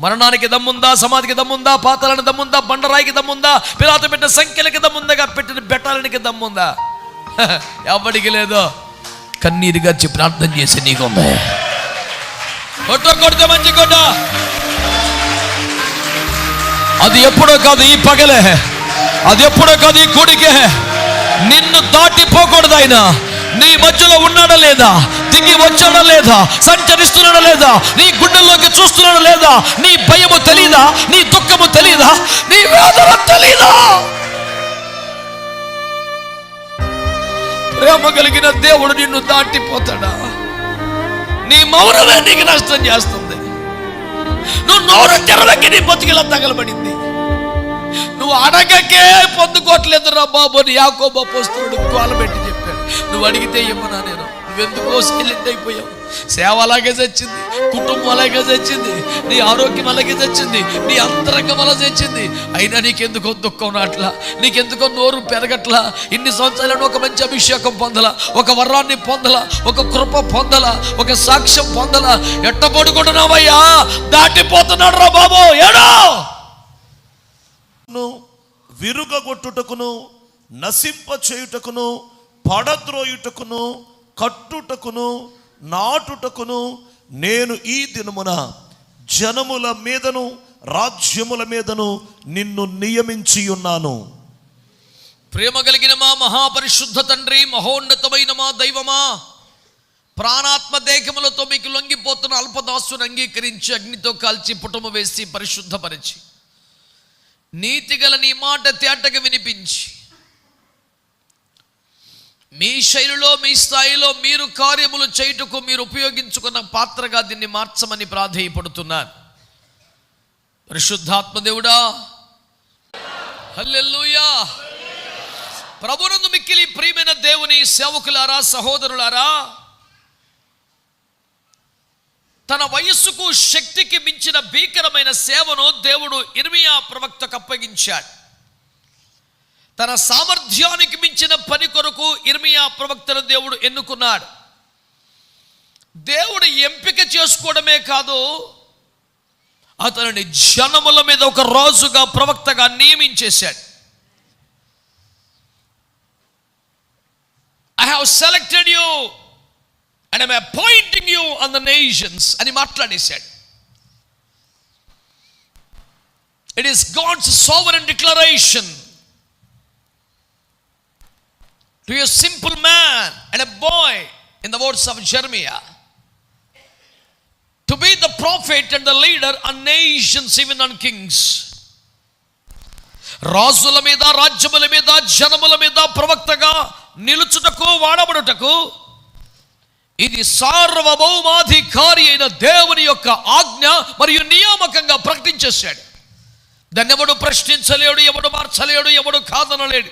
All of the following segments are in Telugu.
మరణానికి దమ్ముందా, సమాధికి దమ్ముందా, పాతాళానికి దమ్ముందా, బండరాయికి దమ్ముందా, పిలాతు పెట్టిన సంఖ్యలకి దమ్ముందా, పెట్టిన బెటాలనికి దమ్ముందా? ఎవరికి లేదో. కన్నీరుగా ప్రార్థన చేసి నీకుంది. కొడితే మంచి కొట్ట. అది ఎప్పుడో కాదు ఈ పగలే, అది ఎప్పుడో కాదు ఈ గుడికే. నిన్ను దాటిపోకూడదు ఆయన. నీ మధ్యలో ఉన్నాడా లేదా, దిగి వచ్చాడా లేదా, సంచరిస్తున్నాడా లేదా, నీ గుండెల్లోకి చూస్తున్నాడా లేదా, నీ భయము తెలీదా, నీ దుఃఖము తెలీదా, నీ వేదన తెలీదా? ప్రేమ కలిగిన దేవుడు నిన్ను దాటిపోతాడా? నీ మౌనమే నీకు నష్టం చేస్తుంది. నువ్వు నోరు తెరవకి నీ బతికిలా తగలబడింది. నువ్వు అడగకే పొందుకోవట్లేదు రా బాబు అని యాకోబు అపోస్తలుడు గోలబెట్టి చెప్పాడు. నువ్వు అడిగితే ఏమన్నా నేను, నువ్వెందుకో సైలెంట్ అయిపోయావు. సేవ అలాగే తెచ్చింది, కుటుంబం అలాగే తెచ్చింది, నీ ఆరోగ్యం అలాగే తెచ్చింది, నీ అంతరంగం అలా తెచ్చింది. అయినా నీకెందుకో దుఃఖం రాట్లా, నీకెందుకో నోరు పెరగట్లా. ఇన్ని సంవత్సరాలను ఒక మంచి అభిషేకం పొందలా, ఒక వరాన్ని పొందలా, ఒక కృప పొందలా, ఒక సాక్ష్యం పొందలా. ఎట్ట పడుకుంటున్నావయ్యా? దాటిపోతున్నాడు రా బాబు. ఏడో విరుగగొట్టుటకును, నశింప చేయుటకును, పడద్రోయుటకును, కట్టుటకును, నాటుటకును నేను ఈ దినమున జనముల మీదను రాజ్యముల మీదను నిన్ను నియమించి ఉన్నాను. ప్రేమ కలిగిన మా మహాపరిశుద్ధ తండ్రి, మహోన్నతమైన మా దైవమా, ప్రాణాత్మ దేహములతో మీకు లొంగిపోతున్న అల్పదాసును అంగీకరించి అగ్నితో కాల్చి పుటము వేసి పరిశుద్ధపరిచి నీతిగల నీ మాట తేటగా వినిపించి మీ శైలిలో మీ స్థాయిలో మీరు కార్యములు చేయుటకు మీరు ఉపయోగించుకున్న పాత్రగా దీన్ని మార్చమని ప్రాధేయపడుతున్నాను. పరిశుద్ధాత్మ దేవుడా, హల్లెలూయా. ప్రభునందు మిక్కిలి ప్రియమైన దేవుని సేవకులారా, సహోదరులారా, తన వయస్సుకు శక్తికి మించిన భీకరమైన సేవను దేవుడు ఇర్మియా ప్రవక్తకు అప్పగించాడు. తన సామర్థ్యానికి మించిన పని కొరకు ఇర్మియా ప్రవక్తను దేవుడు ఎన్నుకున్నాడు. దేవుడు ఎంపిక చేసుకోవడమే కాదు, అతనిని జనముల మీద ఒక రాజుగా, ప్రవక్తగా నియమించేశాడు. I have selected you and I am appointing you on the nations అని మాట్లాడేశాడు. It is God's sovereign declaration to a simple man and a boy, in the words of Jeremiah, to be the prophet and the leader on nations, even on kings. రాజుల మీద, రాజ్యముల మీద, జనముల మీద ప్రవక్తగా నిలుచుటకు, వాడబడుటకు ఇది సార్వభౌమాధికారి అయిన దేవుని యొక్క ఆజ్ఞ మరియు నియామకంగా ప్రకటించేశాడు. దాన్ని ఎవడు ప్రశ్నించలేడు, ఎవడు మార్చలేడు, ఎవడు కాదనలేడు.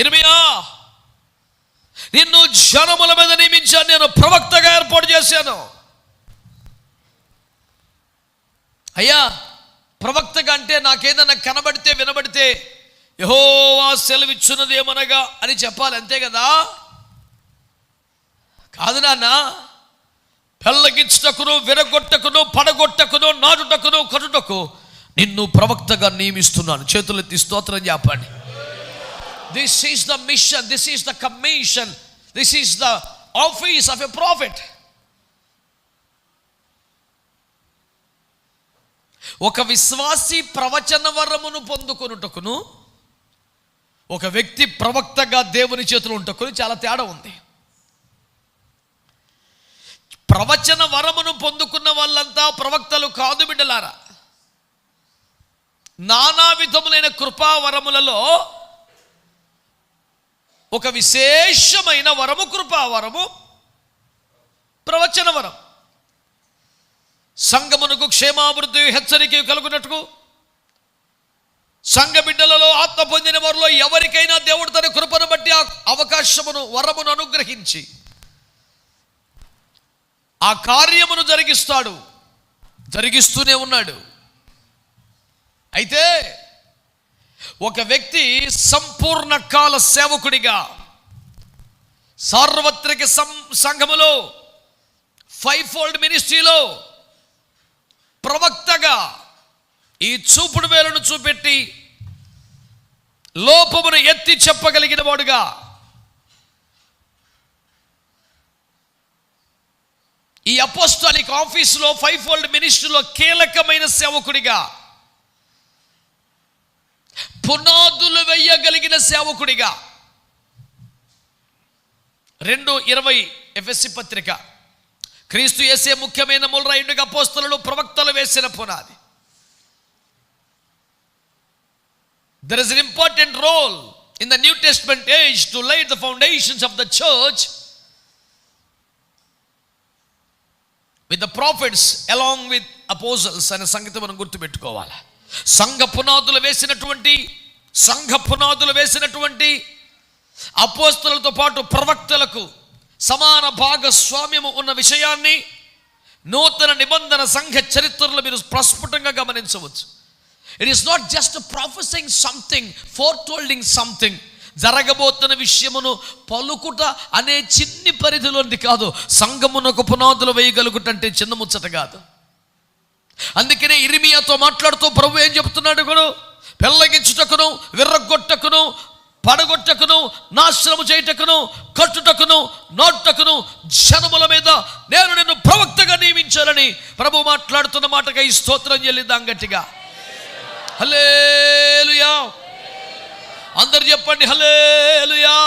ఇర్మియా, నిన్ను జనముల మీద నియమించాను, నేను ప్రవక్తగా ఏర్పాటు చేశాను. అయ్యా, ప్రవక్తగా అంటే నాకేదన్నా కనబడితే, వినబడితే యెహోవా సెలవిచ్చున్నదేమనగా అని చెప్పాలి, అంతే కదా? కాదు నాన్న. పెళ్ళగించుటకును, విరగొట్టకును, పడగొట్టకును, నాటుటకును, కట్టుటకు నిన్ను ప్రవక్తగా నియమిస్తున్నాను. చేతులెత్తి స్తోత్రం చెప్పండి. This is the mission, this is the commission, this is the office of a prophet. ఒక విశ్వాసి ప్రవచన వరమును పొందుకొనుటకును, ఒక వ్యక్తి ప్రవక్తగా దేవుని చేతులు ఉంటకును చాలా తేడా ఉంది. ప్రవచన వరమును పొందుకున్న వాళ్ళంతా ప్రవక్తలు కాదు బిడ్డలారా. నానా విధములైన కృపా వరములలో ఒక విశేషమైన వరము కృపావరము, ప్రవచన వరం. సంఘమునకు క్షేమాభివృద్ధి, హెచ్చరిక కలుగునట్టుకు, సంఘ బిడ్డలలో ఆత్మ పొందిన వారిలో ఎవరికైనా దేవుడు తన కృపను బట్టి అవకాశమును, వరమును అనుగ్రహించి ఆ కార్యమును జరిగిస్తాడు, జరిగిస్తూనే ఉన్నాడు. అయితే ఒక వ్యక్తి సంపూర్ణ కాల సేవకుడిగా సార్వత్రిక సంఘములో 5-fold మినిస్ట్రీలో ప్రవక్తగా ఈ చూపుడు వేలును చూపెట్టి లోపమును ఎత్తి చెప్పగలిగిన వాడుగా, ఈ అపోస్టలిక్ ఆఫీసులో 5-fold మినిస్ట్రీలో కీలకమైన సేవకుడిగా, పునాదులు వేయగలిగిన సేవకుడిగా, 2:20 ఎఫెసీ పత్రిక, క్రీస్తు యేసే ముఖ్యమైన మూలరాయుడిగా అపోస్తలులు ప్రవక్తలు వేసిన పునాది. There is an important role in the New Testament age to lay the foundations of the church with the prophets along with apostles అనే సంగతి మనం గుర్తుపెట్టుకోవాలి. సంఘ పునాదులు వేసినటువంటి అపోస్తలులతో పాటు ప్రవక్తలకు సమాన భాగస్వామ్యము ఉన్న విషయాన్ని నూతన నిబంధన సంఘ చరిత్రలో మీరు ప్రస్ఫుటంగా గమనించవచ్చు. It is not just professing something, foretelling something, జరగబోతున్న విషయమును పలుకుట అనే చిన్ని పరిధిలోది కాదు. సంఘమునకు పునాదులు వేయగలుగుటంటే చిన్న ముచ్చట కాదు. అందుకనే ఇర్మియాతో మాట్లాడుతూ ప్రభు ఏం చెప్తున్నాడు? కూడా పెళ్ళగించుటకును, విర్రగొట్టకును, పడగొట్టకును, నాశనము చేయుటకును, కట్టుటకును, నాటుటకును జనముల మీద నేను నిన్ను ప్రవక్తగా నియమించాలని ప్రభు మాట్లాడుతున్న మాటగా ఈ స్తోత్రం చెల్లిద్దాం గట్టిగా. హల్లెలూయా. అందరు చెప్పండి హల్లెలూయా,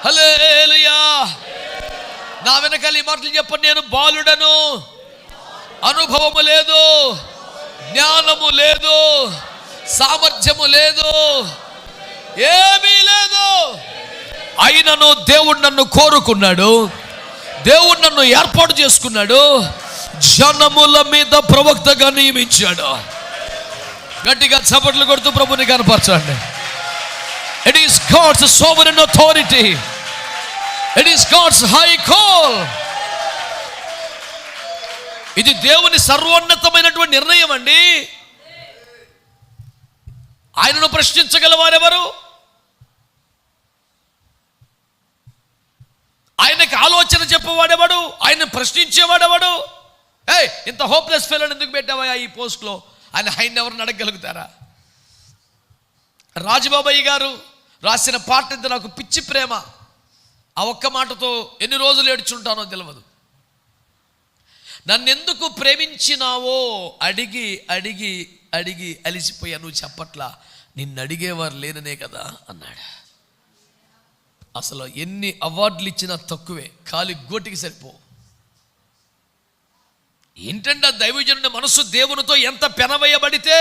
హల్లెలూయా. నా వెనకాల ఈ మాటలు చెప్పండి. నేను బాలుడను, అనుభవము లేదు, జ్ఞానము లేదు, సామర్థ్యము లేదు, ఏమీ లేదు. అయినను దేవుడు నన్ను కోరుకున్నాడు, దేవుడు నన్ను ఏర్పాటు చేసుకున్నాడు, జనముల మీద ప్రవక్తగా నియమించాడు. గట్టిగా చప్పట్లు కొడుతూ ప్రభుని కనపరచండి. It is God's sovereign authority, it is God's high call. ఇది దేవుని సర్వోన్నతమైనటువంటి నిర్ణయం అండి. ఆయనను ప్రశ్నించగలవారెవరు? ఆయనకి ఆలోచన చెప్పవాడెవడు? ఆయన ప్రశ్నించేవాడెవడు? ఇంత హోప్లెస్ ఫెలోని ఎందుకు పెట్టావా ఈ పోస్ట్లో ఆయన ఎవరిని అడగగలుగుతారా? రాజబాబయ్య గారు రాసిన పాట ఇంత నాకు పిచ్చి ప్రేమ. ఆ ఒక్క మాటతో ఎన్ని రోజులు ఏడ్చుంటానో తెలియదు. నన్నెందుకు ప్రేమించినావో అడిగి అడిగి అడిగి అలిసిపోయా, నువ్వు చెప్పట్లా, నిన్ను అడిగేవారు లేననే కదా అన్నాడు. అసలు ఎన్ని అవార్డులు ఇచ్చినా తక్కువే, కాలి గోటికి సరిపో. ఏంటంటే దైవజనుడి మనస్సు దేవునితో ఎంత పెనవేయబడితే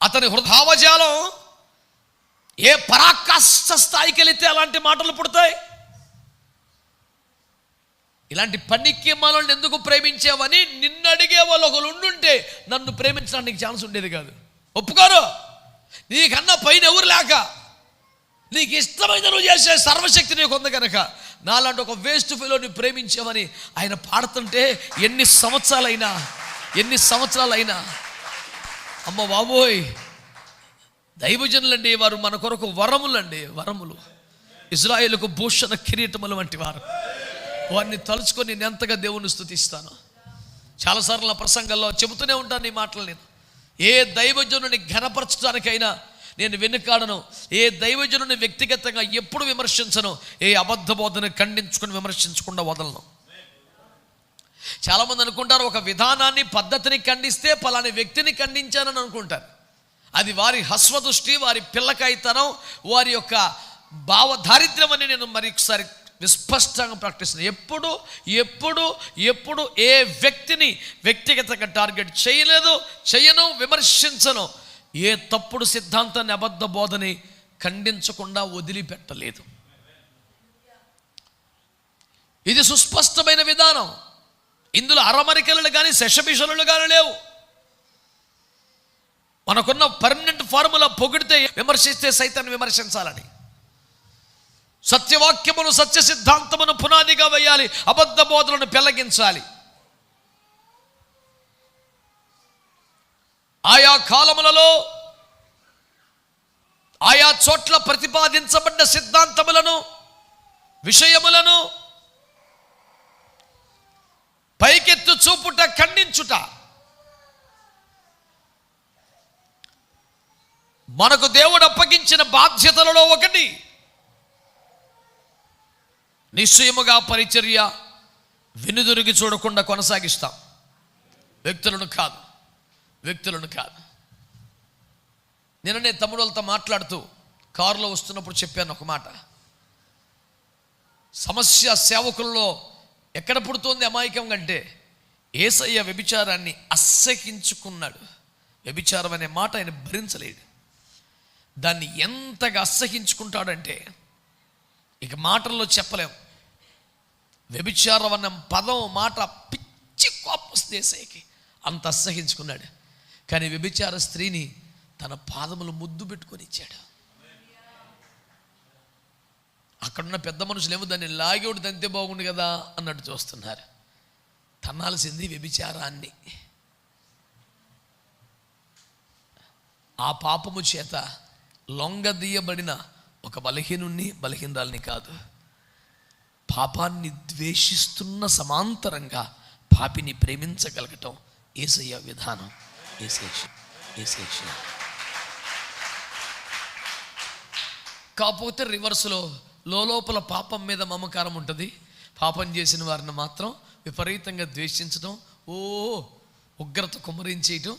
అతని హృదయావజాలం ఏ పరాకాష్ఠ స్థాయికి వెళితే అలాంటి మాటలు పుడతాయి. ఇలాంటి పనికి మనల్ని ఎందుకు ప్రేమించావని నిన్ను అడిగే వాళ్ళు ఒకరు ఉండుంటే నన్ను ప్రేమించడానికి ఛాన్స్ ఉండేది కాదు. ఒప్పుకోరు. నీకన్నా పైన ఎవరు లేక నీకు ఇష్టమైన నువ్వు చేసే సర్వశక్తి నీకు ఉంది కనుక నాలాంటి ఒక వేస్ట్ ఫెలోని ప్రేమించామని ఆయన పాడుతుంటే ఎన్ని సంవత్సరాలైనా అమ్మ బాబోయ్, దైవజనులండి వారు మన కొరకు వరములు, ఇజ్రాయేలుకు భూషణ కిరీటములు వంటి వారు. వారిని తలుచుకొని నేను ఎంతగా దేవుని స్తుతిస్తాను. చాలాసార్లు నా ప్రసంగాల్లో చెబుతూనే ఉంటాను ఈ మాటలు. నేను ఏ దైవజనుని ఘనపరచడానికైనా నేను వెనుకాడను. ఏ దైవజనుని వ్యక్తిగతంగా ఎప్పుడు విమర్శించను. ఏ అబద్ధ బోధన ఖండించుకుని విమర్శించకుండా వదలను. చాలామంది అనుకుంటారు ఒక విధానాన్ని పద్ధతిని ఖండిస్తే పలాని వ్యక్తిని ఖండించానని అనుకుంటారు. అది వారి హస్వదృష్టి, వారి పిల్లకాయితనం, వారి యొక్క భావదారిద్ర్యం అని నేను మరొకసారి విస్పష్టంగా ప్రకటిస్తున్నాను. ఎప్పుడు ఏ వ్యక్తిని వ్యక్తిగతంగా టార్గెట్ చేయను, విమర్శించను. ఏ తప్పుడు సిద్ధాంతాన్ని, అబద్ధ బోధని ఖండించకుండా వదిలిపెట్టలేదు. ఇది సుస్పష్టమైన విధానం. ఇందులో అరమరికలు కానీ శశభిషలు కానీ లేవు. మనకున్న పర్మనెంట్ ఫార్ములా పొగిడితే విమర్శిస్తే సైతాన్ని విమర్శించాలని, సత్యవాక్యమును సత్య సిద్ధాంతమును పునాదిగా వేయాలి, అబద్ధ బోధలను పెళ్లగించాలి. ఆయా కాలములలో ఆయా చోట్ల ప్రతిపాదించబడ్డ సిద్ధాంతములను, విషయములను పైకెత్తు చూపుట, ఖండించుట, మనకు దేవుడు అప్పగించిన బాధ్యతలలో ఒకటి నిశ్చయముగా పరిచర్య వెనుదిరిగి చూడకుండా కొనసాగిస్తాం. వ్యక్తులను కాదు. నిన్ననే తమ్ముళ్ళతో మాట్లాడుతూ కారులో వస్తున్నప్పుడు చెప్పాను ఒక మాట. సమస్య సేవకుల్లో ఎక్కడ పుడుతోంది అమాయకం అంటే, యేసయ్య వ్యభిచారాన్ని అసహించుకున్నాడు. వ్యభిచారం అనే మాట ఆయన భరించలేడు. దాన్ని ఎంతగా అసహించుకుంటాడంటే ఇక మాటల్లో చెప్పలేం. వ్యభిచారం అన్న పదం మాట పిచ్చి కోపం యేసయ్యకి, అంత అసహించుకున్నాడు. కానీ వ్యభిచార స్త్రీని తన పాదములు ముద్దు పెట్టుకొని ఇచ్చాడు. అక్కడున్న పెద్ద మనుషులేమో దాన్ని లాగేవాడు తంతే బాగుండు కదా అన్నట్టు చూస్తున్నారు. తన్నాల్సింది వ్యభిచారాన్ని. ఆ పాపము చేత లొంగదీయబడిన ఒక బలహీనరాల్ని కాదు, పాపాన్ని ద్వేషిస్తున్న సమాంతరంగా పాపిని ప్రేమించగలగటం యేసయ్య విధానం, యేసయ్య. కాకపోతే రివర్స్లో లోపల పాపం మీద మమకారం ఉంటుంది. పాపం చేసిన వారిని మాత్రం విపరీతంగా ద్వేషించడం, ఉగ్రత కుమ్మరించేయటం,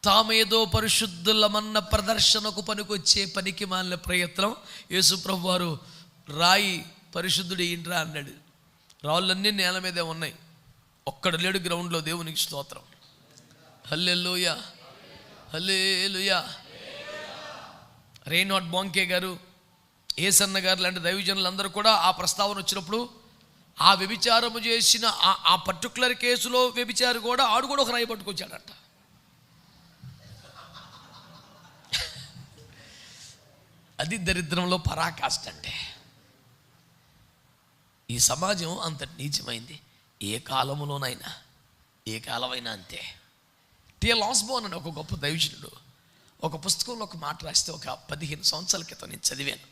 తామేదో పరిశుద్ధులమన్న ప్రదర్శనకు పనికొచ్చే పనికి మాలిన ప్రయత్నం. యేసుప్రభు వారు రాయి పరిశుద్ధుడు ఏంట్రా అన్నాడు. రాళ్ళన్నీ నేల మీదే ఉన్నాయి, ఒక్కడు లేడు గ్రౌండ్లో. దేవునికి స్తోత్రం. హల్లెలూయా, హల్లెలూయా. రేనాడ్ బోంకే గారు, ఏసన్న గారు లాంటి దైవజనులందరూ కూడా ఆ ప్రస్తావన వచ్చినప్పుడు ఆ వ్యభిచారము చేసిన ఆ పర్టికులర్ కేసులో వ్యభిచారి కూడా ఆడు కూడా ఒక రాయి పట్టుకొచ్చాడట. అది దరిద్రంలో పరాకాష్ట అంటే. ఈ సమాజం అంత నీచమైంది. ఏ కాలంలోనైనా, ఏ కాలమైనా అంతే. టిఎల్ ఆస్బోర్న్ అని ఒక గొప్ప దైవజనుడు ఒక పుస్తకంలో ఒక మాట రాస్తే ఒక 15 సంవత్సరాల క్రితం నేను చదివాను.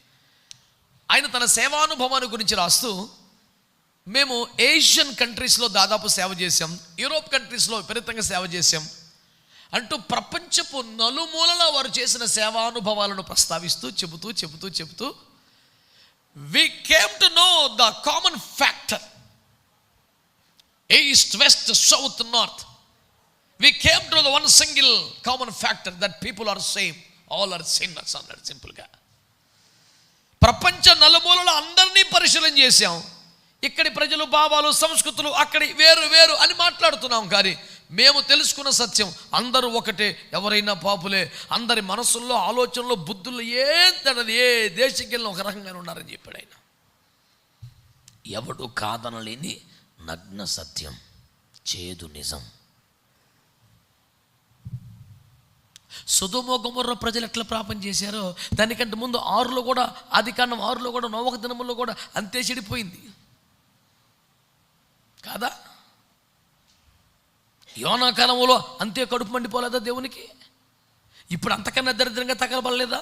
ఆయన తన సేవానుభవాన్ని గురించి రాస్తూ, మేము ఏషియన్ కంట్రీస్లో దాదాపు సేవ చేసాం, యూరోప్ కంట్రీస్లో విపరీతంగా సేవ చేసాం అంటూ ప్రపంచపు నలుమూలలో వారు చేసిన సేవానుభవాలను ప్రస్తావిస్తూ చెబుతూ we came to know the common factor, east, west, south, north. We came to the one single common factor that people are same, all are sinners అన్నాడు సింపుల్గా. ప్రపంచ నలుమూలలో అందరినీ పరిశీలన చేశాం. ఇక్కడి ప్రజలు, భావాలు, సంస్కృతులు అక్కడి వేరు అని మాట్లాడుతున్నాం. కానీ మేము తెలుసుకున్న సత్యం అందరూ ఒకటే, ఎవరైనా పాపులే. అందరి మనసుల్లో, ఆలోచనలో, బుద్ధుల్లో ఏ దేశంకి వెళ్ళిన ఒక రకంగానే ఉన్నారని చెప్పాడు ఆయన. ఎవడు కాదనలేని నగ్న సత్యం, చేదు నిజం. సొదొమ గొమొర్రా ప్రజలు ఎట్లా పాపం చేశారో దానికంటే ముందు 6లో కూడా, ఆదికాండం 6లో కూడా, నోవహు దినముల్లో కూడా అంతే చెడిపోయింది కాదా? యోనా కాలంలో అంతే కడుపు మండిపోలేదా దేవునికి? ఇప్పుడు అంతకన్నా దరిద్రంగా తగలబడలేదా?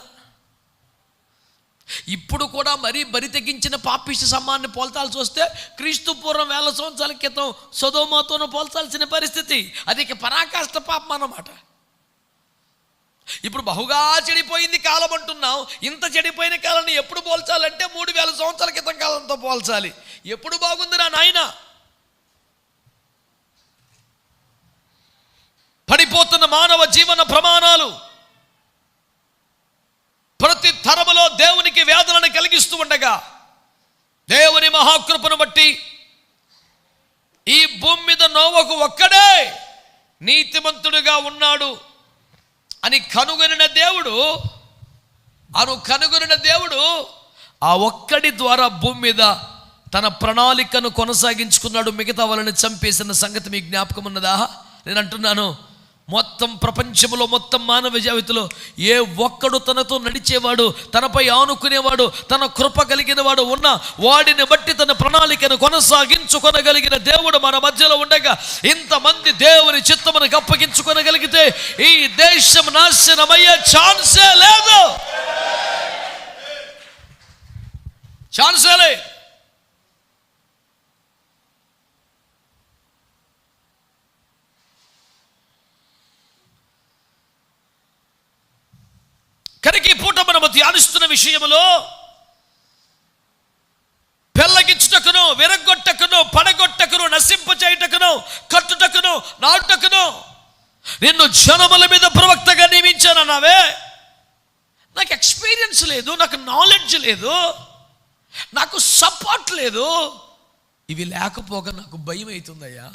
ఇప్పుడు కూడా మరీ బరి తెగించిన పాపిష్టి సమాన్ని పోల్చాల్సి వస్తే క్రీస్తు పూర్వం 1000 సంవత్సరాల క్రితం సొదొమతోనూ పోల్చాల్సిన పరిస్థితి. అది పరాకాష్ట పాపం అన్నమాట. ఇప్పుడు బహుగా చెడిపోయింది కాలం అంటున్నాం. ఇంత చెడిపోయిన కాలాన్ని ఎప్పుడు పోల్చాలంటే 3000 సంవత్సరాల క్రితం కాలంతో పోల్చాలి. ఎప్పుడు బాగుందిరా నాయన? పడిపోతున్న మానవ జీవన ప్రమాణాలు ప్రతి తరములో దేవునికి వేదనను కలిగిస్తూ ఉండగా, దేవుని మహాకృపను బట్టి ఈ భూమి మీద నోవహు ఒక్కడే నీతిమంతుడిగా ఉన్నాడు అని కనుగొనిన దేవుడు ఆ ఒక్కడి ద్వారా భూమి మీద తన ప్రణాళికను కొనసాగించుకున్నాడు. మిగతా వాళ్ళని చంపేసిన సంగతి మీకు జ్ఞాపకం ఉన్నదా? నేను అంటున్నాను, మొత్తం ప్రపంచంలో, మొత్తం మానవ జాతిలో ఏ ఒక్కడు తనతో నడిచేవాడు, తనపై ఆనుకునేవాడు, తన కృప కలిగిన వాడు ఉన్న వాడిని బట్టి తన ప్రణాళికను కొనసాగించుకొనగలిగిన దేవుడు మన మధ్యలో ఉండగా, ఇంతమంది దేవుని చిత్తమునకు అప్పగించుకొనగలిగితే ఈ దేశం నాశనమయ్యే ఛాన్సే లేదు. ఛాన్సే లేదు. ధ్యానిస్తున్న విషయములో పెళ్ళగించుటకును, విరగొట్టకును, పడగొట్టకును, నశింపచేయుటకును, కట్టుటకును, నాటుటకును నిన్ను జనముల మీద ప్రవక్తగా నియమించానన్నావే. నాకు ఎక్స్పీరియన్స్ లేదు, నాకు నాలెడ్జ్ లేదు, నాకు సపోర్ట్ లేదు. ఇవి లేకపోగా నాకు భయం అవుతుందయ్యా.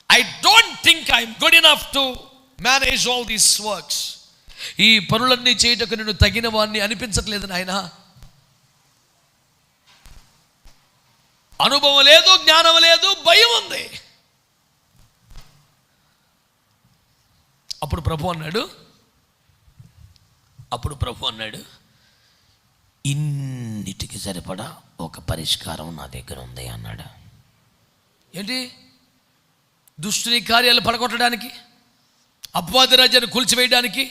I don't think I'm good enough to manage all these works. ఈ పనులన్నీ చేయటకు నేను తగిన వాడిని అనిపించట్లేదు నాయన. అనుభవం లేదు, జ్ఞానం లేదు, భయం ఉంది. అప్పుడు ప్రభు అన్నాడు, ఇన్నిటికి సరిపడా ఒక పరిష్కారం నా దగ్గర ఉంది అన్నాడు. ఏంటి? దుష్టుని కార్యాలు పడగొట్టడానికి, అపవాది రాజ్యాన్ని కూల్చివేయడానికి,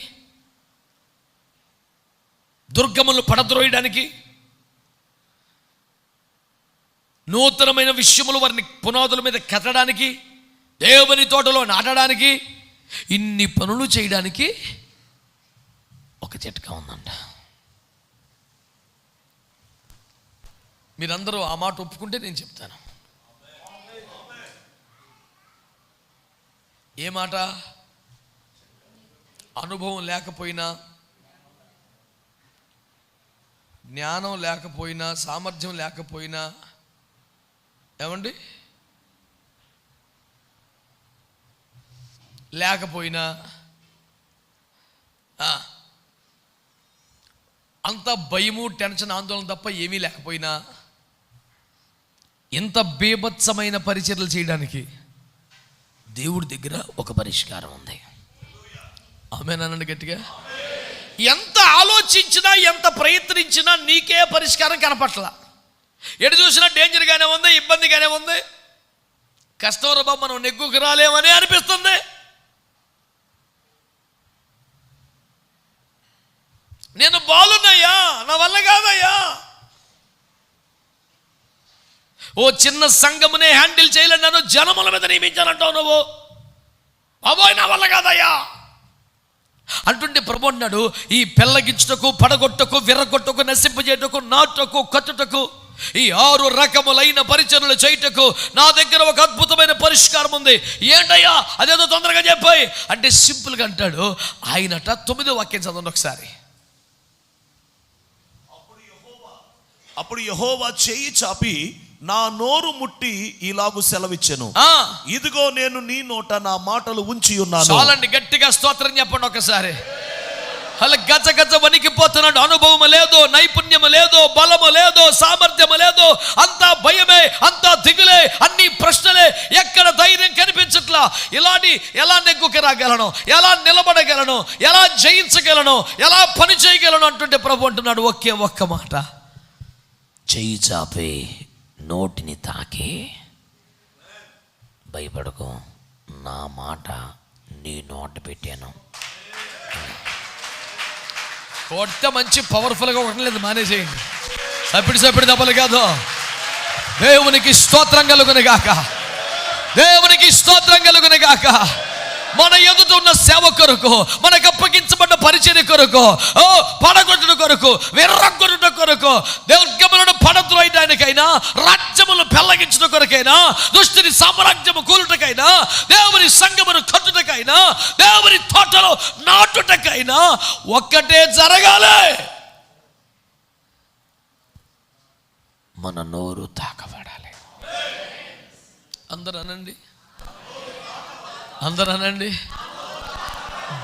దుర్గములను పడద్రోయడానికి, నూతనమైన విషయములు వారిని పునాదుల మీద కట్టడానికి, దేవుని తోటలో నాటడానికి, ఇన్ని పనులు చేయడానికి ఒక చిట్కా ఉందంట. మీరందరూ ఆ మాట ఒప్పుకుంటే నేను చెప్తాను. ఏ మాట? అనుభవం లేకపోయినా, జ్ఞానం లేకపోయినా, సామర్థ్యం లేకపోయినా, ఏమండి, లేకపోయినా, అంత భయము, టెన్షన్, ఆందోళన తప్ప ఏమీ లేకపోయినా, ఇంత బీభత్సమైన పరిచర్యలు చేయడానికి దేవుడి దగ్గర ఒక పరిష్కారం ఉంది. ఆమేనండి గట్టిగా. ఎంత ఆలోచించినా, ఎంత ప్రయత్నించినా నీకే పరిష్కారం కనపట్ల. ఎటు చూసినా డేంజర్గానే ఉంది, ఇబ్బందిగానే ఉంది. కష్టం రూపం మనం నెగ్గుకు రాలేమని అనిపిస్తుంది. నేను బాలున్నయ్యా, నా వల్ల కాదయ్యా. ఓ చిన్న సంఘమునే హ్యాండిల్ చేయలేను, నన్ను జనముల మీద నియమించానంటావు నువ్వు. బాబోయ్, నా వల్ల కాదయ్యా అంటుంటే ప్రభు అన్నాడు, ఈ పెళ్ళగించుటకు, పడగొట్టకు, విర్రగొట్టకు, నశింపజేయటకు, నాటుటకు, కట్టుటకు, ఈ 6 రకములైన పరిచర్యలు చేయుటకు నా దగ్గర ఒక అద్భుతమైన పరిష్కారం ఉంది. ఏంటయ్యా అదేదో తొందరగా చెప్పాయి అంటే సింపుల్గా అంటాడు ఆయనట. 9వ వాక్యం చదవండి ఒకసారి. అప్పుడు యెహోవా చేయి చాపి నా నోరు ముట్టి ఇలాగు సెలవిచ్చెను, ఇదిగో నేను నీ నోట నా మాటలు ఉంచి ఉన్నాను. చాలండి, గట్టిగా స్తోత్రం చెప్పండి ఒకసారి. అలా గజ గజ వణికిపోతున్నాడు. అనుభవం లేదు, నైపుణ్యము లేదు, బలము లేదు, సామర్థ్యము లేదు, అంతా భయమే, అంతా దిగులే, అన్ని ప్రశ్నలే, ఎక్కడ ధైర్యం కనిపించట్లా. ఇలాంటి ఎలా నెగ్గుకి రాగలను, ఎలా నిలబడగలను, ఎలా జయించగలను, ఎలా పని చేయగలను అంటుంటే ప్రభు అంటున్నాడు ఒకే ఒక్క మాట, చెయ్యి చాపి నోటిని తాకి భయపడకు, నా మాట నీ నోట పెట్టాను. కొట్ట మంచి పవర్ఫుల్గా ఉండలేదు, మానేసేయండి. సపిడి దెబ్బలు కాదు. దేవునికి స్తోత్రం కలుగును గాక, దేవునికి స్తోత్రం కలుగును గాక. మన ఎదుట ఉన్న సేవ కొరకు, మనకు అప్పగించబడ్డ పరిచర్య కొరకు, పడగొట్టుట కొరకు, విర్రగొట్టుట కొరకు, దుర్గములను పడద్రోయడానికైనా, రాజ్యములను పెళ్లగించుట కొరకైనా, దుష్టుని సామ్రాజ్యము కూలుటకైనా, దేవుని సంఘమును కట్టుటకైనా, దేవుని తోటలో నాటుటకైనా ఒక్కటే జరగాలి, మన నోరు తాకబడాలి. అందరూ అనండి.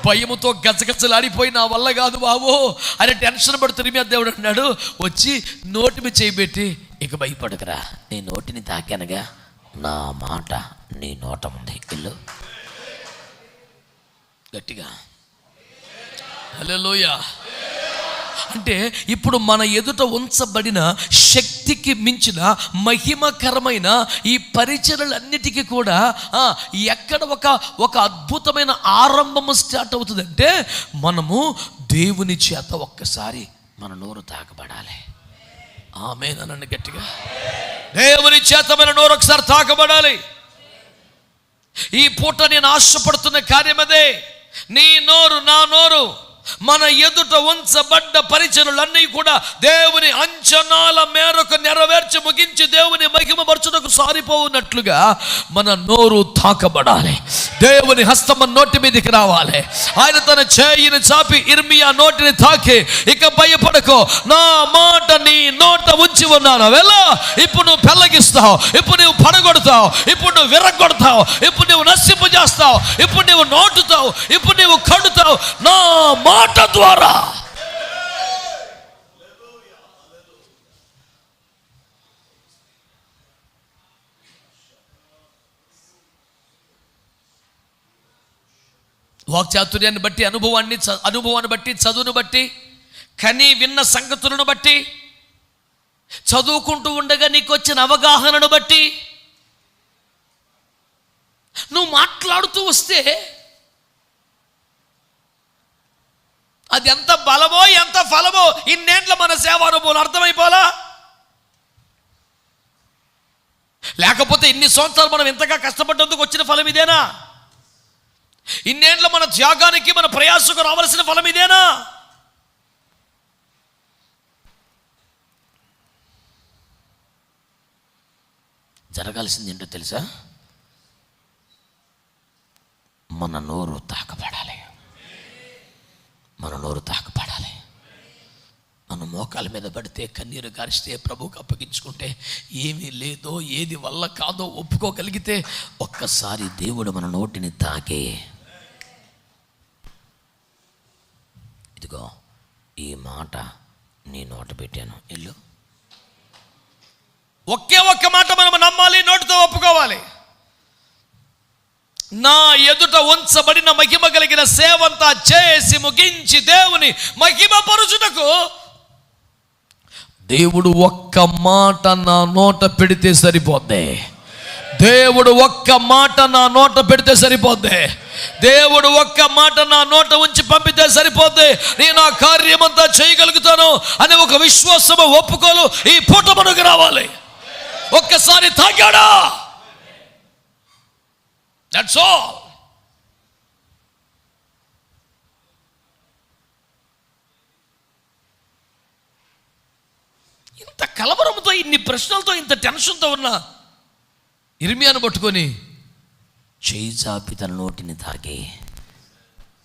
భయముతో గచ్చగచ్చలాడిపోయి నా వల్ల కాదు బాబు అని టెన్షన్ పడుతుంది. మీ దేవుడు అన్నాడు, వచ్చి నోటి మీద చేయబెట్టి, ఇక భయపడకురా, నీ నోటిని తాకానుగా, నా మాట నీ నోట ఉంది, ఇల్లు గట్టిగా హల్లెలూయా. అంటే ఇప్పుడు మన ఎదుట ఉంచబడిన శక్తికి మించిన మహిమకరమైన ఈ పరిచర్యలన్నిటికీ కూడా ఎక్కడ ఒక అద్భుతమైన ఆరంభము స్టార్ట్ అవుతుందంటే, మనము దేవుని చేత ఒక్కసారి మన నోరు తాకబడాలి. ఆమేనండి గట్టిగా. దేవుని చేత మన నోరు ఒకసారి తాకబడాలి. ఈ పూట నేను ఆశపడుతున్న కార్యం అదే. నీ నోరు, నా నోరు మన ఎదుట ఉంచబడ్డ పరిచర్యలన్నీ కూడా దేవుని అంచనాల మేరకు నెరవేర్చి ముగించి దేవుని మహిమపరచుటకు సారిపోవున్నట్లుగా మన నోరు తాకబడాలి. దేవుని హస్తం మన నోటి మీదకి రావాలి. ఆయన తన చేయిని చాపి ఇర్మియా నోటిని తాకి, ఇక భయపడకో, నా మాట నీ నోట ఉంచి ఉన్నాను, వెళ్ళా. ఇప్పుడు నువ్వు పెళ్ళగిస్తావు, ఇప్పుడు నువ్వు పడగొడతావు, ఇప్పుడు నువ్వు విరగొడతావు, ఇప్పుడు నువ్వు నశింపు చేస్తావు, ఇప్పుడు నువ్వు నోటుతావు, ఇప్పుడు నువ్వు కడుతావు నా మాట ద్వారా. వాక్చాతుర్యాన్ని బట్టి, అనుభవాన్ని బట్టి, చదువును బట్టి, కని విన్న సంగతులను బట్టి, చదువుకుంటూ ఉండగా నీకు వచ్చిన అవగాహనను బట్టి నువ్వు మాట్లాడుతూ వస్తే అది ఎంత బలమో ఎంత ఫలమో ఇన్నేండ్ల మన సేవానుభవం అర్థమైపోలా. లేకపోతే ఇన్ని సంవత్సరాలు మనం ఎంతగా కష్టపడ్డందుకు వచ్చిన ఫలం ఇదేనా? ఇన్నేండ్ల మన త్యాగానికి, మన ప్రయాసకు రావాల్సిన ఫలం ఇదేనా? జరగాల్సింది ఏంటో తెలుసా? మన నోరు తాకబడాలి. మన నోరు తాకబడాలి. మన మోకాల మీద పడితే, కన్నీరు గారిస్తే, ప్రభువుకు అప్పగించుకుంటే, ఏమీ లేదో ఏది వల్ల కాదో ఒప్పుకోగలిగితే ఒక్కసారి దేవుడు మన నోటిని తాకే, ఇదిగో ఈ మాట నీ నోట పెట్టాను, ఇల్లు. ఒకే ఒక్క మాట మనం నమ్మాలి, నోటితో ఒప్పుకోవాలి. నా ఎదుట ఉంచబడిన మహిమ కలిగిన సేవంతా చేసి ముగించి దేవుని మహిమ పరుచుటకు దేవుడు ఒక్క మాట నా నోట పెడితే సరిపోద్ది. దేవుడు ఒక్క మాట నా నోట పెడితే సరిపోద్ది. దేవుడు ఒక్క మాట నా నోట ఉంచి పంపితే సరిపోద్ది. నేను ఆ కార్యమంతా చేయగలుగుతాను అనే ఒక విశ్వాసము, ఒప్పుకోలు ఈ పూట మనకు రావాలి. ఒక్కసారి తాగాడా, దట్స్ ఆల్. ఇంత కలవరంతో, ఇన్ని ప్రశ్నలతో, ఇంత టెన్షన్తో ఉన్న ఇర్మియాను పట్టుకొని చేయి చాపి తన నోటిని తాకి,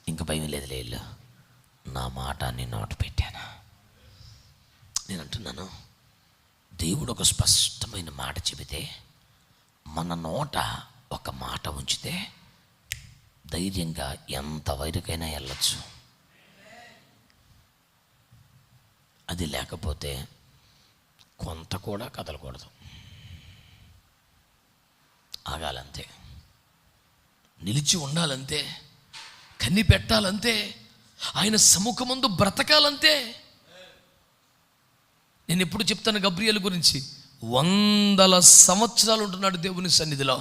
ఇంక భయం లేదు లేదు, నా మాట నీ నోట పెట్టాను. నేను అంటున్నాను, దేవుడు ఒక స్పష్టమైన మాట చెబితే, మన నోట ఒక మాట ఉంచితే ధైర్యంగా ఎంత వైరుకైనా వెళ్ళచ్చు. అది లేకపోతే కొంత కూడా కదలకూడదు, ఆగాలంతే, నిలిచి ఉండాలంతే, కన్ని పెట్టాలంతే, ఆయన సముఖమందు బ్రతకాలంతే. నేను ఎప్పుడు చెప్తాను గబ్రియలు గురించి, 100 సంవత్సరాలు ఉంటున్నాడు దేవుని సన్నిధిలో.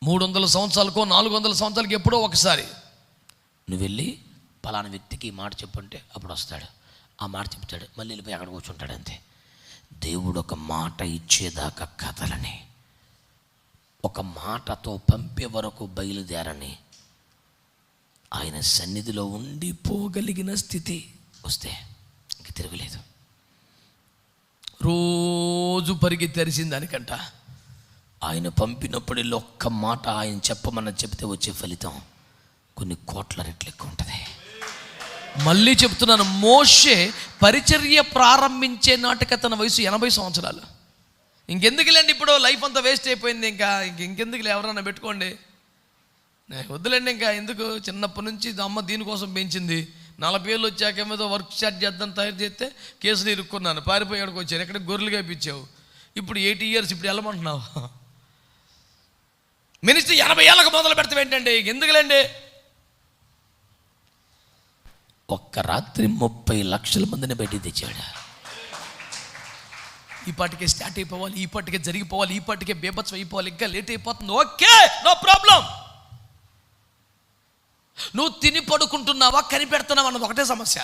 300 సంవత్సరాలకో 400 సంవత్సరాలకి ఎప్పుడో ఒకసారి నువ్వు వెళ్ళి పలానా వ్యక్తికి ఈ మాట చెప్పంటే అప్పుడు వస్తాడు, ఆ మాట చెప్తాడు, మళ్ళీ వెళ్ళిపోయి అక్కడ కూర్చుంటాడు, అంతే. దేవుడు ఒక మాట ఇచ్చేదాకా కథలని, ఒక మాటతో పంపే వరకు బయలుదేరని, ఆయన సన్నిధిలో ఉండిపోగలిగిన స్థితి వస్తే ఇంక తిరగలేదు. రోజు పరిగెత్తరిసిన దానికంట ఆయన పంపినప్పుడు ఒక్క మాట ఆయన చెప్పమని చెప్తే వచ్చే ఫలితం కొన్ని కోట్ల రెట్లు ఎక్కువ ఉంటుంది. మళ్ళీ చెప్తున్నాను, మోషే పరిచర్య ప్రారంభించే నాటికి తన వయసు 80 సంవత్సరాలు. ఇంకెందుకులేండి, ఇప్పుడు లైఫ్ అంతా వేస్ట్ అయిపోయింది, ఇంకెందుకులే, ఎవరన్నా పెట్టుకోండి, వద్దులేండి, ఇంకా ఎందుకు. చిన్నప్పటి నుంచి అమ్మ దీనికోసం పెంచింది. 40 ఏళ్ళు వచ్చాక ఏదో వర్క్ స్టార్ట్ చేద్దాం తయారు చేస్తే కేసులు ఇరుక్కున్నాను, పారిపోయాడికి వచ్చాను, ఎక్కడ గొర్రెలుగా ఇప్పించావు. ఇప్పుడు 80 ఇయర్స్, ఇప్పుడు వెళ్ళమంటున్నావు. మినిస్ట్రీ 80 ఏళ్ళకు మొదలు పెడతాం ఏంటండి, ఎందుకులేండి. ఒక్క రాత్రి 30 లక్షల మందిని బయటికి తెచ్చాడు. ఈ పాటికే స్టార్ట్ అయిపోవాలి, ఈ పాటికే జరిగిపోవాలి, ఈ పాటికే బేబత్సం అయిపోవాలి, ఇంకా లేట్ అయిపోతుంది. Okay, no problem. నువ్వు తిని పడుకుంటున్నావా, కనిపెడుతున్నావా అన్నది ఒకటే సమస్య.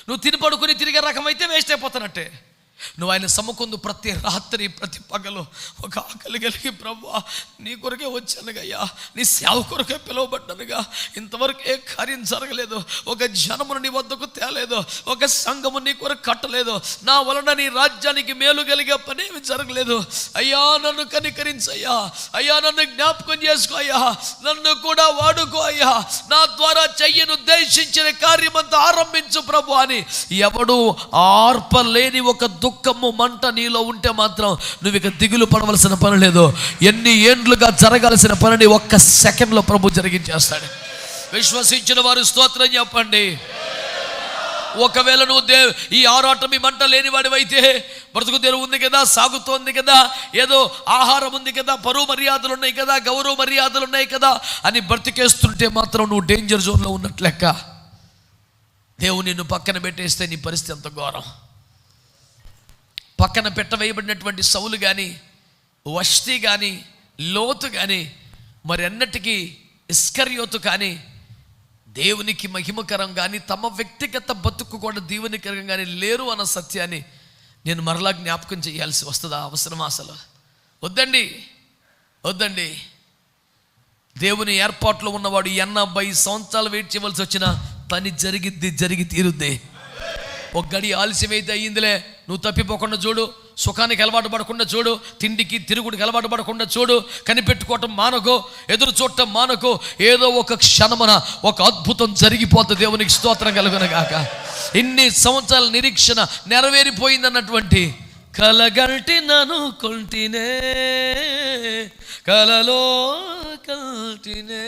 నువ్వు తిని పడుకుని తిరిగే రకం అయితే వేస్ట్ అయిపోతున్నట్టే. నువ్వు ఆయన సముఖందు ప్రతి రాత్రి ప్రతి పగలు ఒక ఆకలి కలిగి, ప్రభువా నీ కొరకే వచ్చానుగయ్యా, నీ సేవ కొరకే పిలువబడ్డానుగా, ఇంతవరకు ఏ కార్యం జరగలేదు, ఒక జనమును నీ వద్దకు తేలేదు, ఒక సంఘము నీ కొరకు కట్టలేదు, నా వలన నీ రాజ్యానికి మేలు కలిగే పని ఏమి జరగలేదు. అయ్యా నన్ను కనికరించయ్యా, అయ్యా నన్ను జ్ఞాపకం చేసుకో అయ్యా, నన్ను కూడా వాడుకో అయ్యా, నా ద్వారా చెయ్యను ఉద్దేశించిన కార్యమంతా ఆరంభించు ప్రభు అని ఎవడు ఆర్పలేని ఒక దుఃఖము మంట నీలో ఉంటే మాత్రం నువ్వు ఇక దిగులు పడవలసిన పని లేదు. ఎన్ని ఏండ్లుగా జరగాల్సిన పనిని ఒక్క సెకండ్లో ప్రభు జరిగించేస్తాడు. విశ్వసించిన వారు స్తోత్రం చెప్పండి. ఒకవేళ నువ్వు ఈ ఆరాటం ఈ మంట లేనివాడివైతే, బ్రతుకు తెరువు ఉంది కదా, సాగుతోంది కదా, ఏదో ఆహారం ఉంది కదా, పరువు మర్యాదలు ఉన్నాయి కదా, గౌరవ మర్యాదలు ఉన్నాయి కదా అని బ్రతికేస్తుంటే మాత్రం నువ్వు డేంజర్ జోన్లో ఉన్నట్లు లెక్క. దేవుడు నిన్ను పక్కన పెట్టేస్తే నీ పరిస్థితి ఎంత ఘోరం. పక్కన పెట్టవేయబడినటువంటి సౌలు కానీ, వష్టి కానీ, లోతు కానీ, మరి అన్నటికీ ఇస్కరియోతు కానీ దేవునికి మహిమకరం కానీ తమ వ్యక్తిగత బతుకు కూడా దేవునికరం కానీ లేరు అన్న సత్యాన్ని నేను మరలా జ్ఞాపకం చేయాల్సి వస్తుందా? అవసరమా? అసలు వద్దండి. దేవుని ఏర్పాట్లో ఉన్నవాడు 80 సంవత్సరాలు వెయిట్ చేయవలసి వచ్చిన పని జరిగి తీరుద్ది. ఒక గడి ఆలస్యమైతే అయ్యిందిలే, నువ్వు తప్పిపోకుండా చూడు, సుఖానికి అలవాటు పడకుండా చూడు, తిండికి తిరుగుడికి అలవాటు పడకుండా చూడు, కనిపెట్టుకోవటం మానకో, ఎదురు చూడటం మానకో, ఏదో ఒక క్షణమున ఒక అద్భుతం జరిగిపోతుంది. దేవునికి స్తోత్రం కలుగునగాక. ఇన్ని సంవత్సరాల నిరీక్షణ నెరవేరిపోయిందన్నటువంటి కలగంటి నను కొంటినే కలలో కంటినే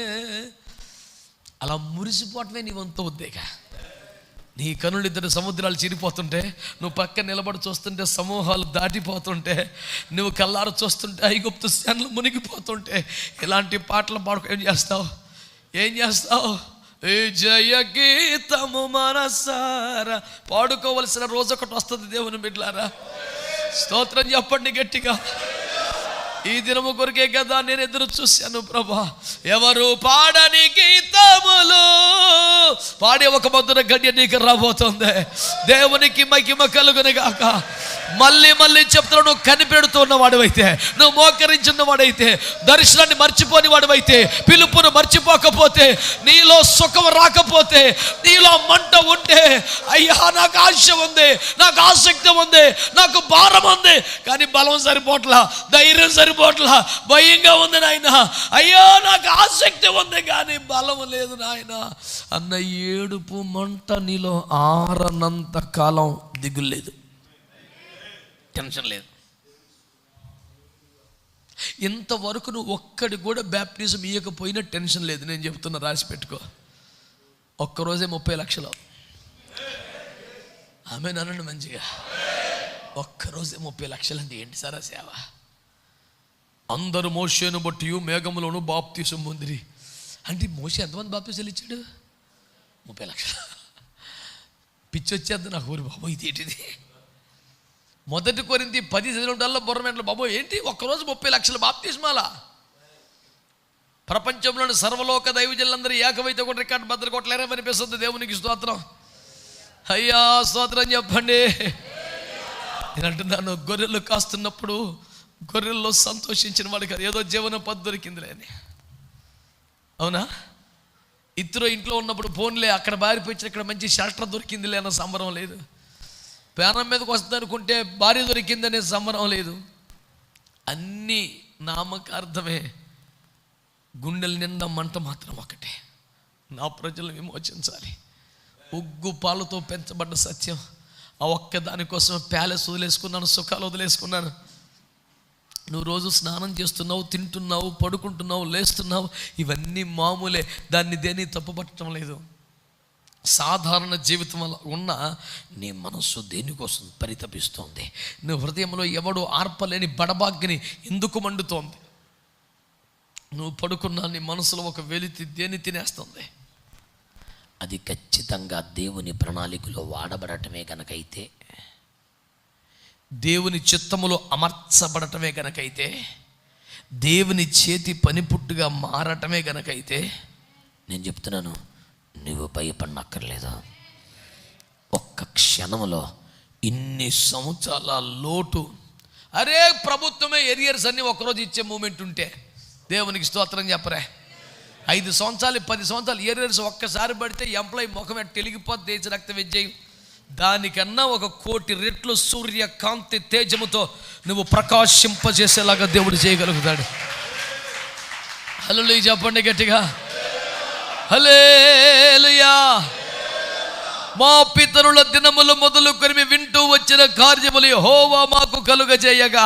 అలా మురిసిపోవటమే నీ వంతు ఉద్దేగా. నీ కనులు 2 సముద్రాలు చిరిపోతుంటే, నువ్వు పక్కన నిలబడి చూస్తుంటే సమూహాలు దాటిపోతుంటే, నువ్వు కల్లారు చూస్తుంటే ఐగుప్తు సేనలు మునిగిపోతుంటే, ఇలాంటి పాటలు పాడుకో ఏం చేస్తావు? ఏ జయ గీతము మనసారా పాడుకోవలసిన రోజు ఒకటి వస్తుంది. దేవుని బిడ్డలారా స్తోత్రం చెప్పండి గట్టిగా. ఈ దినము కొరకే కదా నేను ఎదురు చూశాను ప్రభా. ఎవరు పాడని గీతములు పాడే ఒక మధుర గడియ నీకు రాబోతుంది. దేవునికి మహిమ కలుగునుగాక. మళ్ళీ చెప్తున్నా, నువ్వు కనిపెడుతున్న వాడివైతే, నువ్వు మోకరించిన వాడైతే, దర్శనాన్ని మర్చిపోని వాడివైతే, పిలుపును మర్చిపోకపోతే, నీలో సుఖం రాకపోతే, నీలో మంట ఉంటే, అయ్యా నాకు ఆశ ఉంది, నాకు ఆసక్తి ఉంది, నాకు భారం ఉంది, కానీ బలం సరిపోట్లా, ధైర్యం సరిపోట్లా, భయంగా ఉంది నాయన, అయ్యో నాకు ఆసక్తి ఉంది కానీ బలం లేదు నాయన అన్న ఏడుపు మంట నీలో ఆరనంత కాలం దిగులు లేదు, టెన్షన్ లేదు. ఇంతవరకు నువ్వు ఒక్కడి కూడా బ్యాప్టిజం ఇవ్వకపోయినా టెన్షన్ లేదు. నేను చెప్తున్నా, రాసి పెట్టుకో. ఒక్కరోజే 30 లక్షలు. ఆమె నన్ను మంచిగా ఒక్కరోజే 30 లక్షలు అంటే ఏంటి సార్ ఆ సేవ? అందరూ మోషేను బట్టి మేఘములోను బాప్తీసం పొందిరి అంటే మోషే ఎంతమంది బాప్తీసాలు ఇచ్చాడు? 30 లక్షలు. పిచ్చి వచ్చేద్ది నాకు. ఊరి బాబు ఇదేంటిది? 1 కొరింథీ 10 చదివినప్పుడల్లా బుర్రమెంట్లో బాబు ఏంటి ఒక్కరోజు 30 లక్షల బాప్తిస్మాలా? ప్రపంచంలోని సర్వలోక దైవజనులందరూ ఏకమైతే కూడా రికార్డు బద్దలు కొట్టలేరని అనిపిస్తుంది. దేవునికి స్తోత్రం. అయ్యా స్తోత్రం చెప్పండి. నేను అంటున్నాను, గొర్రెలు కాస్తున్నప్పుడు గొర్రెల్లో సంతోషించిన వాడికి ఏదో జీవన పద్ధతి దొరికిందిలే అని. అవునా? ఇద్దరు ఇంట్లో ఉన్నప్పుడు ఫోన్లే అక్కడ బారిపోయించిన ఇక్కడ మంచి షెల్టర్ దొరికిందిలే అన్న సంబరం లేదు. ప్రాణం మీదకి వస్తుంది అనుకుంటే భార్య దొరికిందనే సంబరం లేదు. అన్నీ నామకార్థమే. గుండెల నిండా మంట మాత్రం ఒకటే, నా ప్రజలు విమోచించాలి. ఉగ్గు పాలతో పెంచబడ్డ సత్యం. ఆ ఒక్క దానికోసం ప్యాలెస్ వదిలేసుకున్నాను, సుఖాలు వదిలేసుకున్నాను. నువ్వు రోజు స్నానం చేస్తున్నావు, తింటున్నావు, పడుకుంటున్నావు, లేస్తున్నావు, ఇవన్నీ మామూలే. దాన్ని దేన్ని తప్పుపట్టడం లేదు. సాధారణ జీవితం వల్ల ఉన్న నీ మనస్సు దేనికోసం పరితపిస్తోంది? నీ హృదయంలో ఎవడు ఆర్పలేని బడబాగ్ని ఎందుకు మండుతోంది? నువ్వు పడుకున్నా నీ మనసులో ఒక వెలితి దేన్ని తినేస్తుంది? అది ఖచ్చితంగా దేవుని ప్రణాళికలో వాడబడటమే కనుకైతే, దేవుని చిత్తములో అమర్చబడటమే గనకైతే, దేవుని చేతి పనిపుట్టుగా మారటమే గనకైతే, నేను చెప్తున్నాను, నువ్వు భయపడనక్కర్లేదు. ఒక్క క్షణంలో ఇన్ని సంవత్సరాల లోటు. అరే ప్రభుత్వమే ఎరియర్స్ అన్ని ఒకరోజు ఇచ్చే మూమెంట్ ఉంటే దేవునికి స్తోత్రం చెప్పరే. 5 సంవత్సరాలు 10 సంవత్సరాలు ఎరియర్స్ ఒక్కసారి పడితే ఎంప్లాయీ ముఖం తెలిగిపోద్ది, దేశ రక్త విజయం. దానికన్నా 1 కోటి రెట్లు సూర్యకాంతి తేజముతో నువ్వు ప్రకాశింపజేసేలాగా దేవుడు చేయగలుగుతాడు. హల్లెలూయా చెప్పండి గట్టిగా, హల్లెలూయా. మా పితరుల దినములు మొదలుకొని వింటూ వచ్చిన కార్యములు యెహోవా మాకు కలుగజేయగా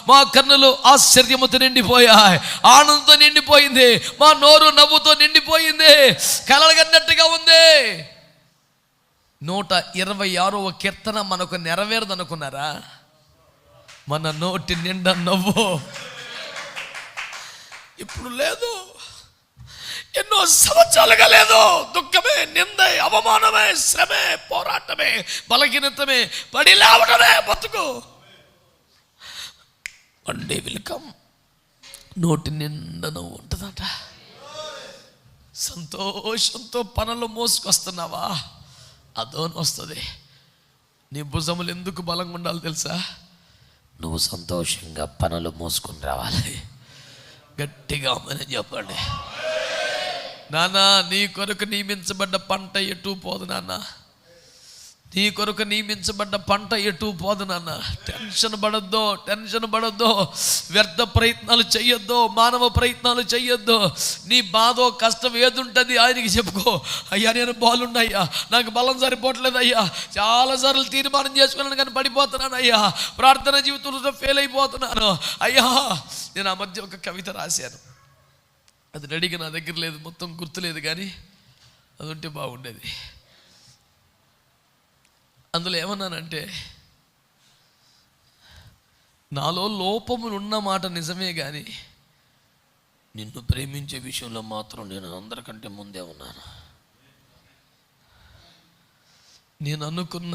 మా కన్నులు ఆశ్చర్యముతో నిండిపోయాయి, ఆనందంతో నిండిపోయింది, మా నోరు నవ్వుతో నిండిపోయింది, కలగన్నట్టుగా ఉంది. 126వ కీర్తన మనకు నెరవేరదనుకున్నారా? మన నోటి నిండా నవ్వు ఇప్పుడు లేదు, ఎన్నో సంవత్సరాలుగా లేదు. దుఃఖమే, నిందే, అవమానమే, శ్రమే, పోరాటమే, బలహీనతమే, పడి లేవడమే బతుకు. వన్ డే విల్ కమ్, నోటి నిండా నవ్వు ఉంటుందట. సంతోషంతో పనులు మోసుకొస్తున్నావా, అదోని వస్తుంది. నీ భుజములు ఎందుకు బలంగా ఉండాలి తెలుసా? నువ్వు సంతోషంగా పనులు మోసుకొని రావాలి. గట్టిగా అని చెప్పండి. నాన్న, నీ కొరకు నియమించబడ్డ పంట ఎటు పోదు నాన్న, నీ కొరకు నియమించబడ్డ పంట ఎటు పోదు నాన్న. టెన్షన్ పడొద్దు, వ్యర్థ ప్రయత్నాలు చెయ్యొద్దు, మానవ ప్రయత్నాలు చెయ్యొద్దు. నీ బాధో కష్టం ఏదుంటుంది ఆయనకి చెప్పుకో. అయ్యా నేను బాగున్నాయ్యా, నాకు బలం సరిపోవట్లేదు అయ్యా, చాలాసార్లు తీర్మానం చేసుకున్నాను కానీ పడిపోతున్నాను అయ్యా, ప్రార్థన జీవితంలో ఫెయిల్ అయిపోతున్నాను అయ్యా. నేను ఆ మధ్య ఒక కవిత రాశాను, అది రెడీగా నా దగ్గర లేదు, మొత్తం గుర్తులేదు, కానీ అది ఉంటే బాగుండేది. అందులో ఏమన్నానంటే, నాలో లోపములు ఉన్న మాట నిజమే, కానీ నిన్ను ప్రేమించే విషయంలో మాత్రం నేను అందరికంటే ముందే ఉన్నాను. నేను అనుకున్న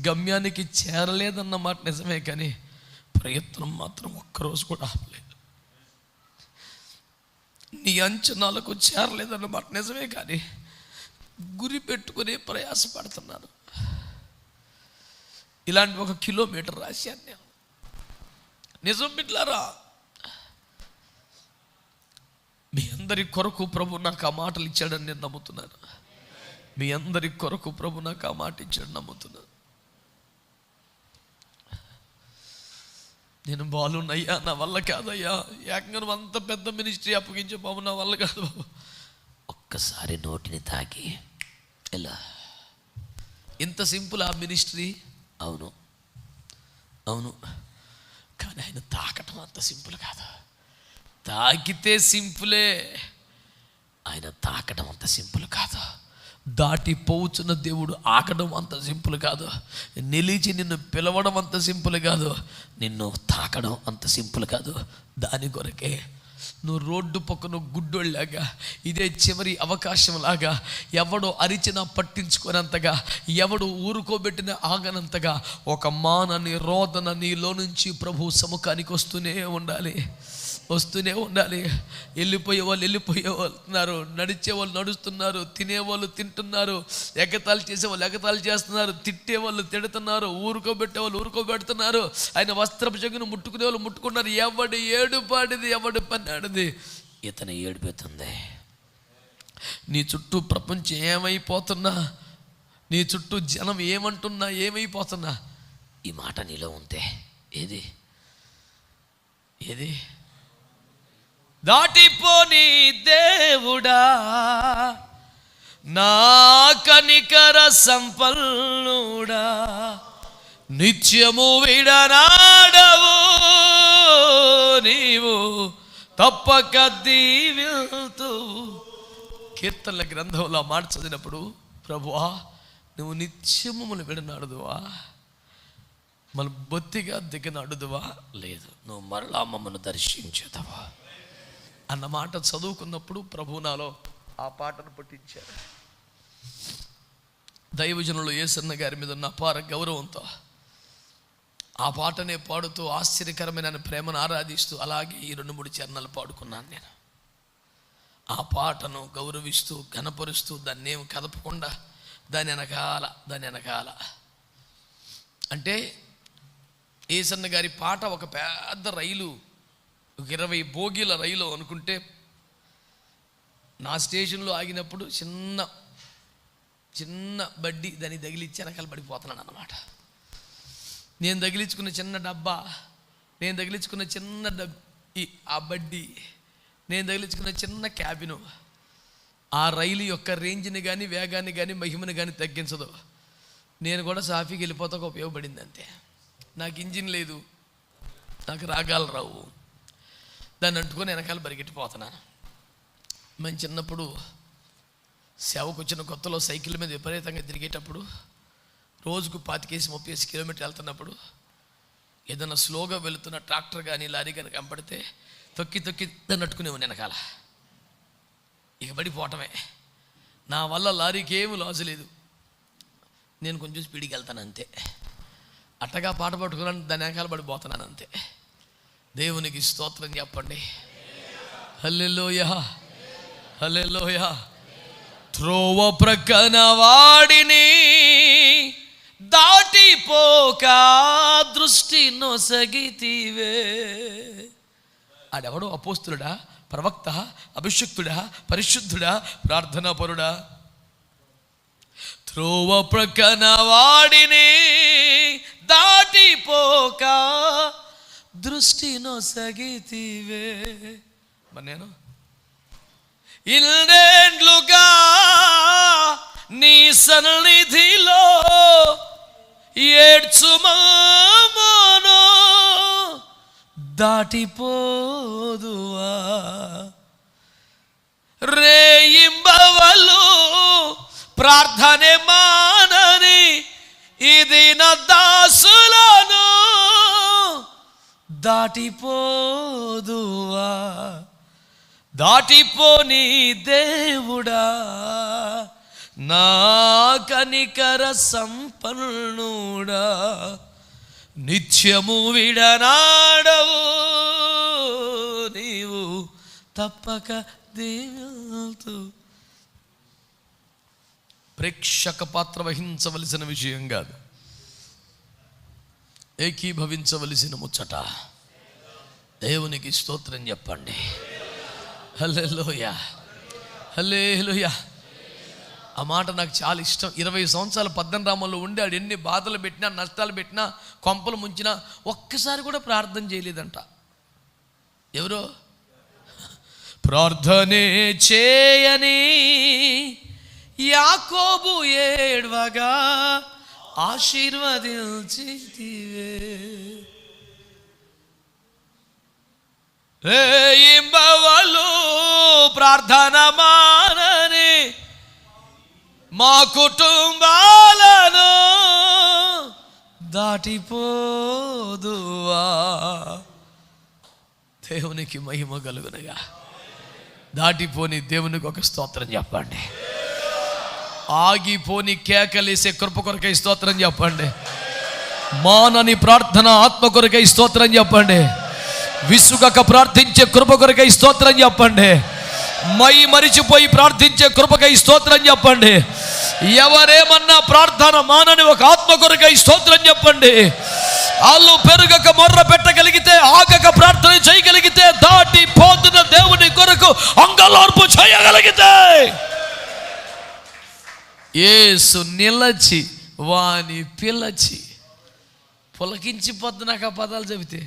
గమ్యానికి చేరలేదన్న మాట నిజమే, కానీ ప్రయత్నం మాత్రం ఒక్కరోజు కూడా ఆపలేదు. నీ అంచనాలకు చేరలేదన్న మాట నిజమే, కానీ గురి పెట్టుకునే ప్రయాసపడుతున్నాను. ఇలాంటి 1 కిలోమీటర్ రాశాను నేను. నిజం బిడ్డలారా, మీ అందరి కొరకు ప్రభు నాకు ఆ మాటలు ఇచ్చాడని నేను నమ్ముతున్నాను. మీ అందరి కొరకు ప్రభు నాకు ఆ మాట ఇచ్చాడని నమ్ముతున్నాను. నేను బాలున్నయ్యా, నా వల్ల కాదయ్యా, ఏకంగా అంత పెద్ద మినిస్ట్రీ అప్పగించే బాబు, నా వల్ల కాదు బాబు. ఒక్కసారి నోటిని తాకి ఎలా, ఇంత సింపుల్ ఆ మినిస్ట్రీ. అవును, కానీ ఆయన తాకటం అంత సింపుల్ కాదు. తాకితే సింపులే, ఆయన తాకడం అంత సింపుల్ కాదు. దాటిపోవచ్చున్న దేవుడు ఆకడం అంత సింపుల్ కాదు. నిలిచి నిన్ను పిలవడం అంత సింపుల్ కాదు. నిన్ను తాకడం అంత సింపుల్ కాదు. దాని కొరకే నువ్వు రోడ్డు పక్కన గుడ్డోళ్ళలాగా, ఇదే చివరి అవకాశం లాగా, ఎవడో అరిచినా పట్టించుకోనంతగా, ఎవడు ఊరుకోబెట్టిన ఆగనంతగా ఒక మానని రోదన నీలో నుంచి ప్రభు సముఖానికి వస్తూనే ఉండాలి. వెళ్ళిపోయే వాళ్ళు వెళ్ళిపోతున్నారు, నడిచే వాళ్ళు నడుస్తున్నారు, తినేవాళ్ళు తింటున్నారు, ఎగతాళి చేసేవాళ్ళు ఎగతాళి చేస్తున్నారు, తిట్టేవాళ్ళు తిడుతున్నారు, ఊరుకోబెట్టేవాళ్ళు ఊరుకోబెడుతున్నారు, ఆయన వస్త్రపు చెంగును ముట్టుకునే వాళ్ళు ముట్టుకున్నారు. ఎవడి ఏడుపాడిది, ఎవడి పన్నాడిది. ఇతను ఏడిపోతుంది. నీ చుట్టూ ప్రపంచం ఏమైపోతున్నా, నీ చుట్టూ జనం ఏమంటున్నా, ఏమైపోతున్నా, ఈ మాట నీలో ఉంటే ఏది దాటిపోని దేవుడా, నా కనికర సంపన్నుడా, నిత్యము విడనాడవు నీవు, తప్పక దీవిల్తూ. కీర్తనల గ్రంథంలో మాట చదివినప్పుడు, ప్రభువా నువ్వు నిత్యము మమ్మల్ని విడనాడుదువా, మన బొత్తిగా దిగనాడుదువా, లేదు నువ్వు మరలా మమ్మల్ని దర్శించేదవా అన్న మాట చదువుకున్నప్పుడు ప్రభు నాలో ఆ పాటను పుట్టించారు. దైవజనులు యేసన్న గారి మీద ఉన్న అపార గౌరవంతో ఆ పాటనే పాడుతూ ఆశ్చర్యకరమైన ప్రేమను ఆరాధిస్తూ అలాగే ఈ 2-3 చరణాలు పాడుకున్నాను నేను. ఆ పాటను గౌరవిస్తూ ఘనపరుస్తూ దాన్ని ఏమి కదపకుండా దాని వెనకాల అంటే ఏసన్న గారి పాట ఒక పెద్ద రైలు, ఒక 20 బోగీల రైలు అనుకుంటే, నా స్టేషన్లో ఆగినప్పుడు చిన్న బడ్డీ దాన్ని తగిలిచ్చి వెనకాల పడిపోతున్నాను అన్నమాట. నేను తగిలించుకున్న చిన్న డబ్బా, నేను తగిలించుకున్న చిన్న ఆ బడ్డీ, నేను తగిలించుకున్న చిన్న క్యాబిను ఆ రైలు యొక్క రేంజ్ని కానీ, వేగాన్ని కానీ, మహిమని కానీ తగ్గించదు. నేను కూడా సాఫీకి వెళ్ళిపోతాకు ఉపయోగపడింది అంతే. నాకు ఇంజిన్ లేదు, నాకు రాగాలు రావు, దాన్ని అంటుకొని వెనకాల పరిగెట్టిపోతున్నాను. మేము చిన్నప్పుడు సేవకు వచ్చిన కొత్తలో సైకిల్ మీద విపరీతంగా తిరిగేటప్పుడు, రోజుకు 25-30 కిలోమీటర్లు వెళ్తున్నప్పుడు ఏదైనా స్లోగా వెళుతున్న ట్రాక్టర్ కానీ లారీ కానీ కనపడితే తొక్కి దాన్ని నట్టుకునేవాడిని వెనకాల. ఇక పడిపోవటమే. నా వల్ల లారీకి ఏమీ లాసు లేదు, నేను కొంచెం స్పీడ్కి వెళ్తాను అంతే. అట్టగా పాట పట్టుకున్నాను, దాని వెనకాల పడిపోతున్నాను అంతే. దేవునికి స్తోత్రం చెప్పండి. హల్లెలూయా, హల్లెలూయా. త్రోవ ప్రక్కన వాడిని దాటిపోక దృష్టి నొసగితివే. ఆడెవడో అపోస్తులుడా, ప్రవక్త, అభిషిక్తుడా, పరిశుద్ధుడా, ప్రార్థనాపరుడా? త్రోవ ప్రక్కన వాడిని దాటిపోక దృష్టి నొసగితివే. మరి నేను ఇన్నేండ్లుగా నీ సన్నిధిలో ఏడ్చుమాను దాటిపోదువా. రేయింబవలు ప్రార్థనే మానని ఇది నా దాసులను దాటిపోదువా. దాటిపోని దేవుడా, నా కనికర సంపన్నుడా, నిత్యము విడనాడవు నీవు తప్పక దేవుడు. ప్రేక్షక పాత్ర వహించవలసిన విషయం కాదు, ఏకీభవించవలసిన ముచ్చట. దేవునికి స్తోత్రం చెప్పండి. హల్లెలూయా, హల్లెలూయా. ఆ మాట నాకు చాలా ఇష్టం. 20 సంవత్సరాలు పద్దనరామంలో ఉండి ఆడు ఎన్ని బాధలు పెట్టినా, నష్టాలు పెట్టినా, కొంపలు ముంచినా ఒక్కసారి కూడా ప్రార్థన చేయలేదంట. ఎవరో ప్రార్థనే చేయని యాకోబు ఏడ్వగా ఆశీర్వదించితివే. రేయింబవలు ప్రార్థన మానని మా కుటుంబాలను దాటిపోదువా. దేవునికి మహిమ కలుగునగా. దాటిపోని దేవునికి ఒక స్తోత్రం చెప్పండి. ఆగిపోని కేకలేసే కృప కొరకై స్తోత్రం చెప్పండి. మానని ప్రార్థన ఆత్మ కొరకై స్తోత్రం చెప్పండి. విసుగక ప్రార్థించే కృప కొరకై స్తోత్రం చెప్పండి. మై మరిచిపోయి ప్రార్థించే కృపకై స్తోత్రం చెప్పండి. ఎవరేమన్నా ప్రార్థన మానని ఒక ఆత్మ కొరకై స్తోత్రం చెప్పండి. వాళ్ళు పెరుగక మొర్ర పెట్టగలిగితే, ఆగక ప్రార్థన చేయగలిగితే, దాటిపోతున్న దేవుని కొరకు అంగలార్పు చేయగలిగితే, యేసు నిలచి వాని పిలచి పులకించిపోద్దు. నాకు ఆ పదాలు చెబితే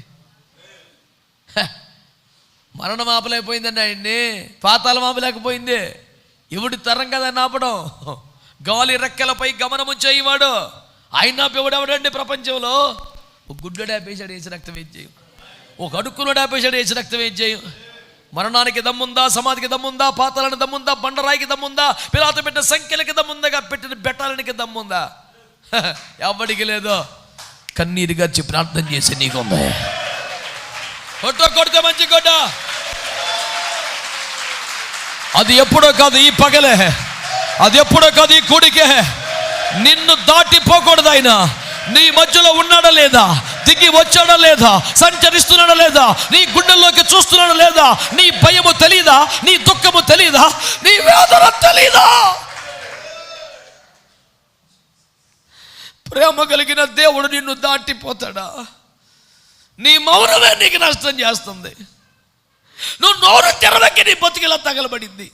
మరణం ఆపలేకపోయిందండి ఆయన్ని, పాతాళం ఆపలేకపోయింది. ఎవడి తరం కదా ఆపడం? గాలి రెక్కలపై గమనము చేయవాడు ఆయన ఎవడెవడండి ప్రపంచంలో? ఒక గుడ్డోడు ఆపేశాడు, వేసి రక్తం ఏం చేయం. ఒక అడుక్కులోడు ఆపేశాడు, వేసి రక్తం ఏం చేయం. మరణానికి దమ్ముందా? సమాధికి దమ్ముందా? పాతాళానికి దమ్ముందా? బండరాయికి దమ్ముందా? పిలాతు పెట్టిన సంఖ్యలకి దమ్ముందా? పెట్టిన బెట్టాలనికి దమ్ముందా? ఎవడికి లేదో. కన్నీరు గచ్చి ప్రార్థన చేసి నీకుందా? కొడితే మంచి కొట్ట. అది ఎప్పుడో కాదు, ఈ పగలే. అది ఎప్పుడో కాదు, ఈ కూడికే. నిన్ను దాటిపోకూడదు ఆయన. నీ మధ్యలో ఉన్నాడా లేదా? దిగి వచ్చాడా లేదా? సంచరిస్తున్నాడా లేదా? నీ గుండెల్లోకి చూస్తున్నాడా లేదా? నీ భయము తెలీదా? నీ దుఃఖము తెలీదా? నీ వేదన తెలీదా? ప్రేమ కలిగిన దేవుడు నిన్ను దాటిపోతాడా? నీ మౌనమే నీకు నష్టం చేస్తుంది. నువ్వు నోరు తెరవకి నీ బతుకిలా తగలబడింది.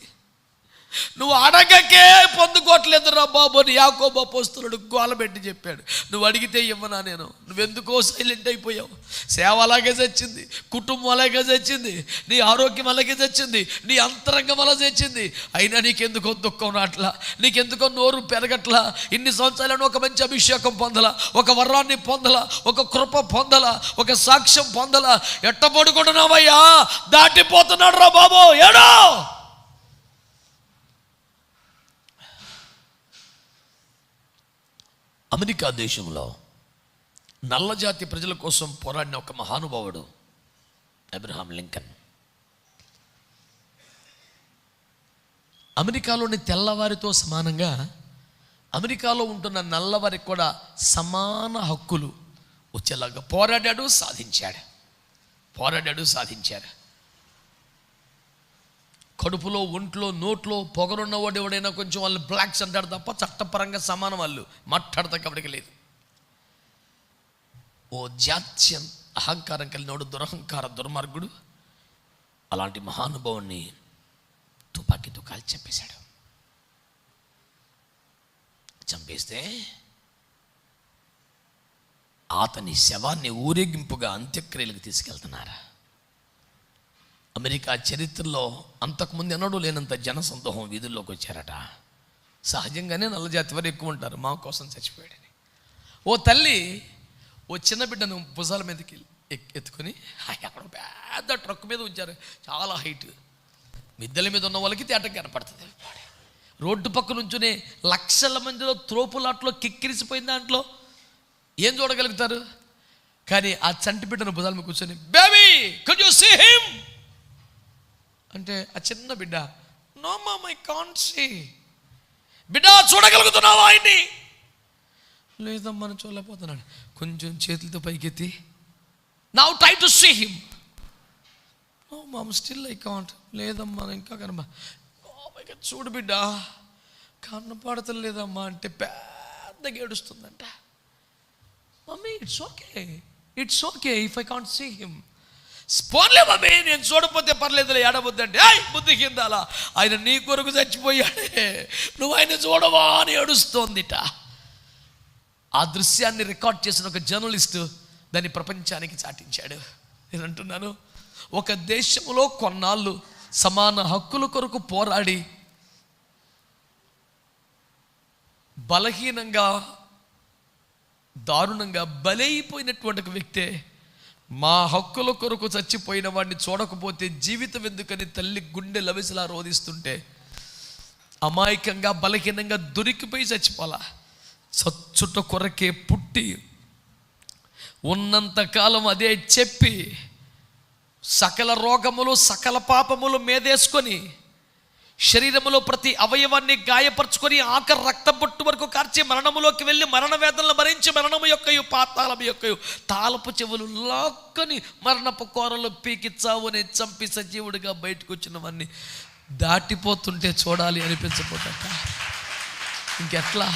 నువ్వు అడగకే పొందుకోవట్లేదురా బాబు అని యాకోబు అపోస్తలుడు గోలబెట్టి చెప్పాడు. నువ్వు అడిగితే ఇవ్వనా నేను? నువ్వెందుకో సైలెంట్ అయిపోయావు. సేవ అలాగే చచ్చింది, కుటుంబం అలాగే చచ్చింది, నీ ఆరోగ్యం అలాగే చచ్చింది, నీ అంతరంగం అలా చచ్చింది. అయినా నీకెందుకో దుఃఖం రాట్లా, నీకెందుకో నోరు పెరగట్లా. ఇన్ని సంవత్సరాలను ఒక మంచి అభిషేకం పొందలా, ఒక వరాన్ని పొందలా, ఒక కృప పొందలా, ఒక సాక్ష్యం పొందలా. ఎట్ట పడుకుంటున్నావయ్యా? దాటిపోతున్నాడు రా బాబు, ఏడో. అమెరికా దేశంలో నల్లజాతి ప్రజల కోసం పోరాడిన ఒక మహానుభావుడు అబ్రహాం లింకన్. అమెరికాలోని తెల్లవారితో సమానంగా అమెరికాలో ఉంటున్న నల్లవారికి కూడా సమాన హక్కులు వచ్చేలాగా పోరాడాడు, సాధించాడు. కడుపులో, ఒంట్లో, నోట్లో పొగరున్నవాడు ఎవడైనా కొంచెం వాళ్ళు బ్లాక్స్ అంటాడు తప్ప చట్టపరంగా సమానం వాళ్ళు మాట్లాడతా కాబట్టి లేదు. ఓ జాత్యం అహంకారం కలిగినోడు, దుర్మార్గుడు అలాంటి మహానుభావుని తుపాకీతో కాల్చి చంపేశాడు. చంపేస్తే అతని శవాన్ని ఊరేగింపుగా అంత్యక్రియలకు తీసుకెళ్తున్నారు. అమెరికా చరిత్రలో అంతకుముందు ఎన్నడూ లేనంత జనసందోహం వీధుల్లోకి వచ్చారట. సహజంగానే నల్లజాతి వారు ఎక్కువ ఉంటారు. మా కోసం చచ్చిపోయాడని ఓ తల్లి ఓ చిన్న బిడ్డను భుజాల మీదకి ఎత్తుకొని అక్కడ పెద్ద ట్రక్ మీద ఉంచారు, చాలా హైట్. మిద్దెల మీద ఉన్న వాళ్ళకి తేట కనపడుతుంది. రోడ్డు పక్క నుంచునే లక్షల మందిలో త్రోపులాట్లో కిక్కిరిసిపోయిన దాంట్లో ఏం చూడగలుగుతారు? కానీ ఆ చంటి బిడ్డను భుజాల మీద కూర్చొని, baby could you see him అంటే ఆ చిన్న బిడ్డ, no mom I can't see. బిడ్డ చూడగలుగుతున్నావా ఆయన్ని? లేదమ్మా నేను చూడలేకపోతున్నాడు. కొంచెం చేతులతో పైకెత్తి, now try to see him. No mom still I can't. లేదమ్మా ఇంకా చూడు బిడ్డ, కనపడతలేదమ్మా అంటే పెద్దగా ఏడుస్తుందంట. Mummy it's okay if I can't see him. పోన్లే మమ్మీ, నేను చూడపోతే పర్లేదులే, ఏడబోద్దంటే బుద్ధి కిందాలా, ఆయన నీ కొరకు చచ్చిపోయాడే, నువ్వు ఆయన చూడవా అని ఏడుస్తోందిట. ఆ దృశ్యాన్ని రికార్డ్ చేసిన ఒక జర్నలిస్టు దాన్ని ప్రపంచానికి చాటించాడు. నేను అంటున్నాను, ఒక దేశంలో కొన్నాళ్ళు సమాన హక్కుల కొరకు పోరాడి బలహీనంగా, దారుణంగా బలైపోయినటువంటి ఒక వ్యక్తే మా హక్కుల కొరకు చచ్చిపోయిన వాడిని చూడకపోతే జీవితం ఎందుకని తల్లి గుండె లవిసలా రోధిస్తుంటే అమాయకంగా, బలహీనంగా దొరికిపోయి చచ్చిపోలా. చచ్చుట కొరకే పుట్టి ఉన్నంతకాలం అదే చెప్పి సకల రోగములు, సకల పాపములు మీదేసుకొని శరీరములో ప్రతి అవయవాన్ని గాయపరుచుకొని ఆఖరి రక్తబొట్టు వరకు కార్చి మరణములోకి వెళ్ళి మరణ వేదనలు భరించి మరణము యొక్కయు పాతాళము యొక్కయు తాళపు చెవులు లాక్కని మరణపు కోరలు పీకి చావుని చంపి సజీవుడిగా బయటకు వచ్చినవన్నీ దాటిపోతుంటే చూడాలి అనిపించపోతట. ఇంకెట్లా?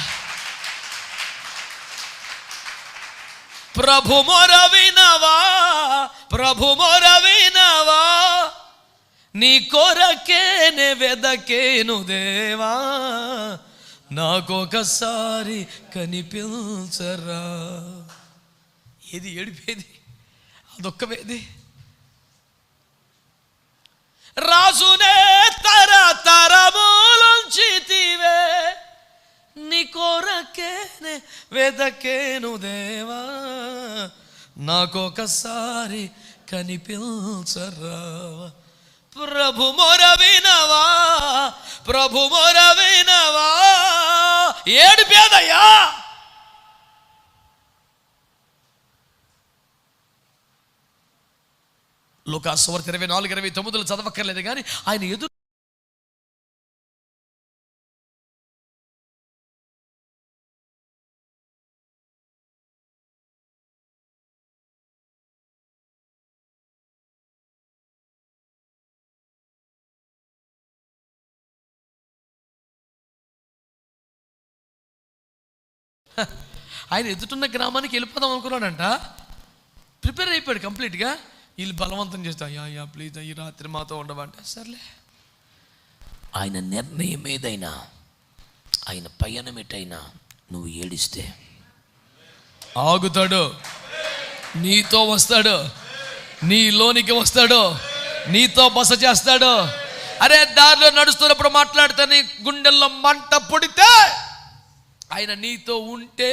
ప్రభు మొర వినవా, ప్రభు మొర వినవా, నీ కొరకేనే వెదకేను దేవా, నాకొకసారి కనిపించరా. ఏది ఏడిపేది? అదొక్కవేది. రాజునే తరములుంచితివే, నీ కొరకేనే వెదకేను దేవా, నాకొకసారి కనిపించరా. ప్రభు మొర వినవా, ప్రభు మొర వినవా. ఏడు పేదయ్యా. లూకాసు సువార్త 24:29 చదవక్కర్లేదు కానీ ఆయన ఎదురు ఆయన ఎదుటిన్న గ్రామానికి వెళ్ళిపోదాం అనుకున్నాడంట. ప్రిపేర్ అయిపోయాడు కంప్లీట్గా. వీళ్ళు బలవంతం చేస్తా, అయ్యా ప్లీజ్ ఈ రాత్రి మాతో ఉండమంట. సర్లే, ఆయన నిర్ణయం ఏదైనా, ఆయన పయనం ఎటైనా నువ్వు ఏడిస్తే ఆగుతాడు, నీతో వస్తాడు, నీలోనికి వస్తాడు, నీతో బస చేస్తాడు. అరే దారిలో నడుస్తున్నప్పుడు మాట్లాడితే నీ గుండెల్లో మంట పుడితే ఆయన నీతో ఉంటే,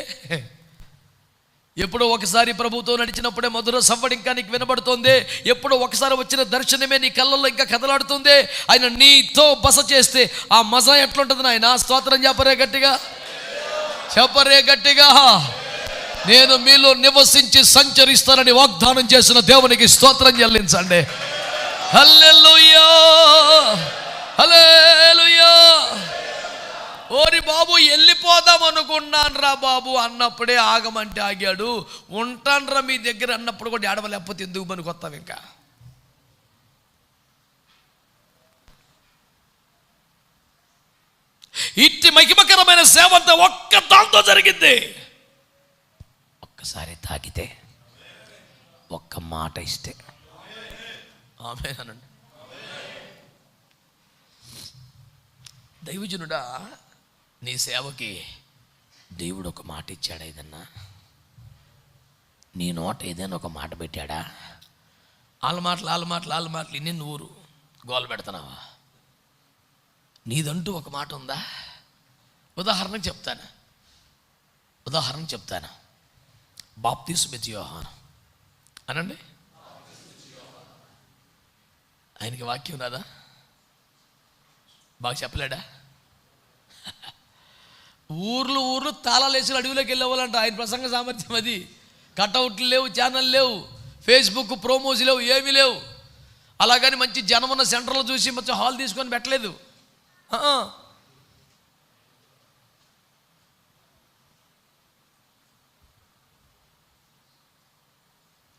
ఎప్పుడో ఒకసారి ప్రభుతో నడిచినప్పుడే మధుర సవ్వడి ఇంకా నీకు వినబడుతుంది. ఎప్పుడో ఒకసారి వచ్చిన దర్శనమే నీ కళ్ళల్లో ఇంకా కదలాడుతుంది. ఆయన నీతో బస చేస్తే ఆ మజా ఎట్లుంటుంది నాయన? స్తోత్రం చెప్పరే గట్టిగా, చెప్పరే గట్టిగా. నేను మీలో నివసించి సంచరిస్తానని వాగ్దానం చేసిన దేవునికి స్తోత్రం చెల్లించండి. హల్లెలూయా, హల్లెలూయా. ఓరి బాబు వెళ్ళిపోదాం అనుకున్నాను రా బాబు అన్నప్పుడే ఆగమంటే ఆగాడు. ఉంటాన్రా మీ దగ్గర అన్నప్పుడు కూడా ఏడవలేకపోతే ఎందుకు పనికి వస్తాం? ఇంకా ఇట్టి మహిమకరమైన సేవ అంతా ఒక్క దాంతో జరిగింది. ఒక్కసారి తాకితే, ఒక్క మాట ఇస్తే. ఆమేన్ అనండి. దైవజనుడా, నీ సేవకి దేవుడు ఒక మాట ఇచ్చాడా? ఏదన్నా నీ నోట ఏదైనా ఒక మాట పెట్టాడా? వాళ్ళ మాటలు ఇన్ని నూరు గోలు పెడుతున్నావా? నీదంటూ ఒక మాట ఉందా? ఉదాహరణకు చెప్తాను. బాప్తిస్మము యోహాను అనండి. ఆయనకి వాక్యం రాదా? బాగా చెప్పలేడా? ఊర్లు తాళాలేసి అడవిలోకి వెళ్ళేవాళ్ళంట. ఆయన ప్రసంగ సామర్థ్యం అది. కటౌట్లు లేవు, ఛానల్ లేవు, ఫేస్బుక్ ప్రోమోస్ లేవు, ఏమీ లేవు. అలాగని మంచి జనం ఉన్న సెంటర్లో చూసి మంచి హాల్ తీసుకొని పెట్టలేదు.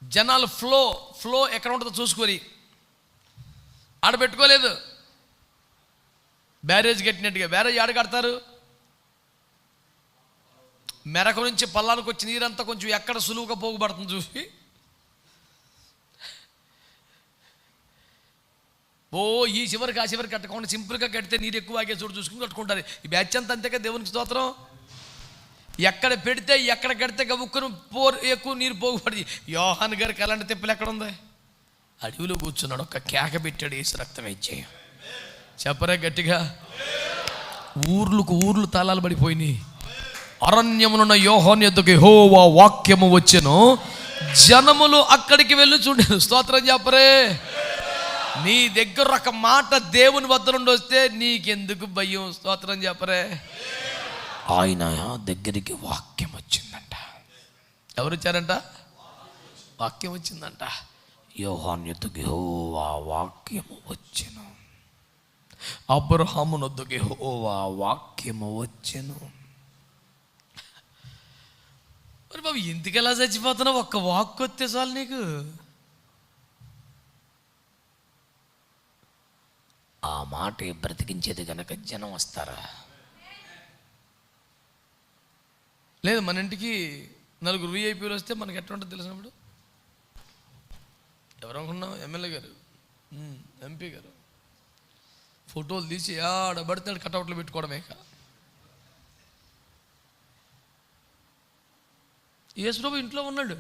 జనాలు ఫ్లో ఎక్కడ ఉంటుందో చూసుకొని ఆడబెట్టుకోలేదు. బ్యారేజ్ కట్టినట్టుగా. బ్యారేజ్ ఆడ కడతారు? మెరకు నుంచి పల్లానికి వచ్చి నీరంతా కొంచెం ఎక్కడ సులువుగా పోగుపడుతుంది చూసి ఈ చివరికి ఆ చివరికి కట్టకుండా సింపుల్గా కడితే నీరు ఎక్కువ ఆగే చోటు చూసుకుని కట్టుకుంటారు. ఈ బ్యాచ్ అంతా అంతేగా దేవునికి స్తోత్రం. ఎక్కడ పెడితే ఎక్కడ కడితే గబుక్కును ఎక్కువ నీరు పోగుపడి. యోహాన్ గారికి అలాంటి తిప్పలు ఎక్కడ ఉంది? అడవిలో కూర్చున్నాడు, ఒక్క కేక పెట్టాడు, వేసి రక్తం ఇచ్చేయ. చెప్పరే గట్టిగా. ఊర్లు తాళాలు పడిపోయినాయి. అరణ్యమునున్న యోహాను యొద్దకు యెహోవా వాక్యము వచ్చెను, జనములు అక్కడికి వెళ్ళి చూడారు. స్తోత్రం చెప్పరే. నీ దగ్గర ఒక మాట దేవుని వద్ద నుండి వస్తే నీకెందుకు భయం? స్తోత్రం చెప్పరే. ఆయన దగ్గరికి వాక్యం వచ్చిందంట. ఎవరు వచ్చారంట? వాక్యం వచ్చిందంట. యోహాను యొద్దకు యెహోవా వాక్యము వచ్చెను. అబ్రహాము వద్దకు యెహోవా వాక్యము వచ్చెను. మరి బాబు ఎందుకెలా చచ్చిపోతున్నావు? ఒక్క వాక్ వస్తే చాలు నీకు. ఆ మాట బ్రతికించేది గనక జనం వస్తారా? లేదు, మన ఇంటికి నలుగురు విఐపీలు వస్తే మనకి ఎట్లా ఉంటుంది తెలిసినప్పుడు? ఎవరనుకున్నాం? ఎమ్మెల్యే గారు, ఎంపీ గారు ఫోటోలు తీసి ఆడబడితే కటౌట్లు పెట్టుకోవడమే. యేసుప్రభు ఇంట్లో ఉన్నాడు,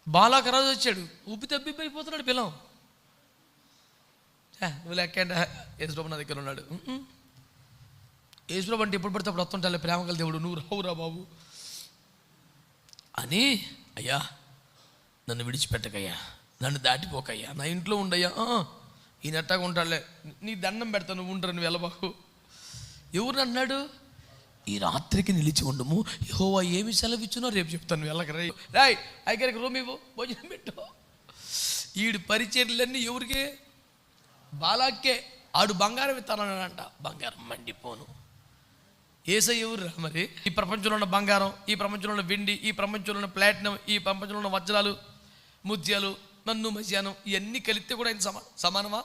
బాలాకరాజు వచ్చాడు, ఉబ్బి తబ్బిబ్బైపోతున్నాడు పిల్లం. నువ్వు లెక్కండి, యేసుప్రభు నా దగ్గర ఉన్నాడు. యేసుప్రభు అంటే ఎప్పుడు పడితే అప్పుడు వస్తుంటాలే ప్రేమగల దేవుడు, నువ్వు రావురా బాబు అని. అయ్యా నన్ను విడిచిపెట్టకయ్యా, నన్ను దాటిపోకయ్యా, నా ఇంట్లో ఉండయ్యా. ఈయన ఎట్టాగా ఉంటాడులే, నీ దండం పెడతా, నువ్వు ఉండరు, నువ్వు వెళ్ళబాకు. ఎవరు అన్నాడు? ఈ రాత్రికి నిలిచి ఉండము, యెహోవా ఏమి సెలవిచ్చునో రేపు చెప్తాను, వెళ్ళక రాయ్ ఐగరికి రూమ్ ఇవ్వు, భోజనం పెట్టు. ఈడు పరిచర్లన్నీ ఎవరికే? బాలాకే. ఆడు బంగారం ఇస్తానంట. బంగారం మండిపోను. యేసయ్య ఎవరు మరి? ఈ ప్రపంచంలో ఉన్న బంగారం, ఈ ప్రపంచంలో ఉన్న వెండి, ఈ ప్రపంచంలో ఉన్న ప్లాటినం, ఈ ప్రపంచంలో ఉన్న వజ్రాలు, ముత్యాలు, నన్ను మధ్యాహ్నం, ఇవన్నీ కలిపితే కూడా ఆయన సమానమా?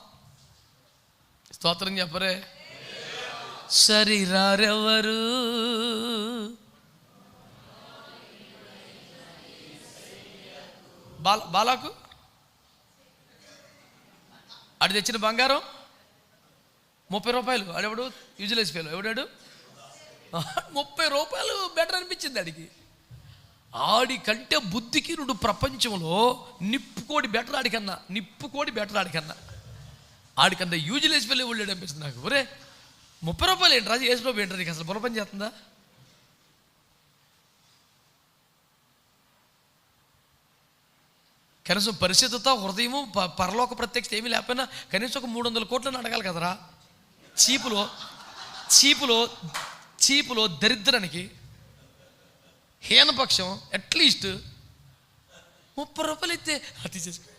స్తోత్రం చెప్పరే. సరిరారెవరు బాలాకు ఆడు తెచ్చిన బంగారం 30 రూపాయలు. ఆడెవడు? Useless fellow. ఎవడాడు? 30 రూపాయలు బెటర్ అనిపించింది ఆడికి. ఆడి కంటే బుద్ధికి నుడు ప్రపంచంలో నిప్పుకోడి బెటర్ ఆడికన్నా. ఆడికన్నా యూజ్లెస్ ఫెలో వెళ్ళాడు అనిపిస్తుంది నాకు. ఒరే 30 రూపాయలు ఏంటి రాజు? ఏసుప్రభు ఏంటి నీకు అసలు బుర్ర పని చేస్తుందా? కనీసం పరిస్థితితో హృదయము పరలోక ప్రత్యక్షత ఏమీ లేకపోయినా కనీసం ఒక 300 కోట్లను అడగాలి కదరా. చీపులో దరిద్రానికి హీనపక్షం అట్లీస్ట్ 30 రూపాయలు ఇస్తే అది చేసుకో.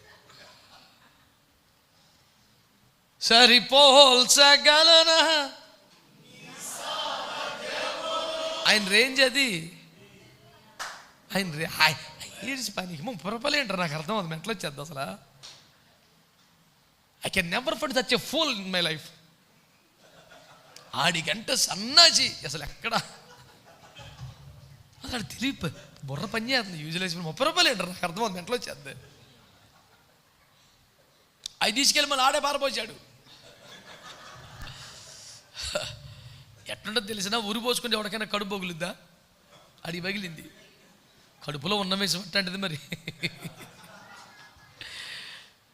సరిపోల్చగలనా ఆయన రేంజ్ అది. ఈడ్చి పనికి 30 రూపాయలు ఏంటారు? నాకు అర్థం అవుతుంది. మెంటలు వచ్చేద్ది అసలు. I can never find such a fool in my life. ఆడికంటే సన్నాసి అసలు ఎక్కడ అసలు తెలియ బుర్ర పని చేస్తుంది. యూజ్లెస్ 30 రూపాయలు ఏంటారు? నాకు అర్థం అవుతుంది. మెంటలు వచ్చేద్ది. అవి తీసుకెళ్ళి మళ్ళీ ఆడే పారపోసాడు. ఎట్లుంటో తెలిసినా ఊరి పోసుకుంటే ఎవరికైనా కడుపు పగులుద్దా? అడిగి పగిలింది. కడుపులో ఉన్న వేసం అట్టంటిది మరి.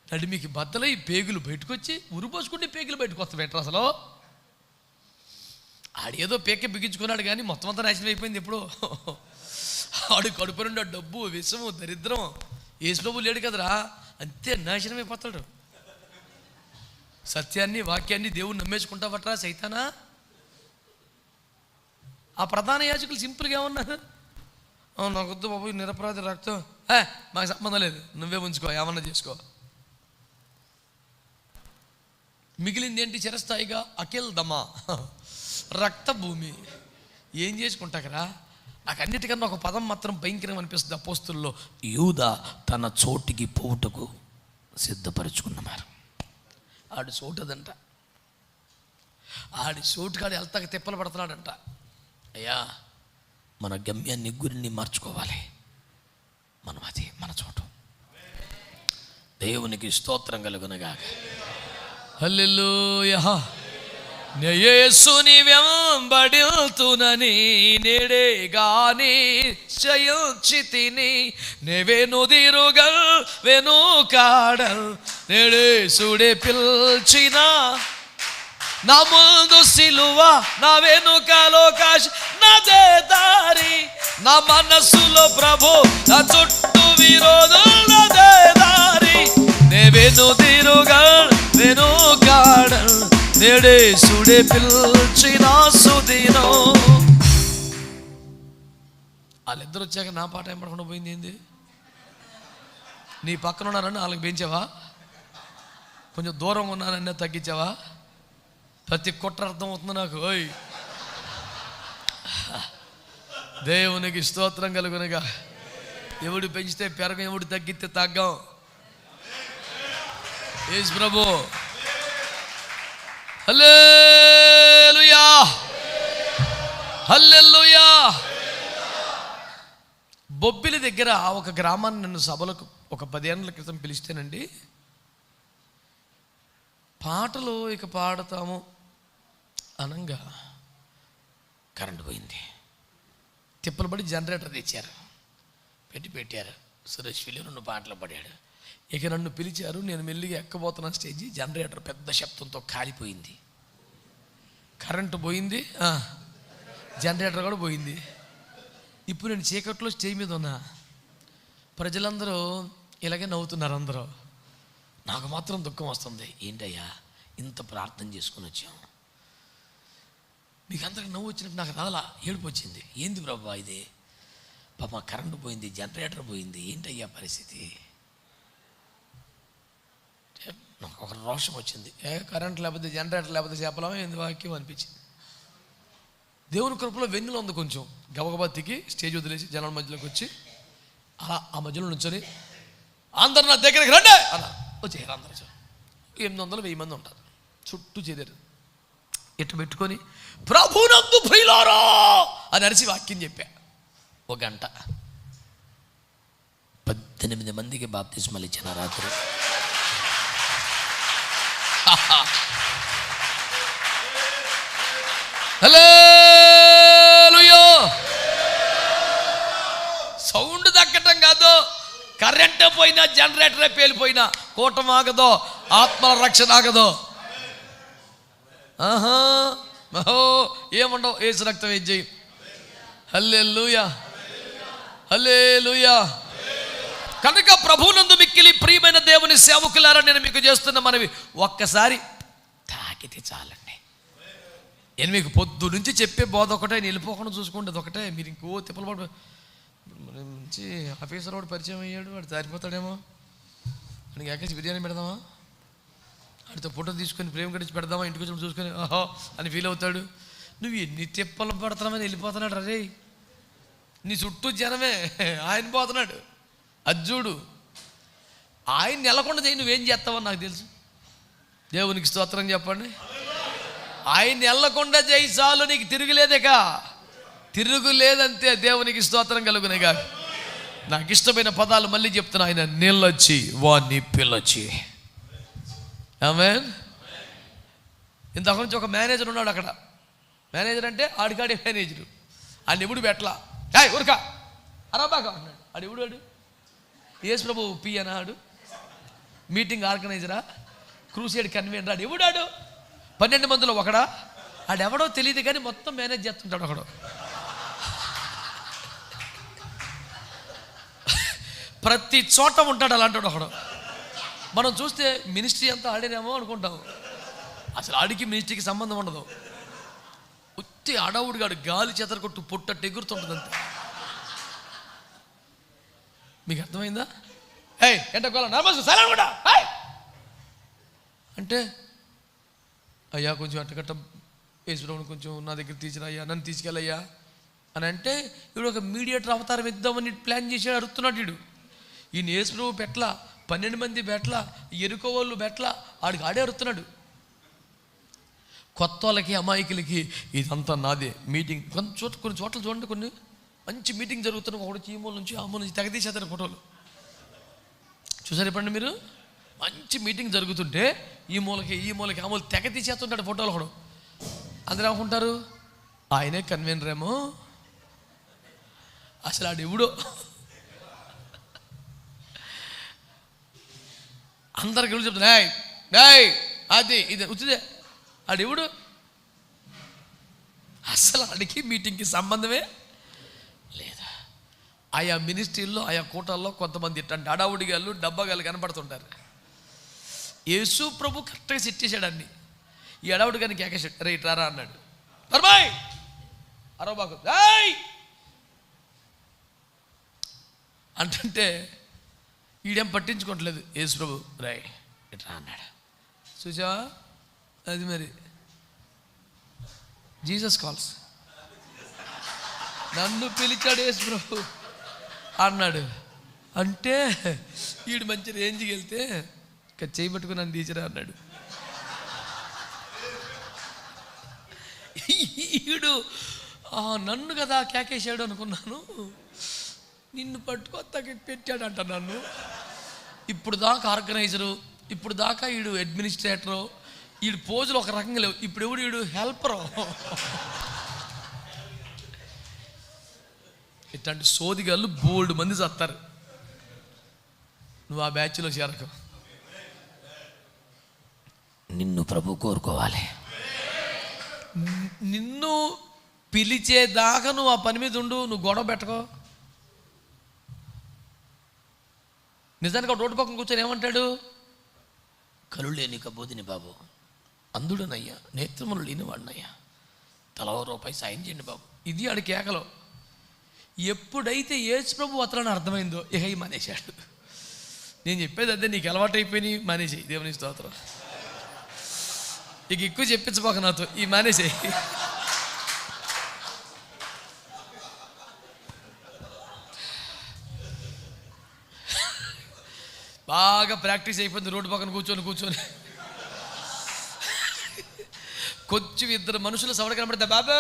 నడిమికి బద్దలై పేగులు బయటకు వచ్చి ఉరి పోసుకుంటే పేగులు బయటకు వస్తాయి. బెటర్ అసలు ఆడేదో పేక బిగించుకున్నాడు కానీ మొత్తం అంతా నాశనం అయిపోయింది ఎప్పుడు. ఆడు కడుపు నుండి డబ్బు, విషము, దరిద్రం. యేసుప్రభు లేడు కదరా, అంతే నాశనం అయిపోతాడు. సత్యాన్ని, వాక్యాన్ని దేవుడు నమ్మేసుకుంటావట్రా సైతానా. ఆ ప్రధాన యాజకులు సింపుల్గా ఏమన్నారు? నాకు వద్దు బాబు నిరపరాధి రక్తం, మాకు సంబంధం లేదు, నువ్వే ఉంచుకో, ఏమన్నా చేసుకో. మిగిలింది ఏంటి? చిరస్థాయిగా అఖిల్ దమా, రక్త భూమి. ఏం చేసుకుంటాకరా? నాకు అన్నిటికన్నా ఒక పదం మాత్రం భయంకరం అనిపిస్తుంది అపోస్తుల్లో. యూదా తన చోటికి పోవుటకు సిద్ధపరుచుకున్నారు. ఆడు చోటదంట. ఆడి చోటుకాడు వెళ్తాక తిప్పలు పడుతున్నాడంట. అయ్యా, మన గమ్యాన్ని, గురిని మార్చుకోవాలి. మనం అది మన చోటు. దేవునికి స్తోత్రం కలుగునగాక. హల్లెలూయా. యేసుని వెంబడిల్తునని నేడే గాని నిశ్చయించితిని, నెవెనుదిరుగల్ వెనుకాడల్ నేడేసుడే పిల్చిన, నా ముందు సిలువ, నా వెనుకలో కాశ, నాదే దారి, నా మనసులో ప్రభు, నా చుట్టూ విరోధులు, నాదే దారి, నెవెనుదిరుగల్ వెనుకాడల్ నేడేసుడే పిల్చిన సుదినో. వాళ్ళిద్దరు వచ్చాక నా పాట ఏం పడకుండా పోయింది ఏంది? నీ పక్కన ఉన్నానని వాళ్ళకి పెంచావా? కొంచెం దూరం ఉన్నానన్నా తగ్గించావా? ప్రతి కుట్ర అర్థం అవుతుంది నాకు. ఓయ్ దేవునికి స్తోత్రం కలుగునగా. ఎవడు పెంచితే పెరగం, ఎవడు తగ్గితే తగ్గం. యేసు ప్రభు. హల్లెలూయా, హల్లెలూయా. బొబ్బిలి దగ్గర ఒక గ్రామాన్ని నన్ను సభలకు ఒక 10 ఏళ్ల క్రితం పిలిస్తేనండి, పాటలు ఇక పాడతాము అనంగా కరెంటు పోయింది. తిప్పలు పడి జనరేటర్ తెచ్చారు, పెట్టారు. సురేష్ విల్లు 2 పాటలు పడాడు. ఇక నన్ను పిలిచారు. నేను మెల్లిగా ఎక్కబోతున్న స్టేజీ, జనరేటర్ పెద్ద శబ్దంతో కాలిపోయింది. కరెంటు పోయింది, జనరేటర్ కూడా పోయింది. ఇప్పుడు నేను చీకట్లో స్టేజ్ మీద ఉన్నా. ప్రజలందరూ ఇలాగే నవ్వుతున్నారు అందరూ. నాకు మాత్రం దుఃఖం వస్తుంది. ఏంటయ్యా, ఇంత ప్రార్థన చేసుకుని వచ్చాం, మీకు అందరికి నవ్వు వచ్చినట్టు నాకు రాలా, ఏడుపు వచ్చింది. ఏంది ప్రభా ఇది? పాప కరెంటు పోయింది, జనరేటర్ పోయింది, ఏంటయ్యా పరిస్థితి? నాకు ఒక రోషం వచ్చింది. కరెంట్ లేకపోతే, జనరేటర్ లేకపోతే చేపలం ఏంది వాక్యం అనిపించింది. దేవుని కృపలో వెన్నులో ఉంది. కొంచెం గబగబత్తికి స్టేజ్ వదిలేసి జనాల మధ్యలోకి వచ్చి అలా ఆ మధ్యలో నుంచొని, అందరు నా దగ్గరికి రండి అలా వచ్చేయారు. అందరూ 800-1000 మంది ఉంటారు చుట్టూ చేరారు. ఇట్లా పెట్టుకొని ప్రభునందు ప్రియులారా అని అరిసి వాక్యం చెప్పా. 1 గంట. పెద్ద 18 మందికి బాప్తిస్మాలు ఇచ్చిన రాత్రి. హల్లెలూయా. సౌండ్ దక్కటం కాదు, కరెంట్ పోయినా, జనరేటరే పేలిపోయినా కూటమి ఆగదో, ఆత్మల రక్షణ ఆగదో. ఆహా, ఏముండవు, ఏసు రక్తం ఏం చేయి. హల్లెలూయా, హల్లెలూయా. కనుక ప్రభువునందు మిక్కిలి ప్రియమైన దేవుని సేవకులారా, నేను మీకు చేస్తున్న మనవి, ఒక్కసారి తాకితే చాలండి. నేను మీకు పొద్దు నుంచి చెప్పే బోధ ఒకటే, వెళ్ళిపోకుండా చూసుకోండి, అది ఒకటే. మీరు ఇంకో తిప్పలు పడ మంచి ఆఫీసర్ వాడు పరిచయం అయ్యాడు, వాడు జారిపోతాడేమో, వాడికి ఎక్కేసి బిర్యానీ పెడదామా, వాడితో ఫోటో తీసుకొని ప్రేమ కడిచి పెడదామా, ఇంటికి వచ్చి చూసుకొని ఆహో అని ఫీల్ అవుతాడు. నువ్వు ఎన్ని తిప్పలు పడుతున్నామని వెళ్ళిపోతున్నాడు. రే, నీ చుట్టూ జనమే, ఆయన పోతున్నాడు. అజ్జుడు ఆయన నెలకొండ చేయి, నువ్వేం చేస్తావని నాకు తెలుసు. దేవునికి స్తోత్రం చెప్పండి. ఆయన నెల్లకుండా చేయి చాలు, నీకు తిరుగులేదేక, తిరుగులేదంతే. దేవునికి స్తోత్రం కలుగునేగా. నాకు ఇష్టమైన పదాలు మళ్ళీ చెప్తున్నా. ఆయన నిల్లొచ్చి వాణ్ణి పిల్లొచ్చి. ఆమేన్. ఇంతకు నుంచి ఒక మేనేజర్ ఉన్నాడు అక్కడ. మేనేజర్ అంటే ఆడికాడే మేనేజరు. ఆయన ఎప్పుడు పెట్టలా, ఊరికా అరాబాగా అన్నాడు. ఆడు ఎవడు? యేసు ప్రభు పి అన్నాడు, మీటింగ్ ఆర్గనైజరా, క్రూసేడ్ కన్వీనర్. ఆడు ఎవడాడు? 12 మందిలో ఒకడా? ఆడెవడో తెలియదు కానీ మొత్తం మేనేజ్ చేస్తుంటాడు ఒకడు. ప్రతి చోట ఉంటాడు అలాంటి ఒకడు. మనం చూస్తే మినిస్ట్రీ అంతా ఆడినేమో అనుకుంటాం. అసలు ఆడికి మినిస్ట్రీకి సంబంధం ఉండదు. ఉత్తి అడవుడిగాడు గాలి చెదర కొట్టు పొట్టట్టు ఎగురుతుంటుంది అంతే. మీకు అర్థమైందా? ఏయ్ ఎంటకోల నర్మస్ సైలెంట్ కూడా అంటే, అయ్యా కొంచెం అట్టగట్ట వేసుకోవడం, కొంచెం నా దగ్గర తీసిరయ్యా, నన్ను తీసుకెళ్ళయ్యా అని అంటే, ఇప్పుడు ఒక మీడియేటర్ అవతారం ఇద్దామని ప్లాన్ చేసి అడుగుతున్నాడు వీడు. ఈయన యేసు బెట్ల 12 మంది బెట్ల, ఎరుకో వాళ్ళు బెట్ల, ఆడికి ఆడే అడుగుతున్నాడు. కొత్త వాళ్ళకి, అమాయకులకి ఇదంతా నాదే మీటింగ్. కొన్ని చోట్ల చూడండి, కొన్ని మంచి మీటింగ్ జరుగుతున్న ఒకటి ఈ మూల నుంచి ఆ మూల నుంచి తెగదీసేస్తారు ఫోటోలు. చూసారు ఎప్పుడండి మీరు? మంచి మీటింగ్ జరుగుతుంటే ఈ మూలకి ఆ మూల తెగ తీసేస్తుంటాడు ఫోటోలు ఒకడు. అందరూ ఏమనుకుంటారు, ఆయనే కన్వీనర్ ఏమో. అసలు ఆడు ఎవడో అందరికి ఎవరు చెప్తున్నా, అది ఇది వచ్చిందే, ఆడు ఎవడు? అసలు ఆడికి మీటింగ్కి సంబంధమే లేదా. ఆయా మినిస్ట్రీల్లో, ఆయా కూటాల్లో కొంతమంది ఇట్లాంటి అడావుడిగాళ్ళు, డబ్బాగాళ్ళు కనపడుతుంటారు. యేసు ప్రభు కరెక్ట్గా సెట్ చేశాడు అన్ని. ఈ అడావుడి కానీ కేకేశాడు, రైట్ రారా అన్నాడు. నర్మాయ్ అరవబాకు అంటే ఈడేం పట్టించుకోవట్లేదు. యేసు ప్రభు రై ఇట్రా అన్నాడు. చూసావా, అది మరి జీసస్ కాల్స్. నన్ను పిలిచాడు యేసు ప్రభు అన్నాడు. అంటే ఈడు మంచి రేంజ్కి వెళ్తే ఇక చేయబట్టుకుని నన్ను తీసిరా అన్నాడు. ఈడు నన్ను కదా కేకేశాడు అనుకున్నాను, నిన్ను పట్టుకొత్తాకి పెట్టాడంట నన్ను. ఇప్పుడు దాకా ఆర్గనైజరు, ఇప్పుడు దాకా ఈడు అడ్మినిస్ట్రేటరు, ఈడు పోజులు ఒక రకంగా లేవు. ఇప్పుడు ఎవడు ఈడు హెల్పరు. ఇట్లాంటి సోదిగాళ్ళు బోల్డ్ మంది చస్తారు. నువ్వు ఆ బ్యాచ్లో చేరకు. నిన్ను ప్రభు కోరుకోవాలి. నిన్ను పిలిచేదాకా నువ్వు ఆ పని మీద ఉండు, నువ్వు గొడవ పెట్టుకో. నిజానికి ఒక రోడ్డు పక్కన కూర్చొని ఏమంటాడు, కలు లేని కబోదిని బాబు, అందుడనయ్యా, నేత్రములు లేని వాడినయ్యా, తల రూపాయి సాయం చేయండి బాబు. ఇది ఆడి కేకలో. ఎప్పుడైతే యేసు ప్రభు అతలని అర్థమైందో ఇక ఈ మానేశాడు. నేను చెప్పేది అదే, నీకు అలవాటు అయిపోయి మానేసేయి. దేవుని స్తోత్రం. ఇక ఎక్కువ చెప్పించబోక నాతో, ఈ మానేసేయి. బాగా ప్రాక్టీస్ అయిపోయింది. రోడ్డు పక్కన కూర్చొని కొంచెం ఇద్దరు మనుషులు సవడ కనబడితే బాబా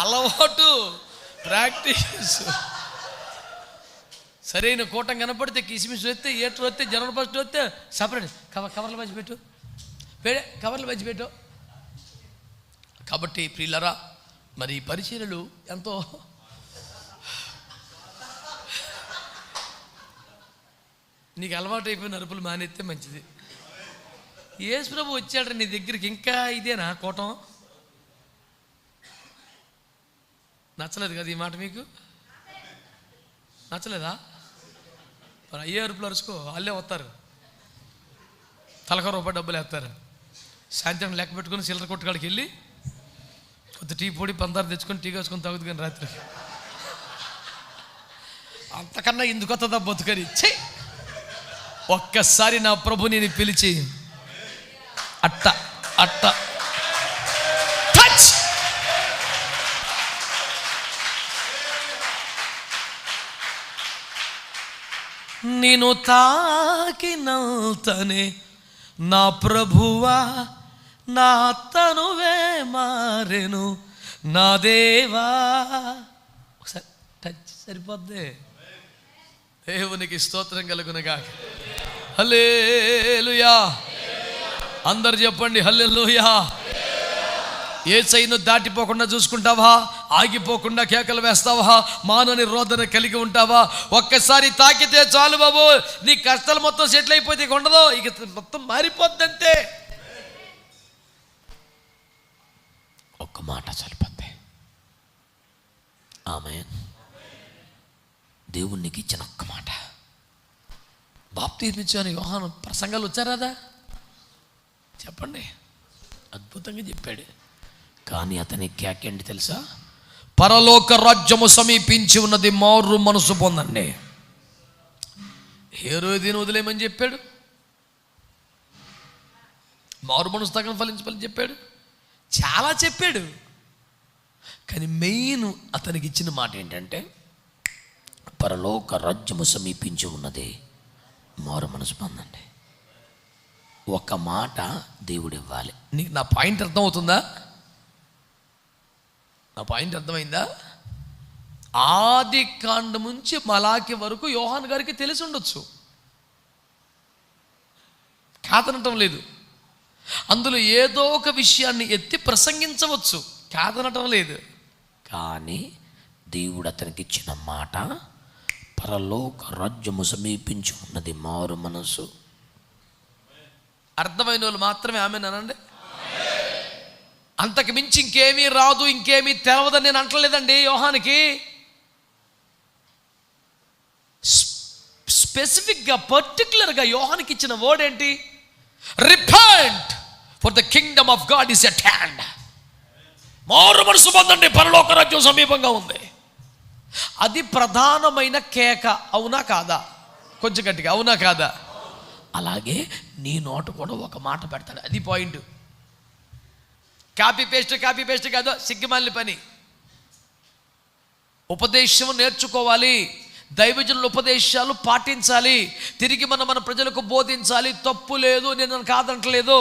అలవాటు ప్రాక్టీస్. సరైన కూటం కనపడితే కిస్మిస్ వస్తే ఏటర్ వస్తే జనరల్ ఫస్ట్ వస్తే సపరేట్ కవర్లు పంచిపెట్టు కవర్లు పంచిపెట్టు. కాబట్టి ప్రియులరా, మరి ఈ పరిచర్యలు ఎంతో నీకు అలవాటు అయిపోయిన అరుపులు మానేస్తే మంచిది. యేసు ప్రభు వచ్చాడు నీ దగ్గరికి, ఇంకా ఇదేనా కూటం? నచ్చలేదు కదా ఈ మాట మీకు? నచ్చలేదా? మరి అయ్యే అరుపులు అరుచుకో, వాళ్ళే వస్తారు, తలక రూపాయి డబ్బులు వేస్తారు. సాయంత్రం లెక్క పెట్టుకుని చిల్లర కొట్టుకాడికి వెళ్ళి కొద్ది టీ పొడి పందారు తెచ్చుకొని టీ కాసుకొని తాగుతుంది కానీ రాత్రి అంతకన్నా ఎందుకు వస్తుందా బతుకని. ఒక్కసారి నా ప్రభు నేను పిలిచి అట్ట అట్ట టచ్. నేను తాకినంతనే నా ప్రభువా నా తనువే మారెను నా దేవా. ఒకసారి టచ్ సరిపోద్ది. దేవునికి స్తోత్రం కలుగునుగాక. హల్లెలూయా. అందరు చెప్పండి హల్లెలూయా. యేసయ్యను దాటిపోకుండా చూసుకుంటావా? ఆగిపోకుండా కేకలు వేస్తావా? మానని రోదన కలిగి ఉంటావా? ఒక్కసారి తాకితే చాలు బాబు, నీ కష్టాలు మొత్తం సెటిల్ అయిపోతే ఉండదు, ఇక మొత్తం మారిపోద్దంతే. ఒక్క మాట సరిపోద్ది. ఆమేన్. దేవునికి ఇచ్చిన ఒక్క మాట. బాప్తిస్మిచ్చాను యోహాను ప్రసంగాలు వచ్చారాదా? చెప్పండి. అద్భుతంగా చెప్పాడు. కానీ అతని కేకేంటి తెలుసా? పరలోక రాజ్యము సమీపించి ఉన్నది, మారు మనసు పొందండి. హేరోదిని వదిలేమని చెప్పాడు, మారు మనసు తగిన ఫలించమని చెప్పాడు, చాలా చెప్పాడు. కానీ మెయిన్ అతనికి ఇచ్చిన మాట ఏంటంటే పరలోక రాజ్యము సమీపించి ఉన్నది, మారు మనసు పొందండి. ఒక మాట దేవుడు ఇవ్వాలి. నీకు నా పాయింట్ అర్థం అవుతుందా? నా పాయింట్ అర్థమైందా? ఆది కాండం నుంచి మలాకి వరకు యోహాన్ గారికి తెలిసి ఉండొచ్చు, కాదనటం లేదు. అందులో ఏదో ఒక విషయాన్ని ఎత్తి ప్రసంగించవచ్చు, కాదనటం లేదు. కానీ దేవుడు అతనికి ఇచ్చిన మాట పరలోక రాజ్యము సమీపించి ఉన్నది, మారు మనసు. అర్థమైన వాళ్ళు మాత్రమే ఆమేనండి. అంతకు మించి ఇంకేమీ రాదు, ఇంకేమీ తెలవదని నేను అంటలేదండి. యోహానికి స్పెసిఫిక్గా పర్టికులర్గా యోహానికి ఇచ్చిన వర్డ్ ఏంటి? Repent for the Kingdom of God is at hand. మారు మనసు పొందండి, పరలోక రాజ్యం సమీపంగా ఉంది. అది ప్రధానమైన కేక, అవునా కాదా? కొంచెం గట్టిగా అవునా కాదా? అలాగే నీ నోట కూడా ఒక మాట పెడతాడు, అది పాయింట్. కాపీ పేస్ట్ కాదు, సిగ్గుమాలిన పని. ఉపదేశం నేర్చుకోవాలి, దైవజనుల ఉపదేశాలు పాటించాలి, తిరిగి మన ప్రజలకు బోధించాలి. తప్పు లేదు, నేను కాదంటలేదు.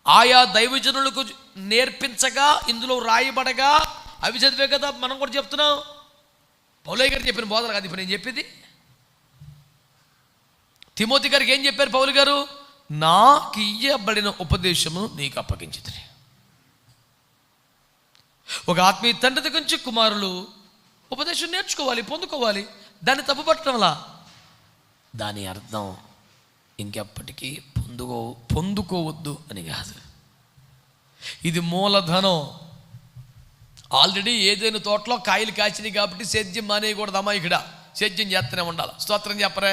ఆయా దైవజనులకు నేర్పించగా, ఇందులో రాయబడగా అవి చదివే కదా మనం కూడా చెప్తున్నాం. పౌలయ్య గారు చెప్పిన బోధన కాదు ఇప్పుడు నేను చెప్పింది. తిమోతి గారికి ఏం చెప్పారు పౌలు గారు? నాకు ఇయ్యబడిన ఉపదేశము నీకు అప్పగించింది. ఒక ఆత్మీయ తండ్రి దగ్గర నుంచి కుమారులు ఉపదేశం నేర్చుకోవాలి, పొందుకోవాలి. దాన్ని తప్పుపట్టడంలా దాని అర్థం ఇంకెప్పటికీ పొందుకోవద్దు అని కాదు. ఇది మూలధనం. ఆల్రెడీ ఏదైనా తోటలో కాయలు కాచినాయి కాబట్టి సేద్యం మానేయకూడదు. అమ్మా ఇక్కడ సేద్యం చేస్తూనే ఉండాలి. స్తోత్రం చెప్పరే.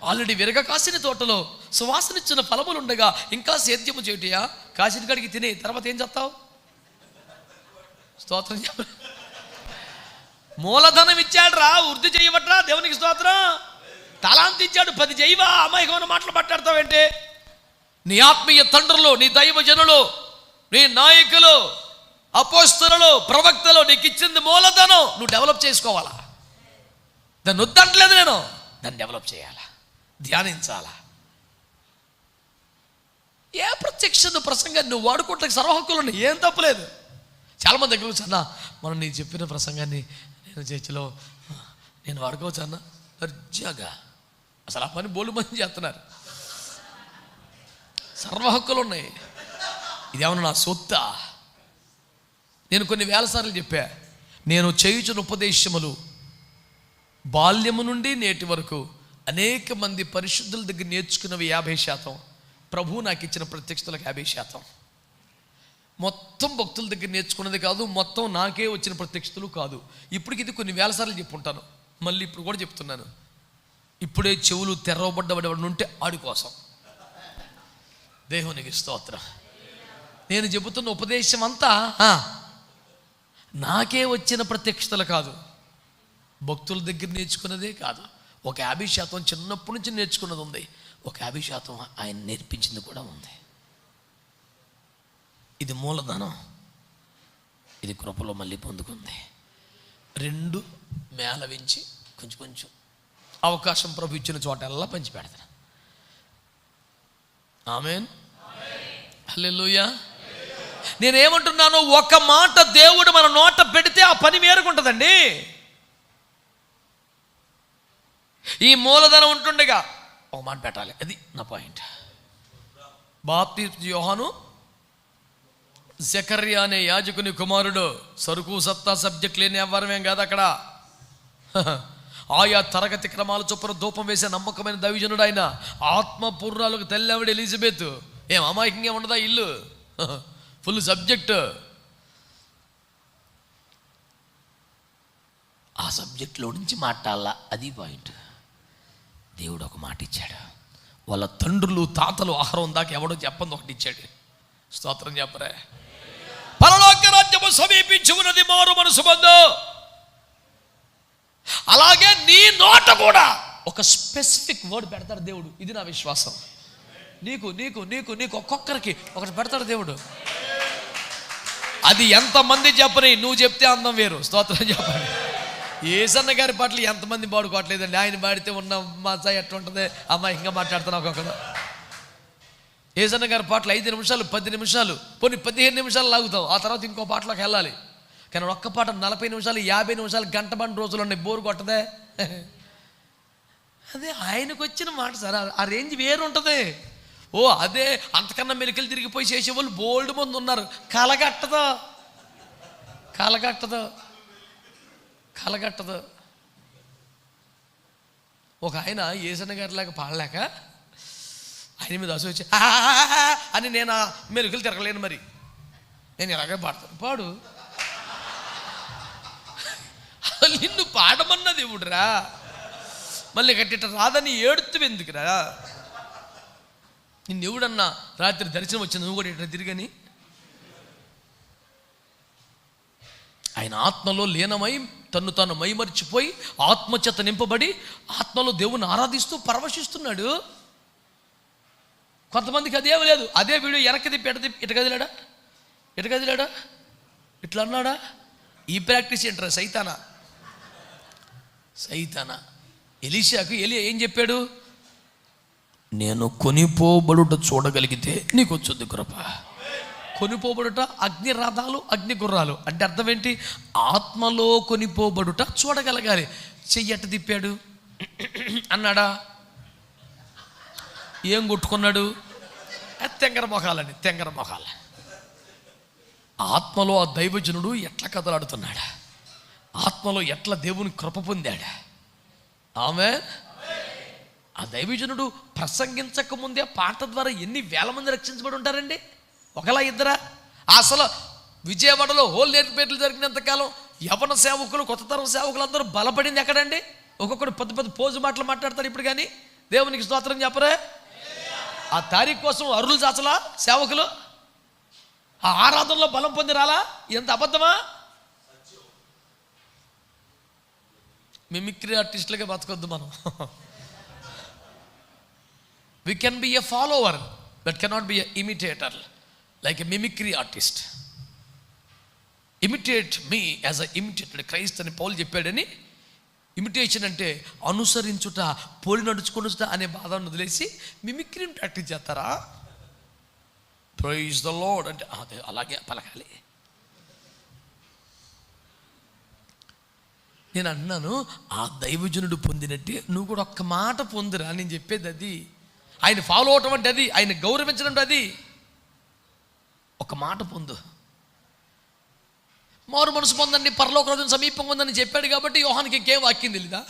ఆల్రెడీ విరగ కాసిన తోటలో సువాసన ఇచ్చిన ఫలములు ఉండగా ఇంకా సేద్యము చేయుటయా? కాసిన కాడికి తినే తర్వాత ఏం చేస్తావు? స్తోత్రం చెప్ప. మూలధనం ఇచ్చాడు రా, వృద్ధి చేయబట్రా. దేవునికి స్తోత్రం. తలాంతి ఇచ్చాడు, 10 చేయవా? అమాయకమైన మాటలు మాట్లాడతావేంటి? నీ ఆత్మీయ తండ్రులు, నీ దైవ జనులు, నీ నాయకులు, అపోస్తలులు, ప్రవక్తలు నీకు ఇచ్చింది మూలధనం. నువ్వు డెవలప్ చేసుకోవాలా? దాన్ని వద్దంటలేదు నేను, దాన్ని డెవలప్ చేయాలా, ధ్యానించాలా. ఏ ప్రత్యక్ష ప్రసంగాన్ని నువ్వు వాడుకోవట్లకి సర్వహక్కులు ఏం తప్పలేదు. చాలామంది దగ్గర వచ్చి అన్నా మనం నీ చెప్పిన ప్రసంగాన్ని నేను చర్చిలో నేను వాడుకోవచ్చు అన్న దర్జాగా. అసలు ఆ పని బోలు మంది చేస్తున్నారు, సర్వ హక్కులు ఉన్నాయి. ఇదేమన్నా నా సొత్తా? నేను కొన్ని వేల సార్లు చెప్పా, నేను చేయుచున్న ఉపదేశములు బాల్యము నుండి నేటి వరకు అనేక మంది పరిశుద్ధుల దగ్గర నేర్చుకున్నవి 50%, ప్రభువు నాకు ఇచ్చిన ప్రత్యక్షతలకు 50%. మొత్తం భక్తుల దగ్గర నేర్చుకున్నది కాదు, మొత్తం నాకే వచ్చిన ప్రత్యక్షతలు కాదు. ఇప్పటికి ఇది కొన్ని వేల సార్లు చెప్పుంటాను, మళ్ళీ ఇప్పుడు కూడా చెప్తున్నాను. ఇప్పుడే చెవులు తెరవబడ్డవాడు ఉంటే ఆడి కోసం. దేవునికి స్తోత్రం. నేను చెబుతున్న ఉపదేశం అంతా నాకే వచ్చిన ప్రత్యక్షతలు కాదు, భక్తుల దగ్గర నేర్చుకున్నదే కాదు. ఒక 50% చిన్నప్పటి నుంచి నేర్చుకున్నది ఉంది, ఒక 50% ఆయన నేర్పించింది కూడా ఉంది. ఇది మూలధనం, ఇది కృపలో మళ్ళీ పొందుకుంది. 2 మేళవించి కొంచెం కొంచెం అవకాశం ప్రభు ఇచ్చిన చోటల్లా పంచి పెడతాను. ఆమేన్, హల్లెలూయా. నేనేమంటున్నాను, ఒక మాట దేవుడు మన నోట పెడితే ఆ పని వేరుకుంటుందండి. ఈ మూలధనం ఉంటుండగా ఒక మాట పెట్టాలి, అది నా పాయింట్. బాప్తిస్మ యోహాను జకర్యా అనే యాజకుని కుమారుడు, సరుకు సత్తా సబ్జెక్ట్ లేని ఎవ్వరమేం కాదు అక్కడ. ఆయా తరగతి క్రమాల చొప్పున ధూపం వేసే నమ్మకమైన దైవజనుడు ఆయన. ఆత్మపూర్ణాలకు తెల్లవిడ ఎలిజబెత్. ఏం అమాయకంగా ఉండదా ఇల్లు? Full subject. ఆ సబ్జెక్ట్లో నుంచి మాట్లాడాలా, అది పాయింట్. దేవుడు ఒక మాట ఇచ్చాడు, వాళ్ళ తండ్రులు తాతలు ఆహారం దాకా ఎవడో చెప్పంది ఒకటి ఇచ్చాడు. స్తోత్రం చెప్పరే. పరలోక రాజ్యము సమీపించి ఉన్నది, మారు మనసు పొందు. అలాగే నీ నోట కూడా ఒక స్పెసిఫిక్ వర్డ్ పెడతాడు దేవుడు. ఇది నా విశ్వాసం. నీకు నీకు నీకు నీకు ఒక్కొక్కరికి ఒకటి పెడతాడు దేవుడు. అది ఎంతమంది చెప్పని, నువ్వు చెప్తే అందం వేరు. స్తోత్రం చెప్పండి. ఏసన్న గారి పాటలు ఎంతమంది పాడుకోవట్లేదండి, ఆయన పాడితే ఉన్న మజా ఎట్లా ఉంటుంది. అమ్మాయి ఇంకా మాట్లాడుతున్నా ఒక్కొక్కడు. ఏసన్న గారి పాటలు 5 నిమిషాలు 10 నిమిషాలు పోనీ 15 నిమిషాలు లాగుతావు, ఆ తర్వాత ఇంకో పాటలోకి వెళ్ళాలి. కానీ ఒక్క పాట 40 నిమిషాలు 50 నిమిషాలు గంట బండి రోజులు ఉన్నాయి, బోరు కొట్టదే. అదే ఆయనకు వచ్చిన మాట సార్, ఆ రేంజ్ వేరు ఉంటుంది. ఓ అదే అంతకన్నా మెలికలు తిరిగిపోయి చేసేవాళ్ళు బోల్డ్ మంది ఉన్నారు. కలగట్టదు కలగట్టదు కలగట్టదు. ఒక ఆయన ఏసన్న గారిలాగా పాడలేక ఆయన మీద అసలు వచ్చి అని నేను మెలుకలు తిరగలేను, మరి నేను ఇలాగే పాడతాను. పాడు, నిన్ను పాడమన్నది దేవుడురా, మళ్ళీ గట్టిట రాదని ఏడుతూ ఎందుకురా? నిన్ను ఎవడన్నా రాత్రి దర్శనం వచ్చింది, నువ్వు కూడా ఇట్లా తిరిగని. ఆయన ఆత్మలో లీనమై తను తాను మైమరిచిపోయి ఆత్మచేత నింపబడి ఆత్మలో దేవుని ఆరాధిస్తూ పరవశిస్తున్నాడు. కొంతమందికి అదేం లేదు, అదే వీడియో ఎనక్కి తిప్పి ఇటు కదిలాడా ఇటు కదిలాడా ఇట్లా అన్నాడా. ఈ ప్రాక్టీస్ ఏంటరా సైతానా సైతానా. ఎలీషాకు ఏం చెప్పాడు? నేను కొనిపోబడుట చూడగలిగితే నీకు వచ్చుద్ది కృప. కొనిపోబడుట అగ్ని రథాలు అగ్ని గుర్రాలు అంటే అర్థం ఏంటి? ఆత్మలో కొనిపోబడుట చూడగలగాలి. చెయ్యట తిప్పాడు అన్నాడా? ఏం కొట్టుకున్నాడు? తెంగర మొఖాలండి, తెంగర మొఖాల. ఆత్మలో ఆ దైవజనుడు ఎట్లా కదలాడుతున్నాడా, ఆత్మలో ఎట్లా దేవుని కృప పొందాడా. ఆమేన్. ఆ దైవజనుడు ప్రసంగించక ముందే పాట ద్వారా ఎన్ని వేల మంది రక్షించబడి ఉంటారండి. ఒకలా ఇద్దరా? అసలు విజయవాడలో హోల్ నేర్పేట్లు జరిగినంతకాలం యవన సేవకులు కొత్త తరం సేవకులు అందరూ బలపడింది ఎక్కడండి? ఒక్కొక్కడు పెద్ద పెద్ద పోజు మాటలు మాట్లాడతారు ఇప్పుడు, కానీ దేవునికి స్తోత్రం చెప్పరే. ఆ తారీఖు కోసం అరులు చాచలా సేవకులు, ఆ ఆరాధనలో బలం పొంది రాలా? ఎంత అబద్ధమా? మిమిక్రీ ఆర్టిస్టులుగా బతకొద్దు మనం. We can be a follower but cannot be an imitator like a mimicry artist. Imitate me as I imitated Christ అని పౌలు చెప్పాడని. ఇమిటేషన్ అంటే అనుసరించుట, పోలి నడుచుకొనుట అనే బాధను వదిలేసి మిమిక్రీని ప్రాక్టీస్ చేస్తారా? ప్రైజ్ ద లార్డ్ అంటే అలాగే పలకాలి. నేను అన్నాను, ఆ దైవజనుడు పొందినట్టే నువ్వు కూడా ఒక్క మాట పొందురా. నేను చెప్పేది అది. ఆయన ఫాలో అవటం అంటే అది, ఆయన గౌరవించడం అంటే అది. ఒక మాట పొందు. మారు మనసు పొందండి, పరలోక రాజ్యం సమీపంగా ఉందని చెప్పాడు కాబట్టి యోహానికి ఇంకేం వాక్యం తెలీదా?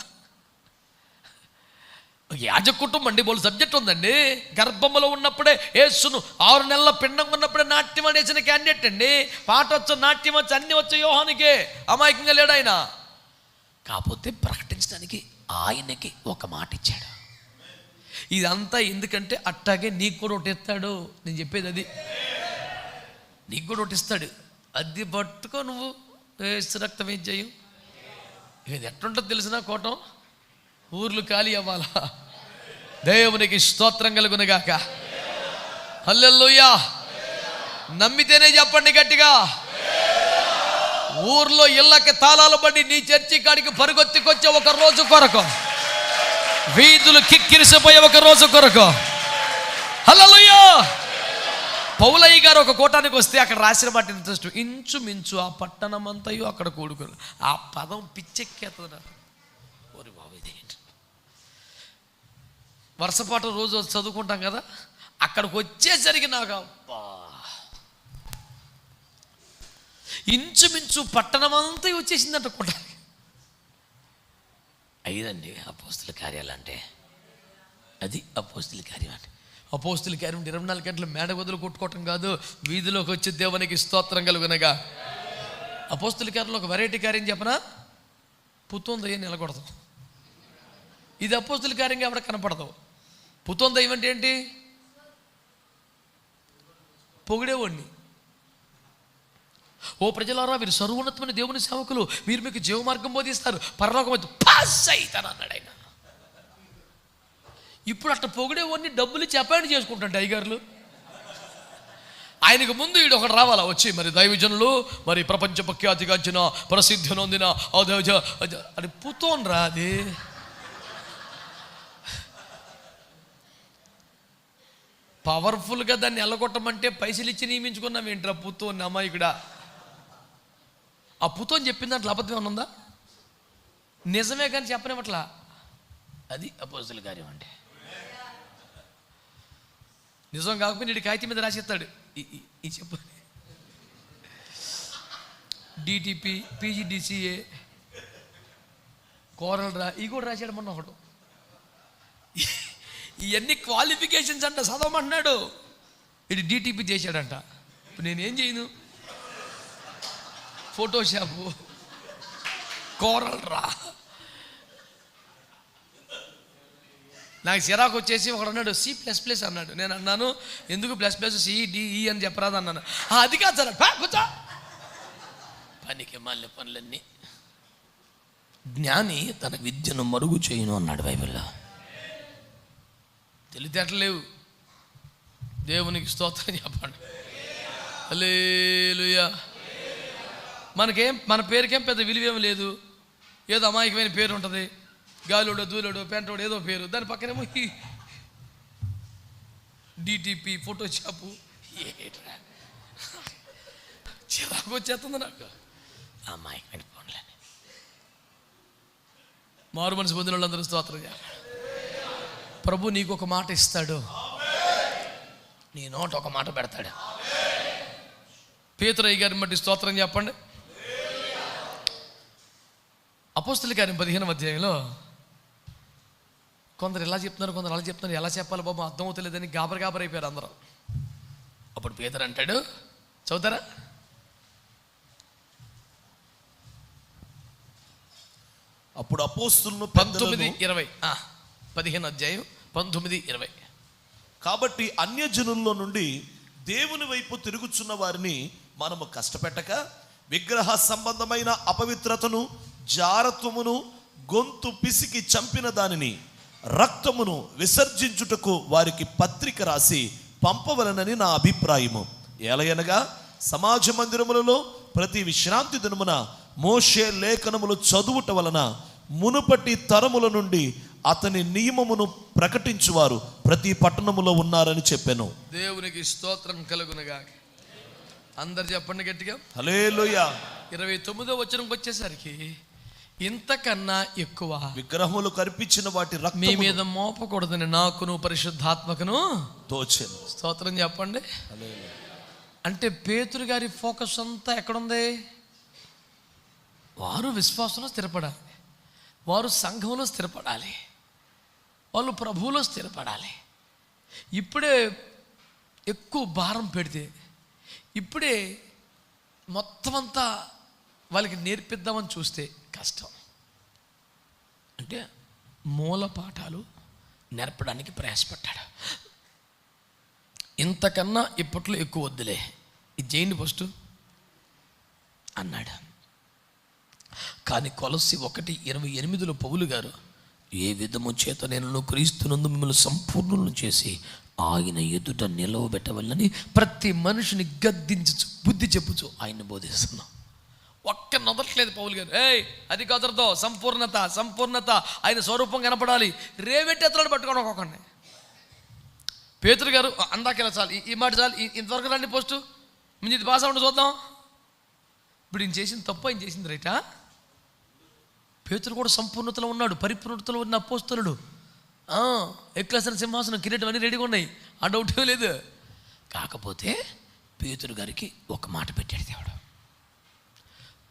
యాజక కుటుంబం అండి, బోలు సబ్జెక్ట్ ఉందండి. గర్భంలో ఉన్నప్పుడే యేసును 6 నెలల పిండంగా ఉన్నప్పుడే నాట్యం అనేసిన క్యాండిడేట్ అండి. పాట వచ్చు, నాట్యం వచ్చు, అన్ని వచ్చు యోహానికి. అమాయకంగా లేడు ఆయన. కాకపోతే ప్రకటించడానికి ఆయనకి ఒక మాట ఇచ్చాడు. ఇదంతా ఎందుకంటే అట్టాగే నీకు కూడా ఒకటి ఇస్తాడు. నేను చెప్పేది అది. నీకు కూడా ఒకటి ఇస్తాడు. అది పట్టుకో, నువ్వు యేసు రక్తం ఏం చేయు. ఇది ఎట్లుంటుందో తెలిసినా కోటం ఊర్లు ఖాళీ అవ్వాలా. దేవునికి స్తోత్రం కలుగునుగాక. హల్లెలూయా. నమ్మితేనే చెప్పండి గట్టిగా. ఊర్లో ఇళ్ళకి తాళాలు పడి నీ చర్చి కాడికి పరుగొత్తికొచ్చే ఒక రోజు కొరకు, వీధులు కిక్కిరిసిపోయే ఒక రోజు కొరకు. హల్లెలూయా. పౌలయ్య గారు ఒక కోటానికి వస్తే అక్కడ రాసిన మాట ఇంట్రెస్ట్, ఇంచుమించు ఆ పట్టణం అంతయు అక్కడ కూడుకుని. ఆ పదం పిచ్చెక్కేస్తుంది నాకు. ఓరి బాబు, ఇదేంటి వర్షపాటు రోజు చదువుకుంటాం కదా, అక్కడికి వచ్చేసరికి నాకు అబ్బా, ఇంచుమించు పట్టణం అంతా వచ్చేసిందంట కోటానికి. అయ్యిందండి అపోస్తుల కార్యాలు అంటే. అది అపోస్తుల కార్యం అంటే. అపోస్తుల కార్యం 24 గంటలు మేడ వదులు కొట్టుకోవటం కాదు, వీధిలోకి వచ్చి దేవునికి స్తోత్రం కలుగునగా. అపోస్తుల కార్యంలో ఒక వెరైటీ కార్యం చెప్పనా, పుత్తం దయ్యం నిలకూడదు. ఇది అపోస్తుల కార్యంగా ఎవడ కనపడదు. పుత్తం దయ్యం అంటే ఏంటి? పొగిడేవాడిని. ఓ ప్రజలారా, వీరు సర్వోన్నతమైన దేవుని సేవకులు, వీరు మీకు జీవమార్గం బోధిస్తారు, పరలోకం వచ్చి పాస్ అవుతాను అన్నాడు ఆయన. ఇప్పుడు అట్లా పొగిడేవాడిని డబ్బులు చెప్పాయని చేసుకుంటాడు టైగర్లు. ఆయనకు ముందు వీడు ఒకటి రావాలా వచ్చి, మరి దైవజనులు, మరి ప్రపంచ ప్రఖ్యాతిగాంచిన ప్రసిద్ధి నొందిన అది పుతోన్ రా. అది పవర్ఫుల్గా దాన్ని ఎల్లగొట్టమంటే పైసలు ఇచ్చి నియమించుకున్నాం ఏంట్రా పుతోన్ అమ్మాయికుడా. ఆ పుతోన్ చెప్పిన దాంట్లో అబద్ధం ఏమన్నా ఉందా? నిజమే కానీ చెప్పనేమట్లా. అది అపోస్తుల కార్యం అంటే. నిజం కాకపోతే నీడి కాగితం మీద రాసేస్తాడు, ఈ చెప్పు డిటిపి, పీజీడిసిఏ, కోరల్ రా, ఇవి కూడా రాశాడు మొన్న ఒకడు. ఇవన్నీ క్వాలిఫికేషన్స్ అంట, చదవమంటున్నాడు. ఇది డిటిపి చేశాడంట. ఇప్పుడు నేనేం చేయను? ఫోటోషాపు, కోరల్ రా. నాకు చిరాకు వచ్చేసి ఒకడు అన్నాడు C++ అన్నాడు. నేను అన్నాను, ఎందుకు ++ CDE అని చెప్పరాదు అన్నాను. అది కాదు సార్, కూర్చో. పనికి మళ్ళీ పనులన్నీ. జ్ఞాని తన విద్యను మరుగు చేయను అన్నాడు బైబిల్లో. తెలివితేటలేవు. దేవునికి స్తోత్రం చెప్పండి. హల్లెలూయా. మన పేరుకేం పెద్ద విలువేం లేదు. ఏదో అమాయకమైన పేరు ఉంటుంది, గాలుడో దూలోడో పెంటోడు ఏదో పేరు, దాని పక్కనేమో డిటిపి, ఫోటోషాపు. చిరాకు వచ్చేస్తుంది నాకు. అమాయకమైన పనులని. మారు మనసు పొందిన వాళ్ళందరూ స్తోత్రం చేయాలి. ప్రభు నీకు ఒక మాట ఇస్తాడు, నీ నోట ఒక మాట పెడతాడు. పేతురయ్య గారిని బట్టి స్తోత్రం చెప్పండి. అపోస్తుల కార్యం 15వ అధ్యాయంలో కొందరు ఇలా చెప్తున్నారు, కొందరు అలా చెప్తున్నారు. ఎలా చెప్పాలి బాబు అర్థం అవుతలేదని గాబరైపోయారు అందరూ. అప్పుడు పేతురు అంటాడు, చదువుతారా? అప్పుడు అపోస్తులను 19:20, 15వ అధ్యాయం 19:20. కాబట్టి అన్యజనుల్లో నుండి దేవుని వైపు తిరుగుచున్న వారిని మనము కష్టపెట్టక, విగ్రహ సంబంధమైన అపవిత్రతను, జారత్వమును, గొంతు పిసికి చంపిన దానిని, రక్తమును విసర్జించుటకు వారికి పత్రిక రాసి పంపవలనని నా అభిప్రాయము. ఎలయనగా సమాజ మందిరములలో ప్రతి విశ్రాంతి దినమున మోషే లేఖనములు చదువుట వలన మునుపటి తరముల నుండి అతని నియమమును ప్రకటించువారు ప్రతి పట్టణములో ఉన్నారని చెప్పాను. దేవునికి స్తోత్రం కలుగునగా. అందరు చెప్పండి గట్టిగా హల్లెలూయా. 29వ వచనంకి వచ్చేసరికి ఇంతకన్నా ఎక్కువ విగ్రహములు కర్పించిన వాటి మీ రక్తము మీద మోపకూడదని నాకును పరిశుద్ధాత్మకును తోచెను. స్తోత్రం చెప్పండి. అంటే పేతురు గారి ఫోకస్ అంతా ఎక్కడుంది? వారు విశ్వాసంలో స్థిరపడాలి, వారు సంఘంలో స్థిరపడాలి, వాళ్ళు ప్రభువులో స్థిరపడాలి. ఇప్పుడే ఎక్కువ భారం పెడితే, ఇప్పుడే మొత్తం అంతా వాళ్ళకి నేర్పిద్దామని చూస్తే కష్టం. అంటే మూల పాఠాలు నేర్పడానికి ప్రయాసపడ్డాడు. ఇంతకన్నా ఇప్పట్లో ఎక్కువ వద్దులే, ఇది చేయండి ఫస్ట్ అన్నాడు. కానీ కొలస్సి 1:28 పౌలు గారు, ఏ విధము చేత నేను క్రీస్తునందు మిమ్మల్ని సంపూర్ణులను చేసి ఆయన ఎదుట నిలవబెట్టవల్లని ప్రతి మనిషిని గద్దించు, బుద్ధి చెప్పుచు ఆయన బోధిస్తున్నాం. ఒక్క నొదట్లేదు పౌలు గారు. అది కుదరదు, సంపూర్ణత సంపూర్ణత, ఆయన స్వరూపం కనపడాలి. రేవెట్టి ఎత్తలాడు పట్టుకోవడం ఒక్కొక్కడిని. పేతురు గారు అందాకెలా చాలు, ఈ మాట చాలు, ఇంతవరకు రండి పోస్టు మీరు ఇది పాస్ అవ్వండి చూద్దాం. ఇప్పుడు ఈయన చేసింది తప్పు, ఆయన చేసింది రైటా? పేతురు కూడా సంపూర్ణతలో ఉన్నాడు, పరిపూర్ణతలో ఉన్న అపోస్తలుడు. ఎక్లాసిన సింహాసనం, కిరీటం అన్నీ రెడీగా ఉన్నాయి, ఆ డౌట్ లేదు. కాకపోతే పేతురు గారికి ఒక మాట పెట్టాడు దేవుడు,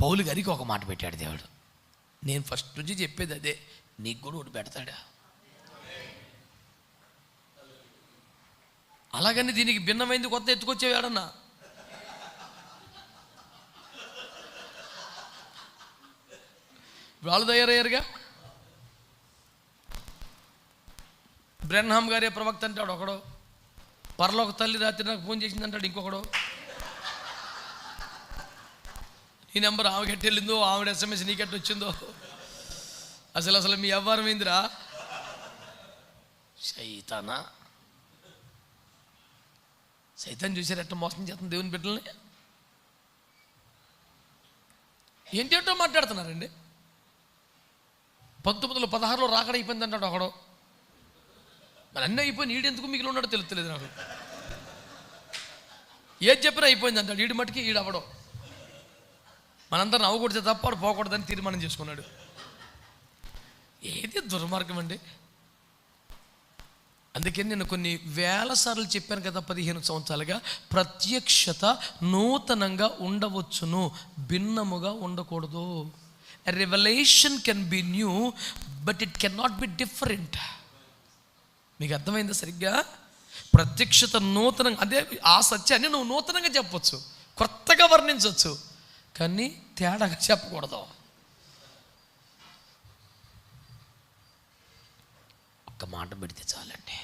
పౌలు గారికి ఒక మాట పెట్టాడు దేవుడు. నేను ఫస్ట్ నుంచి చెప్పేది అదే, నీకు కూడా ఒకటి పెడతాడా. అలాగని దీనికి భిన్నమైంది కొత్త ఎత్తుకొచ్చేవాడన్నా. వాళ్ళు తయారయ్యారుగా. బ్రెన్హామ్ గారే ప్రవక్త అంటాడు ఒకడు, పరలోక తల్లి రాత్రి నాకు ఫోన్ చేసింది అంటాడు ఇంకొకడు. ఈ నెంబర్ ఆమె వెళ్ళిందో, ఆవిడ SMS నీకెట్ వచ్చిందో, అసలు మీ వ్యవహారం ఏందిరా? సైతానా, సైతాన్ చూసారు ఎట్లా మోసం చేస్తుంది దేవుని బిడ్డల్ని. ఏంటేంటో మాట్లాడుతున్నారండి. 1916లో రాకడ అయిపోయింది అంటాడు ఒకడు. మరి అన్నీ అయిపోయింది, ఈడెందుకు మిగిలి ఉన్నాడో తెలుస్తలేదు నాకు. ఏది చెప్పినా అయిపోయింది అంటాడు, ఈడి మట్టుకి ఈడవడం. మనందరం అవ్వకూడదు తప్ప వాడు పోకూడదని తీర్మానం చేసుకున్నాడు. ఏది దుర్మార్గం అండి. అందుకని నేను కొన్ని వేల సార్లు చెప్పాను కదా, 15 సంవత్సరాలుగా, ప్రత్యక్షత నూతనంగా ఉండవచ్చును, భిన్నముగా ఉండకూడదు. Revolution can be new but it can not be different. మీకు అర్థమైందా సరిగ్గా? ప్రత్యక్షత నూతనంగా, అదే ఆ సత్యాన్ని నువ్వు నూతనంగా చెప్పచ్చు, కొత్తగా వర్ణించవచ్చు, కానీ తేడాగా చెప్పకూడదు. ఒక్క మాట పెడితే చాలండి.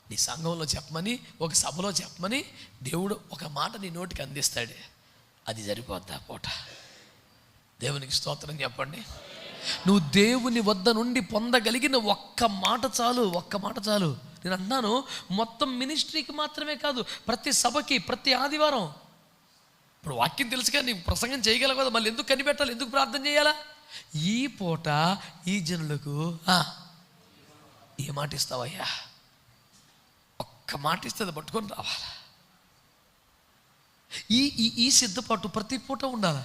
నీ సంఘంలో చెప్పమని, ఒక సభలో చెప్పమని దేవుడు ఒక మాట నీ నోటికి అందిస్తాడు, అది సరిపోద్ది ఆ పూట. దేవునికి స్తోత్రం చెప్పండి. నువ్వు దేవుని వద్ద నుండి పొందగలిగిన ఒక్క మాట చాలు, ఒక్క మాట చాలు. నేను అన్నాను, మొత్తం మినిస్ట్రీకి మాత్రమే కాదు, ప్రతి సభకి, ప్రతి ఆదివారం. ఇప్పుడు వాక్యం తెలుసుగా, నీకు ప్రసంగం చేయగలవు కదా, మళ్ళీ ఎందుకు కనిపెట్టాలి, ఎందుకు ప్రార్థన చేయాలా? ఈ పూట ఈ జనులకు ఏ మాట ఇస్తావయ్యా? ఒక్క మాట ఇస్తే పట్టుకొని రావాలా? ఈ సిద్ధపాటు ప్రతి పూట ఉండాలి.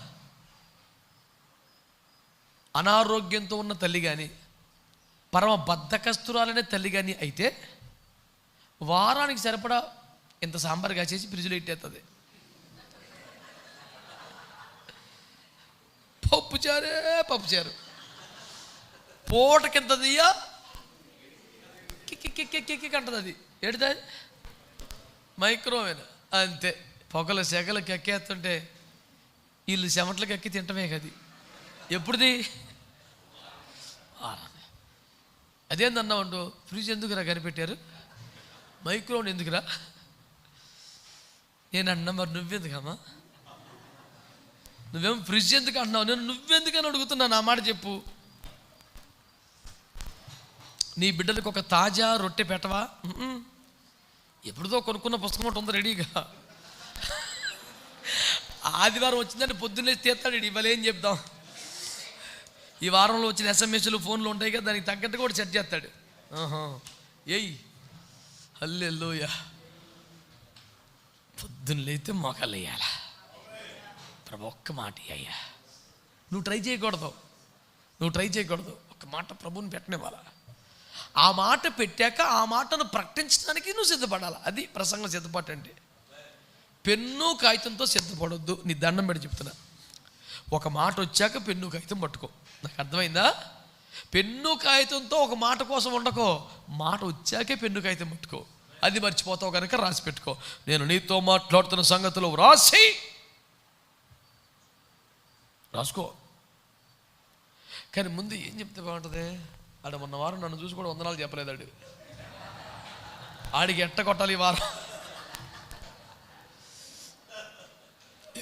అనారోగ్యంతో ఉన్న తల్లి కానీ, పరమ బద్ధకస్తురాలనే తల్లి కానీ అయితే వారానికి సరిపడా ఇంత సాంబార్గా చేసి ఫ్రిడ్జ్లో ఇట్టేస్తుంది. పప్పుచారు పూటకింత దియ్యా కిక్కి అంటది. అది ఏడుదా? మైక్రోవేవ్ అంతే. పొగల సెగలు ఎక్కేస్తుంటే వీళ్ళు చెమట్లకి ఎక్కి తింటమే కది. ఎప్పుడుది? అదేందన్నావు, ఫ్రిడ్జ్ ఎందుకురా కనిపెట్టారు, మైక్రోవేవ్ ఎందుకురా? నేను అన్నా, మరి నువ్వెందుకమ్మా, నువ్వేం ఫ్రిడ్జ్ ఎందుకు అంటున్నావు, నేను నువ్వెందుకని అడుగుతున్నా, నా మాట చెప్పు. నీ బిడ్డలకు ఒక తాజా రొట్టె పెట్టవా? ఎప్పుడుదో కొనుక్కున్న పుస్తకం ఒకటి ఉంది రెడీగా. ఆదివారం వచ్చిందంటే పొద్దున్నే తీస్తాడు, ఇవాళ ఏం చెప్తాం. ఈ వారంలో వచ్చిన SMS ఫోన్లు ఉంటాయి కదా, దానికి తగ్గట్టు కూడా సెట్ చేస్తాడు. హల్లెలూయా. పొద్దున్న లేతే మోకాళ్ళు వేయాలా, ప్రభు ఒక్క మాట అయ్యా, నువ్వు ట్రై చేయకూడదు. ఒక మాట ప్రభువుని పెట్టనివ్వాలా. ఆ మాట పెట్టాక ఆ మాటను ప్రకటించడానికి నువ్వు సిద్ధపడాలి. అది ప్రసంగం సిద్ధపాటు అంటే. పెన్ను కాగితంతో సిద్ధపడొద్దు. నీ దండం పెట్టి చెప్తున్నా. ఒక మాట వచ్చాక పెన్ను కాగితం పట్టుకో. నాకు అర్థమైందా? పెన్ను కాగితంతో ఒక మాట కోసం ఉండకో. మాట వచ్చాకే పెన్ను కాగితం పట్టుకో. అది మర్చిపోతావు కనుక రాసి పెట్టుకో. నేను నీతో మాట్లాడుతున్న సంగతులు రాసుకో. కానీ ముందు ఏం చెప్తే బాగుంటుంది? ఆడ మొన్న వారం నన్ను చూసి కూడా వందనాలు చెప్పలేదు. ఆడికి ఎట్ట కొట్టాలి ఈ వారం?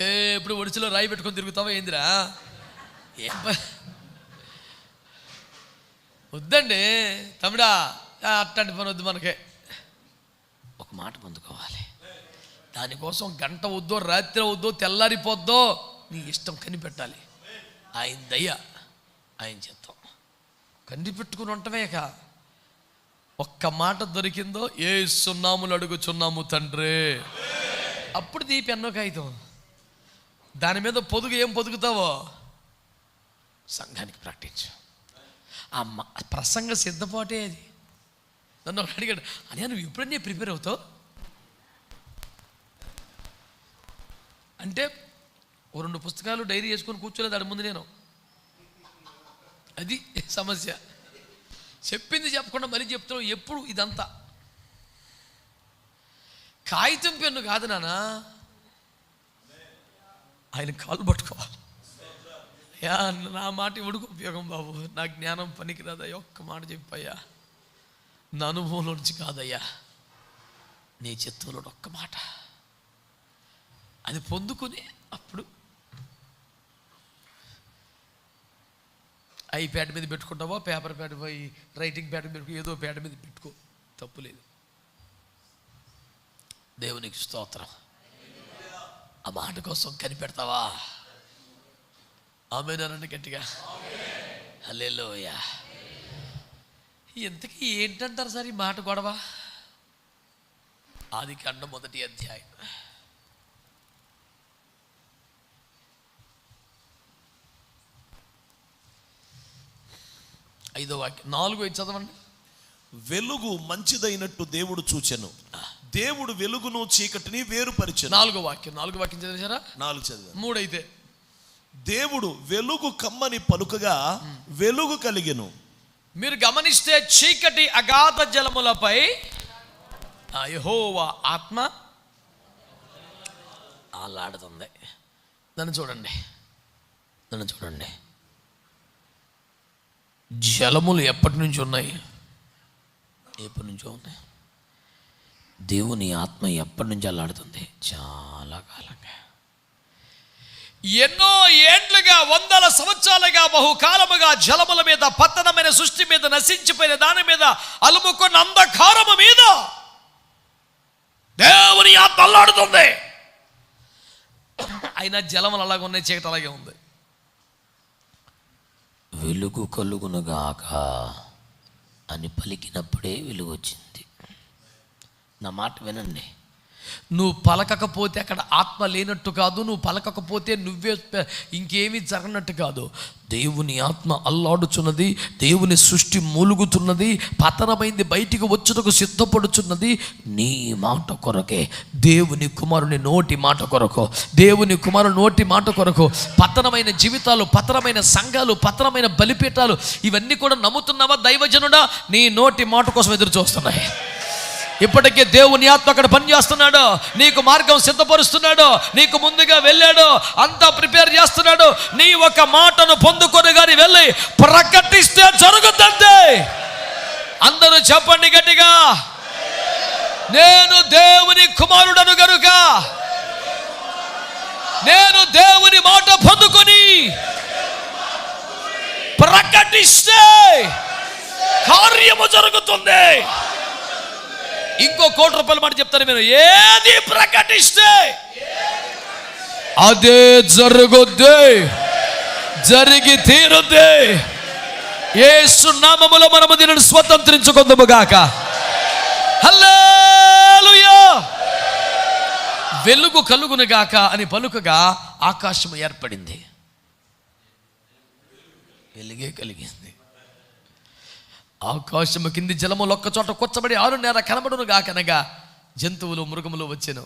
ఎప్పుడు ఒడిచిలో రాయి పెట్టుకొని తిరుగుతావా ఏందిరా? వద్దండి తమ్ముడా, అట్లాంటి పని వద్దు మనకే. ఒక మాట పొందుకోవాలి. దానికోసం గంట వద్దో, రాత్రి వద్దో, తెల్లారిపోద్దో, నీ ఇష్టం కనిపెట్టాలి. ఆయన దయ, ఆయన చిత్తం కనిపెట్టుకుని ఉండటమేక. ఒక్క మాట దొరికిందో, యేసు నామములో అడుగుచున్నాము తండ్రి. అప్పుడు దీ పెన్ను కాగితం. దాని మీద పొదుగు ఏం పొదుగుతావో సంఘానికి ప్రకటించు. ఆ ప్రసంగ సిద్ధపాటే అది. నన్ను అడిగాడు, అనే నువ్వు ఎప్పుడన్నీ ప్రిపేర్ అవుతావు అంటే, ఓ 2 పుస్తకాలు డైరీ చేసుకొని కూర్చోలేదు దాని ముందు నేను. అది సమస్య. చెప్పింది చెప్పకుండా మరీ చెప్తున్నావు ఎప్పుడు. ఇదంతా కాగితం పెన్ను కాదు నాన్న, ఆయన కాళ్ళు పట్టుకోవాలి. నా మాట ఇవుడుకు ఉపయోగం బాబు, నా జ్ఞానం పనికిరాదయ్యా, ఒక్క మాట చెప్పయ్యా, నా అనుభవంలో నుంచి కాదయ్యా, నీ చిత్తంలో ఒక్క మాట. అది పొందుకుని అప్పుడు ఐప్యాడ్ మీద పెట్టుకుంటావా, పేపర్ ప్యాడ్ పోయి రైటింగ్ ప్యాడ్ మీద పెట్టుకో, ఏదో ప్యాడ్ మీద పెట్టుకో, తప్పులేదు. దేవునికి స్తోత్రం. ఆ మాట కోసం కనిపెడతావా? ఆమేనండి గట్టిగా. హల్లెలూయా. ఇంతకీ ఏంటంటారు సార్ ఈ మాట గొడవ? ఆదికాండం 1వ అధ్యాయం 5వ వాక్యం, 4-5 చదవండి. వెలుగు మంచిదైనట్టు దేవుడు చూచెను, దేవుడు వెలుగును చీకటిని వేరుపరిచెను. 4వ వాక్యం చదివారా? 4 చదివాను. 3 అయితే, దేవుడు వెలుగు కమ్మని పలుకగా వెలుగు కలిగెను. మీరు గమనిస్తే చీకటి అగాధ జలములపై యెహోవా ఆత్మ ఆలాడుతుంది. నన్ను చూడండి. జలములు ఎప్పటి నుంచి ఉన్నాయి? ఎప్పటి నుంచో ఉన్నాయి. దేవుని ఆత్మ ఎప్పటి నుంచి అల్లాడుతుంది? చాలా కాలంగా, ఎన్నో ఏండ్లుగా, 100 సంవత్సరాలుగా, బహుకాలముగా జలముల మీద, పతనమైన సృష్టి మీద, నశించిపోయిన దాని మీద, అలుముకున్న అంధకారము మీద దేవుని ఆత్మ అల్లాడుతుంది. అయినా జలములు అలాగే ఉన్నాయి, చీకటి అలాగే ఉంది. వెలుగు కలుగునుగాక అని పలికినప్పుడే వెలుగు వచ్చింది. నా మాట వినండి. నువ్వు పలకకపోతే అక్కడ ఆత్మ లేనట్టు కాదు, నువ్వు పలకకపోతే నువ్వే ఇంకేమీ జరగనట్టు కాదు. దేవుని ఆత్మ అల్లాడుచున్నది, దేవుని సృష్టి మూలుగుతున్నది, పతనమైంది బయటికి వచ్చుటకు సిద్ధపడుచున్నది. నీ మాట కొరకే, దేవుని కుమారుని నోటి మాట కొరకు, దేవుని కుమారుని నోటి మాట కొరకు. పతనమైన జీవితాలు, పతనమైన సంఘాలు, పతనమైన బలిపీఠాలు, ఇవన్నీ కూడా నమ్ముతున్నావా దైవజనుడా? నీ నోటి మాట కోసం ఎదురు చూస్తున్నాయి. ఇప్పటికే దేవుని ఆత్మ అక్కడ పనిచేస్తున్నాడు, నీకు మార్గం సిద్ధపరుస్తున్నాడు, నీకు ముందుగా వెళ్ళాడు, అంతా ప్రిపేర్ చేస్తున్నాడు. నీ ఒక మాటను పొందుకొని కానీ వెళ్ళి ప్రకటిస్తే జరుగుతుంది. అందరూ చెప్పండి గట్టిగా, నేను దేవుని కుమారుడను గనుక నేను దేవుని మాట పొందుకొని ప్రకటిస్తే కార్యము జరుగుతుంది. ఇంకో ₹1,00,000 మాట చెప్తాను మీరు, ఏది ప్రకటిస్తే అదే జరుగుద్ది, జరిగి తీరుద్ది. యేసు నామములో మనము దీనిని స్వతంత్రించుకుందాము గాక. హల్లెలూయా. వెలుగు కలుగును గాక అని పలుకగా ఆకాశం ఏర్పడింది. వెలుగే కలిగింది. ఆకాశము కింది జలములు ఒక్క చోట కూర్చబడి 6 నేల కనబడును గాకనగా జంతువులు మృగములు వచ్చెను.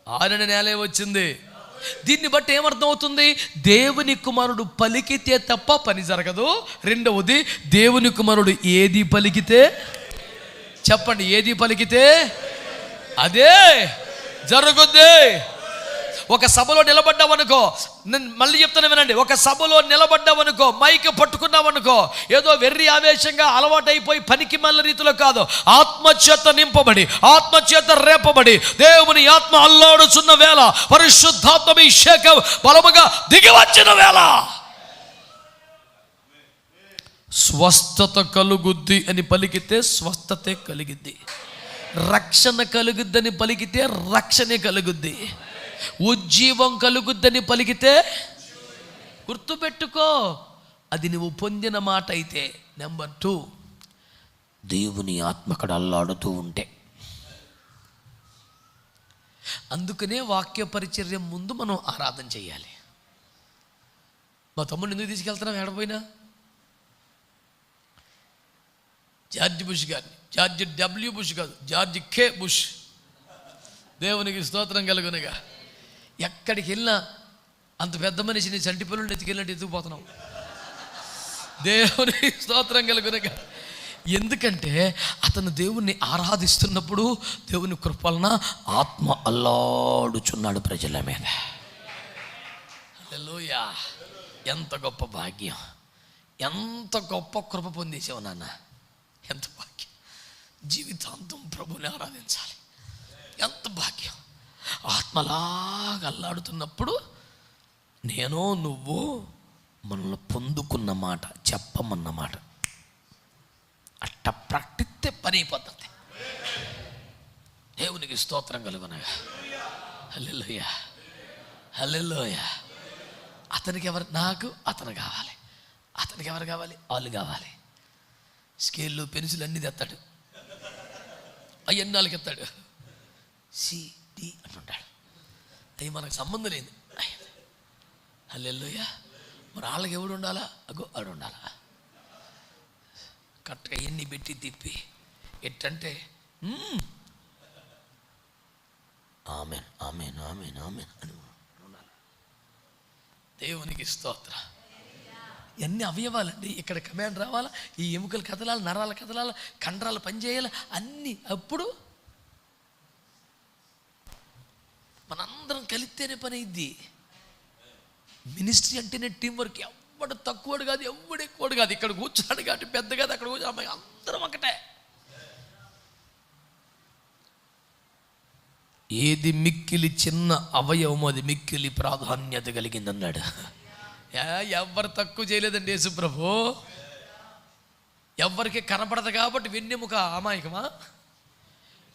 6 నేలే వచ్చింది. దీన్ని బట్టి ఏమర్థం అవుతుంది? దేవుని కుమారుడు పలికితే తప్ప పని జరగదు. రెండవది, దేవుని కుమారుడు ఏది పలికితే, చెప్పండి, ఏది పలికితే అదే జరుగుద్ది. ఒక సభలో నిలబడ్డావనుకో, నేను మళ్ళీ చెప్తాను వినండి, ఒక సభలో నిలబడ్డావనుకో, మైక్ పట్టుకున్నావనుకో, ఏదో వెర్రి ఆవేశంగా అలవాటైపోయి పనికి మళ్ళీ రీతిలో కాదు, ఆత్మచేత నింపబడి, ఆత్మచేత రేపబడి, దేవుని ఆత్మ అల్లాడుచున్న వేళ, పరిశుద్ధాత్మాభిషేకం బలముగా దిగి వచ్చిన వేళ స్వస్థత కలుగుద్ది అని పలికితే స్వస్థతే కలిగిద్ది. రక్షణ కలుగుద్దని పలికితే రక్షణే కలుగుద్ది. ఉజ్జీవం కలుగుద్దని పలికితే గుర్తుపెట్టుకో, అది నువ్వు పొందిన మాట అయితే. నెంబర్ 2, దేవుని ఆత్మ అక్కడ అల్లాడుతూ ఉంటే. అందుకనే వాక్య పరిచర్య ముందు మనం ఆరాధన చేయాలి. మా తమ్ముడిని ఎందుకు తీసుకెళ్తున్నాం ఎడపోయినా? జార్జ్ బుష్ గారిని, జార్జ్ W. బుష్ కాదు, జార్జ్ K. బుష్, దేవునికి స్తోత్రం కలుగునగా. ఎక్కడికి వెళ్ళినా అంత పెద్ద మనిషిని చంటి పిల్లలు ఎత్తుకెళ్ళినట్టు ఎత్తుకుపోతున్నాం. దేవునికి స్తోత్రం కలుగునగా. ఎందుకంటే అతను దేవుణ్ణి ఆరాధిస్తున్నప్పుడు దేవుని కృపలన ఆత్మ అల్లాడుచున్నాడు ప్రజల మీద. హల్లెలూయా! ఎంత గొప్ప భాగ్యం, ఎంత గొప్ప కృప పొందేసావు నాన్న, ఎంత భాగ్యం. జీవితాంతం ప్రభుని ఆరాధించాలి, ఎంత భాగ్యం. ఆత్మలాగా అల్లాడుతున్నప్పుడు నేను నువ్వు మనల్ని పొందుకున్న మాట, చెప్పమన్న మాట అట్ట ప్రకటిస్తే పని అయిపోతుంది. దేవునికి స్తోత్రం కలుగునగా. హల్లెలూయా, హల్లెలూయా. అతనికి ఎవరు? నాకు అతను కావాలి. అతనికి ఎవరు కావాలి? వాళ్ళు కావాలి. స్కేళ్ళు పెన్సిల్ అన్నీ తెస్తాడు, అవన్నీ వాళ్ళకి ఎత్తాడు. CD అంటుంటాడు, అవి మనకు సంబంధం లేదు. హల్లెలూయా. మరి వాళ్ళకి ఎవడు ఉండాలా? అగో ఆడు ఉండాలా. కరెక్ట్గా ఎన్ని పెట్టి తిప్పి ఎట్టంటే ఆమెన్ ఆమెన్ ఆమెన్ ఆమెన్ అని ఉండాలి. దేవునికి స్తోత్రం. ఎన్ని అవయవాలండి, ఇక్కడ కమాండ్ రావాలా, ఈ ఎముకలు కదలాలి, నరాలు కదలాలి, కండరాలు పనిచేయాలి, అన్నీ. అప్పుడు మనందరం కలిస్తేనే పని అయింది. మినిస్ట్రీ అంటేనే టీం వర్క్. ఎవడు తక్కువడు కాదు, ఎవడు ఎక్కువడు కాదు. ఇక్కడ కూర్చున్నాడు కాబట్టి పెద్ద కాదు, అక్కడ కూర్చో అమ్మాయి, అందరం ఒకటే. ఏది మిక్కిలి చిన్న అవయవం అది మిక్కిలి ప్రాధాన్యత కలిగింది అన్నాడు. ఎవరు తక్కువ చేయలేదండి యేసు ప్రభు. ఎవరికి కనపడదు కాబట్టి వెన్నెముక అమాయకమా?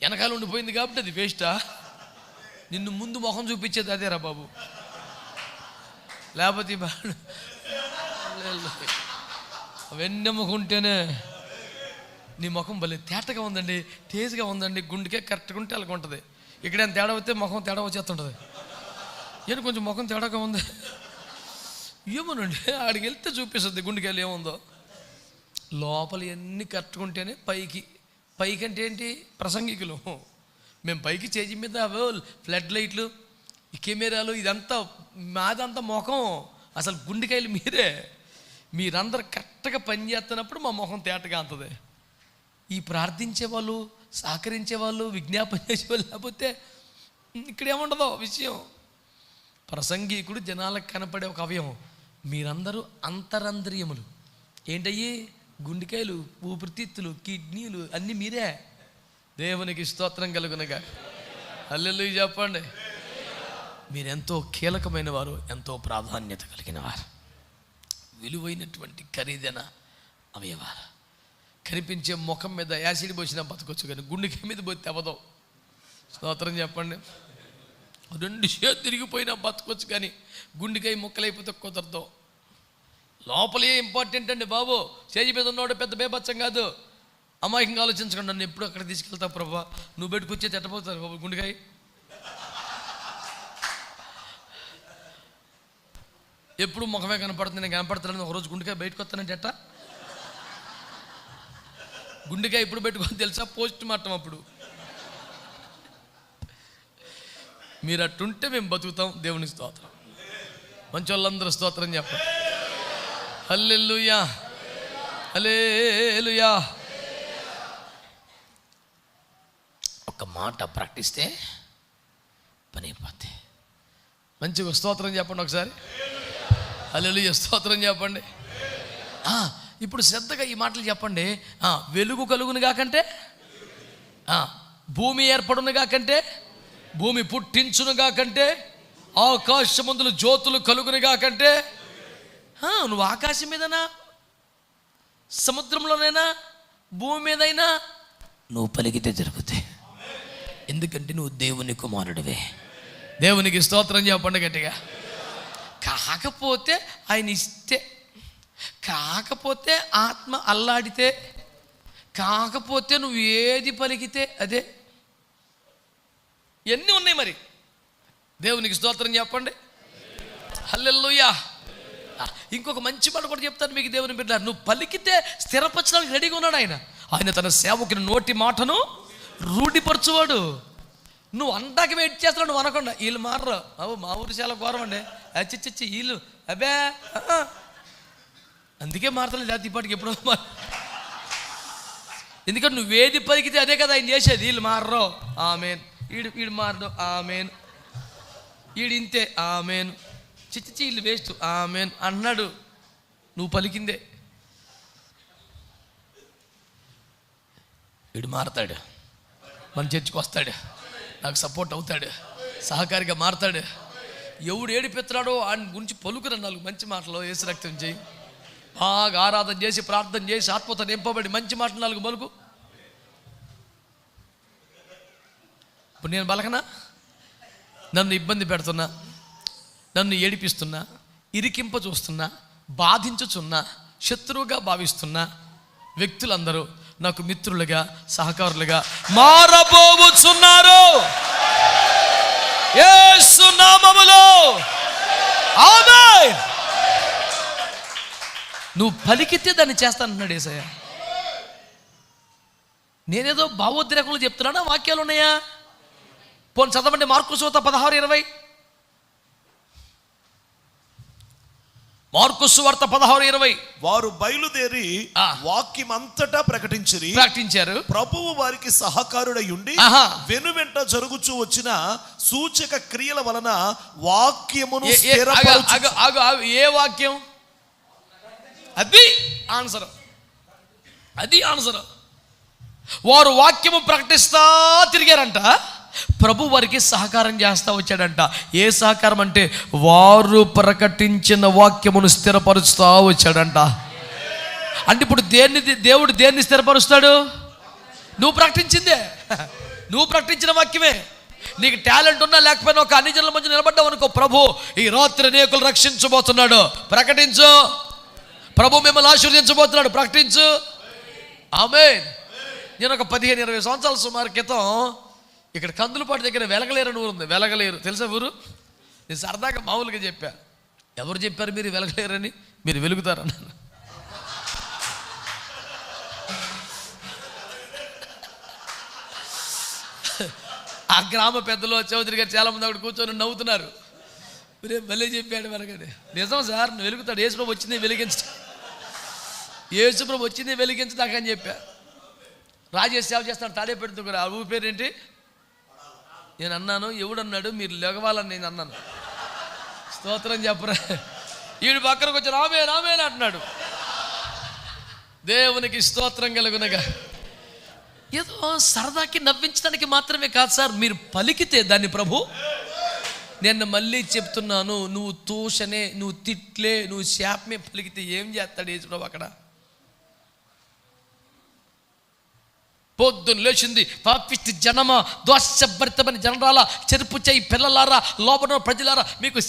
వెనకాల ఉండిపోయింది కాబట్టి అది వేస్టా? నిన్ను ముందు ముఖం చూపించేది అదేరా బాబు. లేకపోతే వెన్నెముక ఉంటేనే నీ ముఖం భలే తేటగా ఉందండి, తేజగా ఉందండి, గుండెకే కరెక్ట్గా ఉంటే అలాగ ఉంటుంది. ఇక్కడేం తేడా వస్తే ముఖం తేడా వచ్చేస్తుంటుంది. నేను కొంచెం ముఖం తేడాగా ఉంది ఏమోనండి, ఆడికి వెళ్తే చూపిస్తుంది గుండెకెళ్ళి ఏముందో. లోపల ఎన్ని కరెక్ట్గా ఉంటేనే పైకి. పైకి అంటే ఏంటి? ప్రసంగికులు మేము పైకి చేజి మీద ఫ్లడ్ లైట్లు, ఈ కెమెరాలు, ఇదంతా మాదంతా ముఖం. అసలు గుండెకాయలు మీరే. మీరందరూ కరెక్ట్గా పని చేస్తున్నప్పుడు మా ముఖం తేటగా అంతది. ఈ ప్రార్థించే వాళ్ళు, సహకరించే వాళ్ళు, విజ్ఞాపన చేసేవాళ్ళు లేకపోతే ఇక్కడ ఏముండదో విషయం. ప్రసంగికుడు జనాలకు కనపడే ఒక అవయవం. మీరందరూ అంతరంద్రియములు. ఏంటయ్యి? గుండెకాయలు, ఊపిరితిత్తులు, కిడ్నీలు అన్నీ మీరే. దేవునికి స్తోత్రం కలుగునగా. హల్లెలూయా చెప్పండి. మీరెంతో కీలకమైన వారు, ఎంతో ప్రాధాన్యత కలిగిన వారు, విలువైనటువంటి ఖరీదైన అవయవాలు. కనిపించే ముఖం మీద యాసిడ్ పోసినా బతకొచ్చు, కానీ గుండెకాయ మీద పోతే అవ్వదు. స్తోత్రం చెప్పండి. 2 చేతులు తిరిగిపోయినా బతకొచ్చు, కానీ గుండెకాయ ముక్కలైపోతే కుదరదు. లోపలే ఇంపార్టెంట్ అండి బాబు. స్టేజ్ మీద ఉన్నవాడు పెద్ద బేబచ్చం కాదు. అమాయకంగా ఆలోచించకుండా నన్ను ఎప్పుడు అక్కడ తీసుకెళ్తావు ప్రభా, నువ్వు పెట్టుకొచ్చేది ఎట్టపోతారు బాబు గుండెకాయ. ఎప్పుడు ముఖమే కనపడుతుంది, నేను కనపడుతున్నాను. ఒకరోజు గుండెకాయ బయటకు వస్తానంటే ఎట్టా? గుండెకాయ ఇప్పుడు పెట్టుకొని తెలుసా? పోస్ట్ మార్టం అప్పుడు. మీరు అట్టుంటే మేము బతుకుతాం. దేవునికి స్తోత్రం. మంచి వాళ్ళందరూ స్తోత్రం చెప్పండి. హల్లెలూయా, హల్లెలూయా. ఒక మాట ప్రకటిస్తే పని అయిపోద్ది. మంచిగా స్తోత్రం చెప్పండి ఒకసారి. హల్లెలూయా, స్తోత్రం చెప్పండి. ఇప్పుడు శ్రద్ధగా ఈ మాటలు చెప్పండి. వెలుగు కలుగును కాకంటే, భూమి ఏర్పడును కాకంటే, భూమి పుట్టించును కాకంటే, ఆకాశమందులు జ్యోతులు కలుగును కాకంటే. నువ్వు ఆకాశం మీదనా, సముద్రంలోనైనా, భూమి మీదైనా నువ్వు పలికితే జరుగుతాయి. ఎందుకంటే నువ్వు దేవుని కుమారుడివే. దేవునికి స్తోత్రం చెప్పండి గట్టిగా. కాకపోతే ఆయన ఇస్తే, కాకపోతే ఆత్మ అల్లాడితే, కాకపోతే నువ్వు ఏది పలికితే అదే. ఎన్ని ఉన్నాయి మరి. దేవునికి స్తోత్రం చెప్పండి. హల్లెలూయా. ఇంకొక మంచి మాట కూడా చెప్తాను మీకు దేవుని బిడ్డ. నువ్వు పలికితే స్థిరపరచడానికి రెడీగా ఉన్నాడు ఆయన. ఆయన తన సేవకుని నోటి మాటను రూఢిపరచువాడు. నువ్వు అంటాకి వెయిట్ చేస్తున్నావు. నువ్వు అనకుండా వీళ్ళు మారరు. మా ఊరు చాలా ఘోరం అండి, అచ్చిచ్చి వీళ్ళు అబ్బే, అందుకే మారతలేదు. లేకపోతే ఇప్పటికి ఎప్పుడో ఎందుకంటే నువ్వేది పలికితే అదే కదా ఆయన చేసేది. వీళ్ళు మారరు, ఆమెన్. ఈడు మారడు, ఆమెన్. ఇంతే, ఆమెన్. చిచ్చి వీళ్ళు వేస్ట్, ఆమెన్ అన్నాడు. నువ్వు పలికిందే. వీడు మారతాడు, మన చర్చికి వస్తాడు, నాకు సపోర్ట్ అవుతాడు, సహకారిగా మారతాడు. ఎవడు ఏడిపెత్తాడో ఆయన గురించి పలుకుర నాలుగు మంచి మాటలు యేసు రక్తం చేయి. బాగా ఆరాధన చేసి, ప్రార్థన చేసి, ఆత్మతో నింపబడి మంచి మాటలు నాలుగు పలుకు. ఇప్పుడు నేను బలకనా? నన్ను ఇబ్బంది పెడుతున్నా, నన్ను ఏడిపిస్తున్నా, ఇరికింప చూస్తున్నా, బాధించుచున్నా, శత్రువుగా భావిస్తున్నా వ్యక్తులందరూ నాకు మిత్రులుగా, సహకారులుగా మారబోచున్నారు యేసు నామములో. ఆమేన్. నువ్వు పలికితే దాన్ని చేస్తానంటున్నాడు యేసయ్య. నేనేదో భావోద్రేకంలో చెప్తున్నానా? వాక్యాలు ఉన్నాయా? పోనీ చదవండి, మార్కు సువార్త 16:20. మార్కు సువార్త 16:20. వారు బయలుదేరి వాక్యం అంతటా ప్రకటించారు. ప్రభువు వారికి సహకారుడై ఉండి వెనువెంట జరుగుచూ వచ్చిన సూచక క్రియల వలన వాక్యమును ఏ వాక్యం? అది ఆన్సర్. వారు వాక్యము ప్రకటిస్తా తిరిగారంట. ప్రభు వారికి సహకారం చేస్తా వచ్చాడంట. ఏ సహకారం అంటే వారు ప్రకటించిన వాక్యమును స్థిరపరుస్తూ వచ్చాడంట. అంటే ఇప్పుడు దేవుడు దేన్ని స్థిరపరుస్తాడు? నువ్వు ప్రకటించిందే, నువ్వు ప్రకటించిన వాక్యమే. నీకు టాలెంట్ ఉన్నా లేకపోయినా ఒక అన్ని జనుల మధ్య నిలబడ్డావు అనుకో, ప్రభు ఈ రాత్రి అనేకులు రక్షించబోతున్నాడు, ప్రకటించు. ప్రభు మిమ్మల్ని ఆశీర్వదించబోతున్నాడు, ప్రకటించు. ఆమేన్. నేను ఒక 15-20 సంవత్సరాల సుమారు క్రితం ఇక్కడ కందులపాటి దగ్గర వెలగలేరు అని ఊరు ఉంది. వెలగలేరు తెలుసా ఊరు? నేను సరదాగా మామూలుగా చెప్పా. ఎవరు చెప్పారు మీరు వెలగలేరని? మీరు వెలుగుతారన్నాను. ఆ గ్రామ పెద్దలు చౌదరి గారు చాలామంది అక్కడ కూర్చొని నవ్వుతున్నారు. మీరే మళ్ళీ చెప్పాడు వెలగని. నిజం సార్, నువ్వు వెలుగుతాడు. యేసుప్రభు వచ్చింది వెలిగించ, యేసుప్రభు వచ్చింది వెలిగించదాకని చెప్పా. రాజేష్ సేవ చేస్తాను తాడే పెడుతున్నారు. ఆ ఊరి పేరేంటి? నేను అన్నాను, ఎవడన్నాడు మీరు లెగవాలని నేను అన్నాను. స్తోత్రం చెప్పరా. వీడు పక్కనకు వచ్చి రామే అంటున్నాడు. దేవునికి స్తోత్రం కలుగునగా. ఏదో సరదాకి నవ్వించడానికి మాత్రమే కాదు సార్, మీరు పలికితే దాన్ని ప్రభు. నేను మళ్ళీ చెప్తున్నాను, నువ్వు తూషనే, నువ్వు తిట్లే, నువ్వు శాపమే పలికితే ఏం చేస్తాడు యేసు ప్రభు అక్కడ? పొద్దున్న లేచింది, పాపిష్టి జనమా, దోషభరితమైన జనరాల, చెరుపు చేయి పిల్లలారా, లోపల ప్రజలారా, మీకు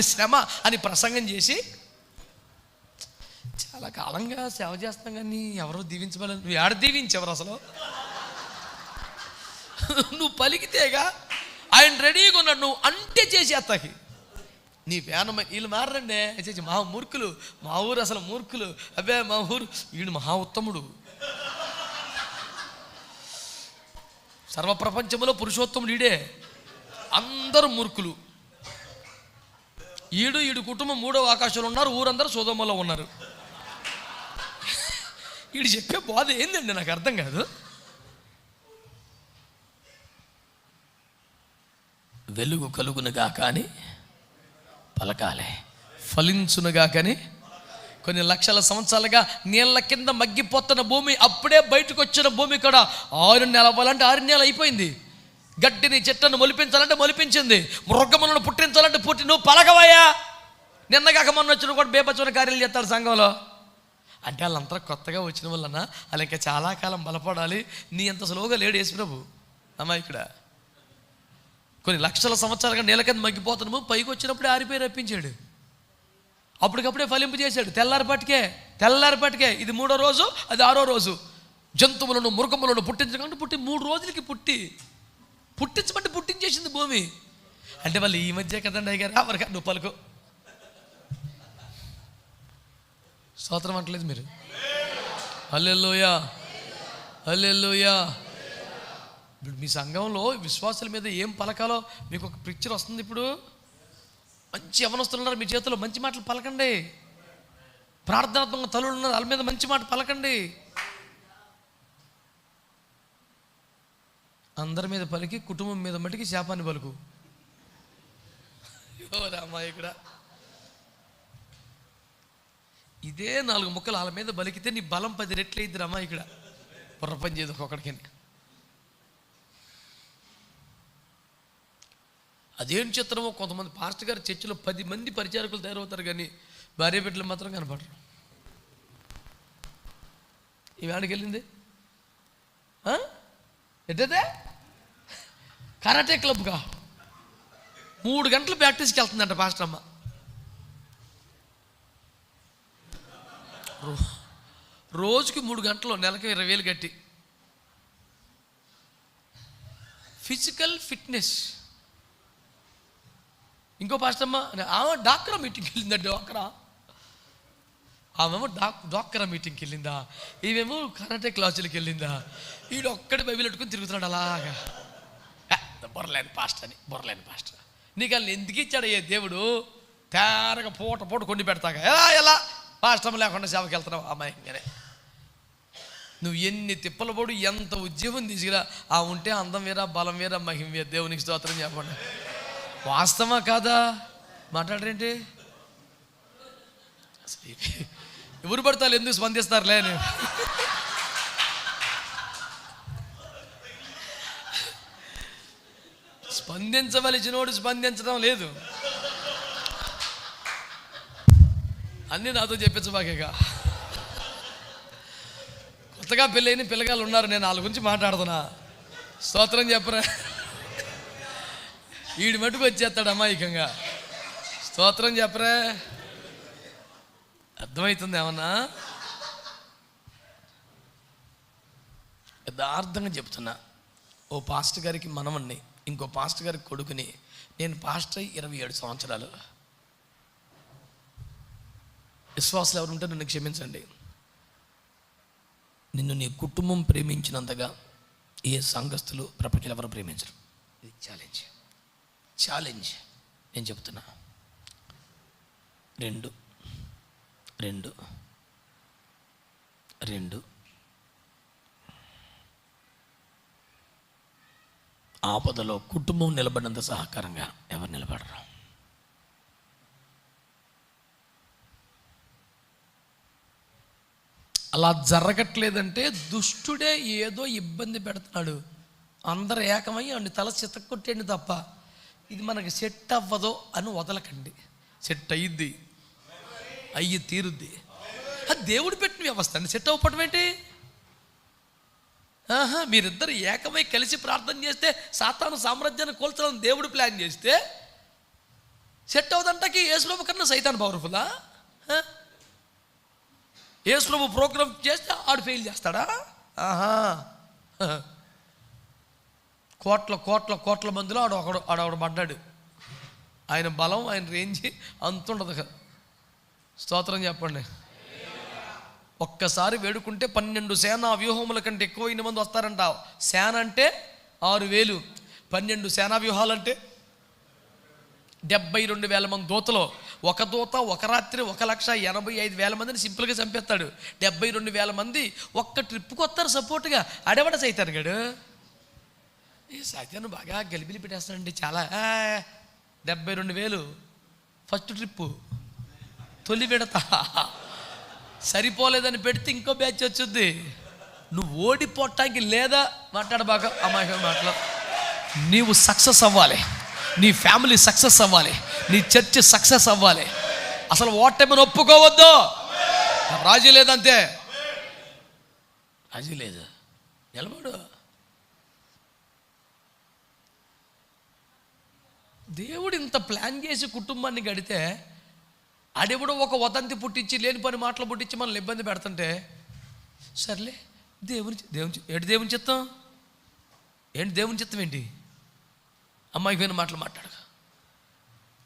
శ్రమ అని ప్రసంగం చేసి చాలా కాలంగా సేవ చేస్తాం. కానీ ఎవరో దీవించబడాలి. నువ్వు ఏడ దీవించేవారు అసలు? నువ్వు పలికితేగా ఆయన రెడీగా ఉన్నాడు. నువ్వు అంటే చేసేస్తాకి నీ వేనమ వీళ్ళు మారండి చేసి మా మూర్ఖులు, మా ఊరు అసలు మూర్ఖులు, అబ్బే మా ఊరు వీడు మహా ఉత్తముడు, సర్వప్రపంచంలో పురుషోత్తముడు ఈడే, అందరూ మూర్ఖులు. ఈడు కుటుంబం 3వ ఆకాశంలో ఉన్నారు, ఊరందరూ సొదొమలో ఉన్నారు. వీడు చెప్పే బాధ ఏందండి నాకు అర్థం కాదు. వెలుగు కలుగునుగా కానీ పలకాలే, ఫలించునుగా కానీ. కొన్ని లక్షల సంవత్సరాలుగా నీళ్ళ కింద మగ్గిపోతున్న భూమి అప్పుడే బయటకు వచ్చిన భూమి కూడా 6 నెలలు అవ్వాలంటే 6 నెలలు అయిపోయింది. గడ్డిని చెట్టును మొలిపించాలంటే మొలిపించింది, మృగములను పుట్టించాలంటే పుట్టి. నువ్వు పలకవయ్యా. నిన్నగాక మొన్న వచ్చిన కూడా బేపచ్చిన కార్యాలు చేస్తాడు సంఘంలో. అంటే వాళ్ళంతా కొత్తగా వచ్చిన వలన వాళ్ళు ఇంకా చాలా కాలం బలపడాలి. నీ అంత సులువుగా లేడు యేసు ప్రభు. అమ్మా ఇక్కడ కొన్ని లక్షల సంవత్సరాలుగా నీళ్ళ కింద మగ్గిపోతున్నాము, పైకి వచ్చినప్పుడే ఆరిపోయి రప్పించాడు, అప్పటికప్పుడే ఫలింపు చేశాడు. తెల్లారిపాటికే ఇది 3వ రోజు, అది 6వ రోజు. జంతువులను మృగములను పుట్టించకంటే పుట్టి 3 రోజులకి పుట్టించమంటే పుట్టించేసింది భూమి. అంటే వాళ్ళు ఈ మధ్య కదండి అయ్యారు ఎవరికి నువ్వు పలుకు స్తోత్రం అంటలేదు మీరు. హల్లెలూయా హల్లెలూయా. ఇప్పుడు మీ సంఘంలో విశ్వాసుల మీద ఏం పలకాలో మీకు ఒక పిక్చర్ వస్తుంది. ఇప్పుడు మంచి యవనస్తులు ఉన్నారు మీ చేతిలో, మంచి మాటలు పలకండి. ప్రార్థనాత్మకంగా తల్లులు ఉన్నారు, వాళ్ళ మీద మంచి మాట పలకండి. అందరి మీద పలికి కుటుంబం మీద మట్టికి శాపాన్ని పలుకు. రామా ఇక్కడ ఇదే 4 ముక్కలు వాళ్ళ మీద బలికితే నీ బలం 10 రెట్లు అయింది రమ్మా. ఇక్కడ బుర్ర పని చేయదు ఒక్కొక్కడికి. అదేం చిత్రమో, కొంతమంది పాస్టర్ గారు చర్చిలో 10 మంది పరిచారకులు తయారవుతారు కానీ భార్య బిడ్డలు మాత్రం కనపడరు. ఈవేళకి వెళ్ళింది ఎట్టదే కరాటే క్లబ్గా 3 గంటలు ప్రాక్టీస్కి వెళ్తుందంట పాస్టర్ అమ్మ. రోజుకి 3 గంటలు, నెలకు 20,000 కట్టి. Physical fitness. ఇంకో పాస్టర్ అమ్మ ఆమె డాక్రా మీటింగ్కి వెళ్ళిందా, ఆమెమో డాక్రా మీటింగ్కి వెళ్ళిందా, ఈమెమో కరాటే క్లాసులకి వెళ్ళిందా. వీడు ఒక్కడి బైబిల్ పెట్టుకుని తిరుగుతున్నాడు అలాగా. బొర్రలేని పాస్టర్ నీకు వాళ్ళని ఎందుకు ఇచ్చాడయ్యే దేవుడు? తేరగా పూట కొండి పెడతాగా ఎలా పాస్టర్ లేకుండా సేవకి వెళ్తున్నావు అమ్మాయిగానే. నువ్వు ఎన్ని తిప్పలు పడు, ఎంత ఉద్యోగం తీసుకురా, ఆ ఉంటే అందం వేరా, బలం వేరా, మహిమ వేరా. దేవునికి స్తోత్రం చెప్పండి. వాస్తవా కాదా? మాట్లాడరేంటి? ఎవరు పడతారు ఎందుకు స్పందిస్తారులే. స్పందించవలసినోడు స్పందించడం లేదు. అన్నీ నాతో చెప్పించబాకేగా. కొత్తగా పెళ్ళైన పిల్లగాళ్ళు ఉన్నారు, నేను వాళ్ళ గురించి మాట్లాడుతున్నా. స్తోత్రం చెప్పరా. వీడి మటుకు వచ్చేస్తాడు అమాయకంగా. స్తోత్రం చెప్పరా. అర్థమవుతుంది ఏమన్నా? యథార్థంగా చెప్తున్నా. ఓ పాస్టర్ గారికి మనవణ్ణి, ఇంకో పాస్టర్ గారికి కొడుకుని. నేను పాస్టర్ 27 సంవత్సరాలు. విశ్వాసాలు ఎవరు ఉంటే నన్ను క్షమించండి. నిన్ను నీ కుటుంబం ప్రేమించినంతగా ఏ సంఘస్థులు ప్రపంచంలో ఎవరు ప్రేమించరు. ఇది ఛాలెంజ్ నేను చెప్తున్నా. 2 ఆపదలో కుటుంబం నిలబడినంత సహకారంగా ఎవరు నిలబడరు. అలా జరగట్లేదంటే దుష్టుడే ఏదో ఇబ్బంది పెడుతున్నాడు. అందరు ఏకమై అండి తల చితక్కొట్టండి తప్ప ఇది మనకి సెట్ అవ్వదో అని వదలకండి. సెట్ అయ్యి తీరుద్ది. అది దేవుడు పెట్టిన వ్యవస్థ అండి. సెట్ అవ్వటం ఏంటి? మీరిద్దరు ఏకమై కలిసి ప్రార్థన చేస్తే సాతాను సామ్రాజ్యాన్ని కోల్చాలని దేవుడు ప్లాన్ చేస్తే సెట్ అవుదంటకి యేసుప్రభు కన్నా సైతాన్ పవర్ఫుల్లా? యేసుప్రభు ప్రోగ్రామ్ చేస్తే ఆడు ఫెయిల్ చేస్తాడా? కోట్ల మందిలో ఆడొకడు పడ్డాడు. ఆయన బలం, ఆయన రేంజ్ అంత ఉండదు కదా. స్తోత్రం చెప్పండి. ఒక్కసారి వేడుకుంటే 12 సేనా వ్యూహముల కంటే ఎక్కువ మంది వస్తారంట. సేన అంటే 6,000, 12 సేనా వ్యూహాలంటే 72,000 మంది దూతలు. ఒక దూత ఒక రాత్రి 1,85,000 మందిని సింపుల్గా చంపేస్తాడు. 72,000 మంది ఒక్క ట్రిప్కి వస్తారు సపోర్ట్గా. ఆడేవాడ సైతాను గడు, ఈ సైతాన్ని బాగా గలిబిలి పెట్టేస్తాడండి చాలా. 72,000 ఫస్ట్ ట్రిప్పు, తొలి విడత. సరిపోలేదని పెడితే ఇంకో బ్యాచ్ వచ్చుద్ది. నువ్వు ఓడిపోవటానికి లేదా మాట్లాడ బాగా అమాయక మాటలు. నీవు సక్సెస్ అవ్వాలి, నీ ఫ్యామిలీ సక్సెస్ అవ్వాలి, నీ చర్చ్ సక్సెస్ అవ్వాలి. అసలు ఓటమిని ఒప్పుకోవద్దు. రాజీ లేదంతే, రాజీ లేదు, నిలబడు. దేవుడు ఇంత ప్లాన్ చేసి కుటుంబాన్ని గడితే ఆడెవడో ఒక వదంతి పుట్టించి లేని పని మాటలు పుట్టించి మనల్ని ఇబ్బంది పెడుతుంటే సర్లే దేవుని చిత్తం ఏంటి? దేవుని చిత్తం ఏంటి? అమ్మాయిపోయిన మాటలు మాట్లాడక.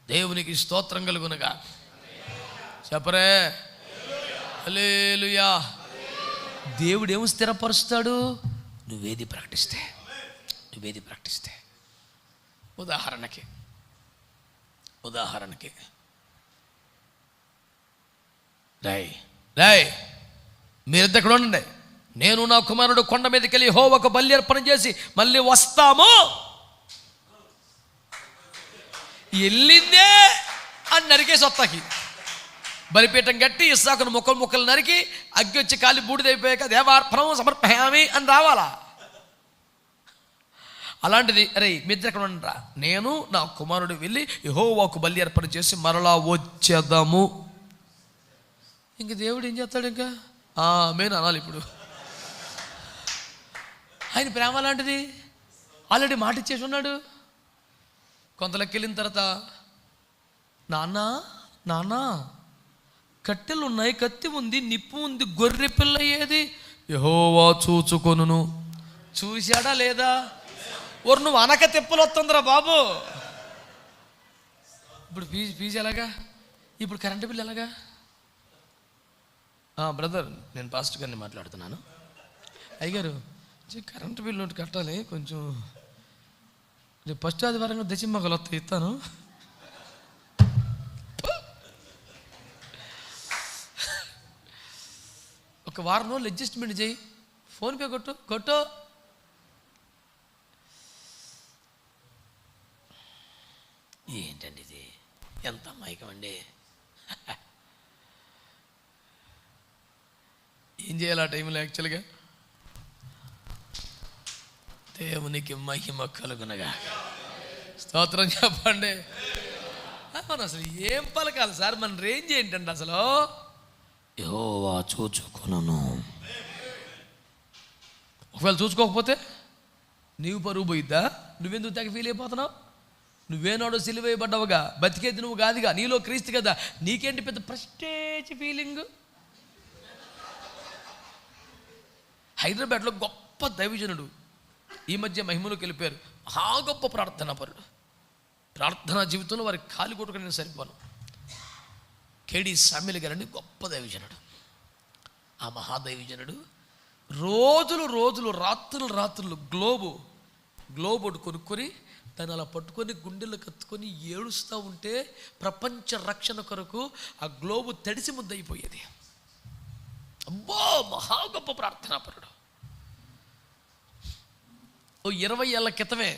దేవునికి స్తోత్రం కలుగునగా. చెప్పరే హల్లెలూయా. దేవుడు ఏమి స్థిరపరుస్తాడు? నువ్వేది ప్రకటిస్తే. ఉదాహరణకి రాయ్ మీరిద్దరు ఇక్కడ ఉండండి. నేను నా కుమారుడు కొండ మీదకి వెళ్ళి యెహోవాకు బలి అర్పణ చేసి మళ్ళీ వస్తాము. వెళ్ళిందే అని నరికేసి వస్తాకి బలిపీఠం కట్టి ఇస్సాకును ముక్కలు నరికి అగ్గి వచ్చి కాలి బూడిదైపోయాక దేవార్పణం సమర్పయామి అని రావాలా? అలాంటిది అరే మీ ఇద్దరు ఎక్కడ ఉండరా, నేను నా కుమారుడు వెళ్ళి యెహోవాకు బలి అర్పణ చేసి మరలా వచ్చేద్దాము. ఇంక దేవుడు ఏం చేస్తాడు? ఇంకా ఆమేన్ అనాలి. ఇప్పుడు ఆయన ప్రేమ లాంటిది, ఆల్రెడీ మాట ఇచ్చేసి ఉన్నాడు. కొంతలోకి వెళ్ళిన తర్వాత నాన్న కట్టెలు ఉన్నాయి, కత్తి ఉంది, నిప్పు ఉంది, గొర్రె పిల్ల ఏది? యెహోవా చూచుకొనును. చూశాడా లేదా? ఓరు నువ్వు అనక తిప్పలు వస్తుందిరా బాబు. ఇప్పుడు ఫీజు ఎలాగా? ఇప్పుడు కరెంటు బిల్లు ఎలాగా? బ్రదర్ నేను పాస్టర్ గారిని మాట్లాడుతున్నాను. అయ్యగారు కరెంటు బిల్లు కట్టాలి, కొంచెం రేపు ఫస్ట్ ఆదివారంగా దశమగలు వస్తాయి, ఇస్తాను. ఒక వారం రోజులు అడ్జస్ట్మెంట్ చేయి, ఫోన్పే కొట్టు. ఏంటండి ఇది, ఎంత అమాయకం అండి. ఏం చేయాలి ఆ టైంలో? యాక్చువల్గా దేవునికి మహిమ కలుగునగా. స్తోత్రం చెప్పండి. మనం అసలు ఏం పలకాలి సార్? మన రేంజ్ ఏంటండి అసలు? యెహోవా చూచుకొనును. ఒకవేళ చూసుకోకపోతే నీవు పరువు పోయిద్దా? నువ్వెందుకు తెగ ఫీల్ అయిపోతున్నావు? నువ్వేనాడో సిలువేయబడ్డావుగా, బతికేది నువ్వు కాదుగా, నీలో క్రీస్తు కదా. నీకేంటి పెద్ద ప్రెస్టేజ్ ఫీలింగ్? హైదరాబాద్లో గొప్ప దైవజనుడు ఈ మధ్య మహిమలోకి వెళ్ళిపోయారు. మహా గొప్ప ప్రార్థనాపరుడు. ప్రార్థనా జీవితంలో వారికి కాలు కొట్టుకుని నేను సరిపోను. కేడి సామ్యులు గారని గొప్ప దైవజనుడు. ఆ మహాదైవజనుడు రోజులు రాత్రులు గ్లోబ్ ఒకటి కొనుక్కొని దాన్ని అలా పట్టుకొని గుండెలు కత్తుకొని ఏడుస్తూ ఉంటే ప్రపంచ రక్షణ కొరకు ఆ గ్లోబు తడిసి ముద్దయిపోయేది. అబ్బో మహా గొప్ప ప్రార్థనాపరుడు. 20 ఏళ్ళ క్రితమే,